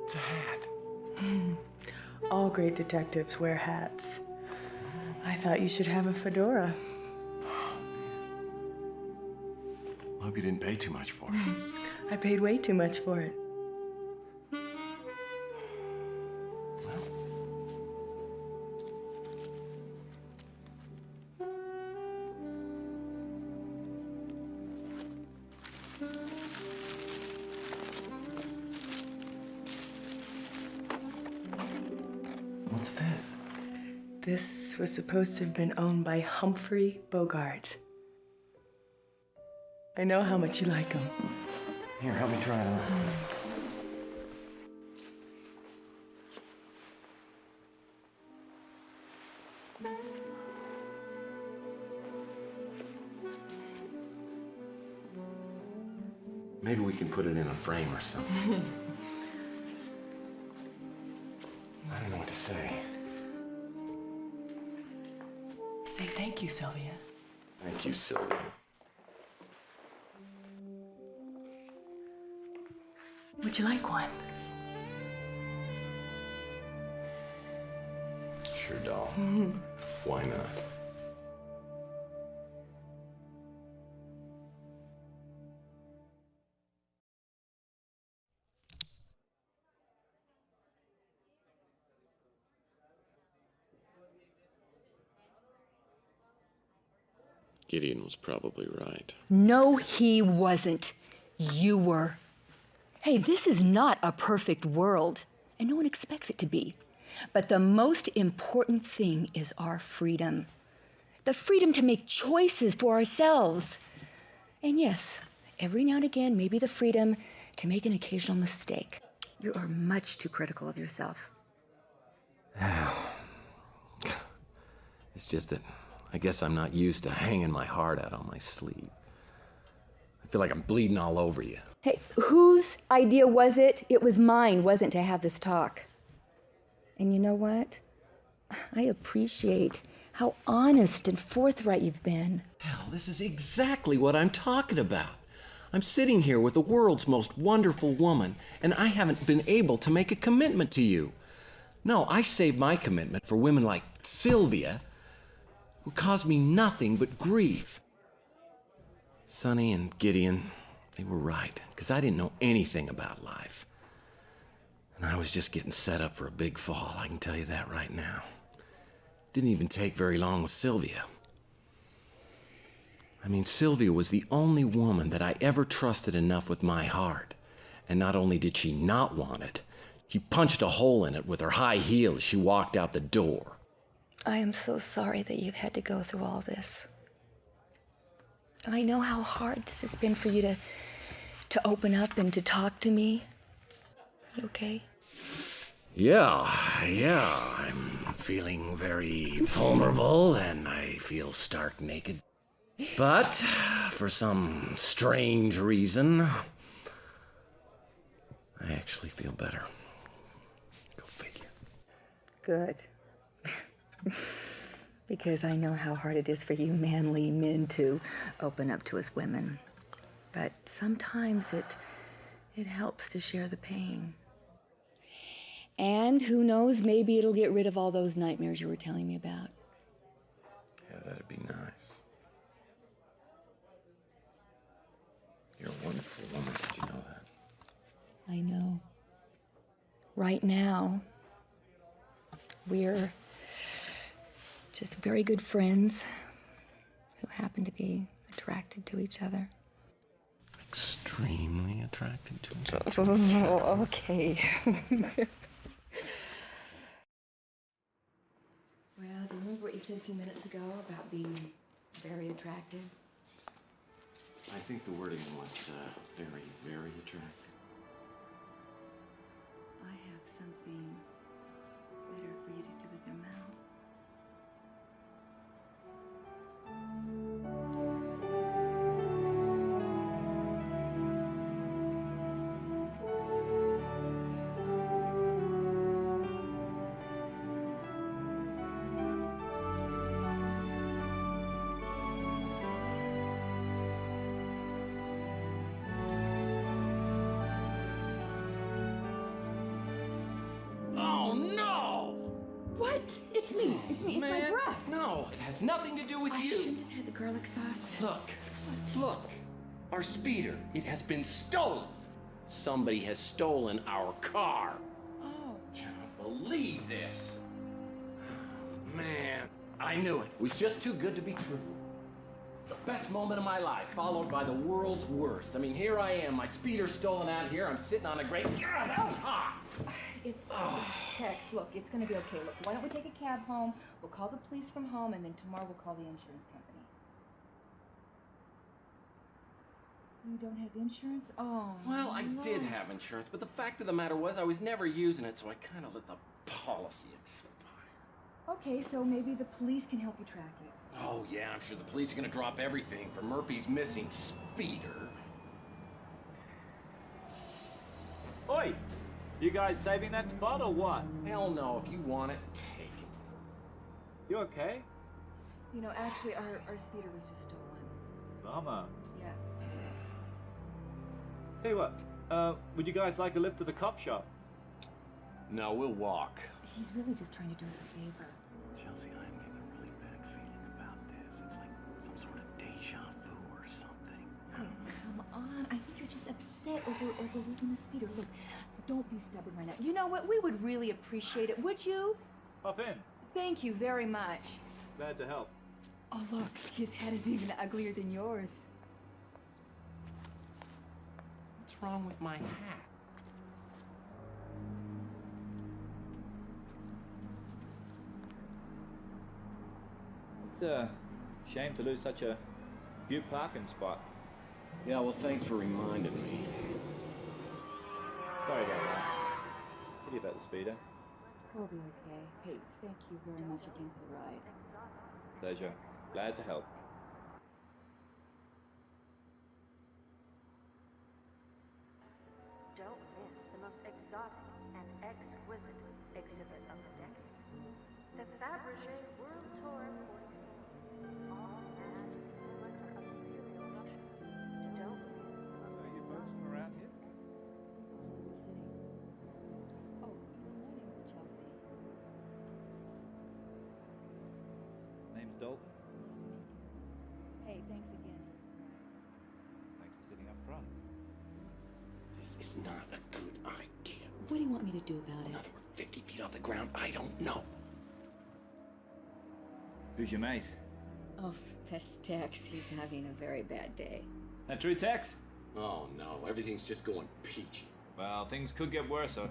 It's a hat. All great detectives wear hats. I thought you should have a fedora. I hope you didn't pay too much for it. I paid way too much for it. What's this? This was supposed to have been owned by Humphrey Bogart. I know how much you like him. Here, help me try it on. Maybe we can put it in a frame or something. I don't know what to say. Say thank you, Sylvia. Thank you, Sylvia. Would you like one? Sure, doll. Why not? Gideon was probably right. No, he wasn't. You were. Hey, this is not a perfect world, and no one expects it to be. But the most important thing is our freedom. The freedom to make choices for ourselves. And yes, every now and again, maybe the freedom to make an occasional mistake. You are much too critical of yourself. It's just that I guess I'm not used to hanging my heart out on my sleeve. I feel like I'm bleeding all over you. Hey, whose idea was it? It was mine, wasn't to have this talk. And you know what? I appreciate how honest and forthright you've been. Hell, this is exactly what I'm talking about. I'm sitting here with the world's most wonderful woman, and I haven't been able to make a commitment to you. No, I saved my commitment for women like Sylvia, who caused me nothing but grief. Sonny and Gideon, they were right, because I didn't know anything about life. And I was just getting set up for a big fall, I can tell you that right now. Didn't even take very long with Sylvia. I mean, Sylvia was the only woman that I ever trusted enough with my heart. And not only did she not want it, she punched a hole in it with her high heel as she walked out the door. I am so sorry that you've had to go through all this. And I know how hard this has been for you to open up and to talk to me. You okay? Yeah, I'm feeling very vulnerable and I feel stark naked. But, for some strange reason, I actually feel better. Go figure. Good. Because I know how hard it is for you manly men to open up to us women. But sometimes it helps to share the pain. And who knows, maybe it'll get rid of all those nightmares you were telling me about. Yeah, that'd be nice. You're a wonderful woman, did you know that? I know. Right now, we're just very good friends who happen to be attracted to each other. Extremely attracted to each other. Oh, okay. Well, do you remember what you said a few minutes ago about being very attractive? I think the wording was very, very attractive. I have something better for you to do with your mouth. It's me. It's me. It's my breath. No, it has nothing to do with you. I shouldn't have had the garlic sauce. Look. Our speeder. It has been stolen. Somebody has stolen our car. Oh. Cannot believe this. Man, I knew it. It was just too good to be true. The best moment of my life, followed by the world's worst. I mean, here I am. My speeder's stolen out here. I'm sitting on a great... God, that was hot. It's Tex. Look, it's gonna be okay. Look, why don't we take a cab home? We'll call the police from home, and then tomorrow we'll call the insurance company. You don't have insurance? Oh. Well, I no. did have insurance, but the fact of the matter was I was never using it, so I kind of let the policy expire. Okay, so maybe the police can help you track it. Oh, yeah, I'm sure the police are gonna drop everything for Murphy's missing speeder. Oi! You guys saving that spot or what? Hell no, if you want it, take it. You okay? You know, actually, our speeder was just stolen. Mama. Yeah, it is. Tell you what, would you guys like a lift to the cop shop? No, we'll walk. He's really just trying to do us a favor. Chelsea, I'm getting a really bad feeling about this. It's like some sort of deja vu or something. Oh, come on. I think you're just upset over losing the speeder. Look, don't be stubborn right now. You know what? We would really appreciate it, would you? Hop in. Thank you very much. Glad to help. Oh, look, his head is even uglier than yours. What's wrong with my hat? It's a shame to lose such a good parking spot. Yeah, well, thanks for reminding me. Sorry about that. Pity about the speeder. We'll be okay. Hey, thank you very much again for the ride. Pleasure. Glad to help. Don't miss the most exotic and exquisite exhibit of the decade. The Fabergé World Tour for all mad slicker of imperial Russia. Don't miss. So you folks from around here? Oh, my name's Chelsea. Name's Dalton. Hey, thanks again. Thanks for sitting up front. This is not a good idea. What do you want me to do about it? Now that we're 50 feet off the ground, I don't know. Who's your mate? Oh, that's Tex. He's having a very bad day. That true, Tex? Oh no, everything's just going peachy. Well, things could get worse, sir.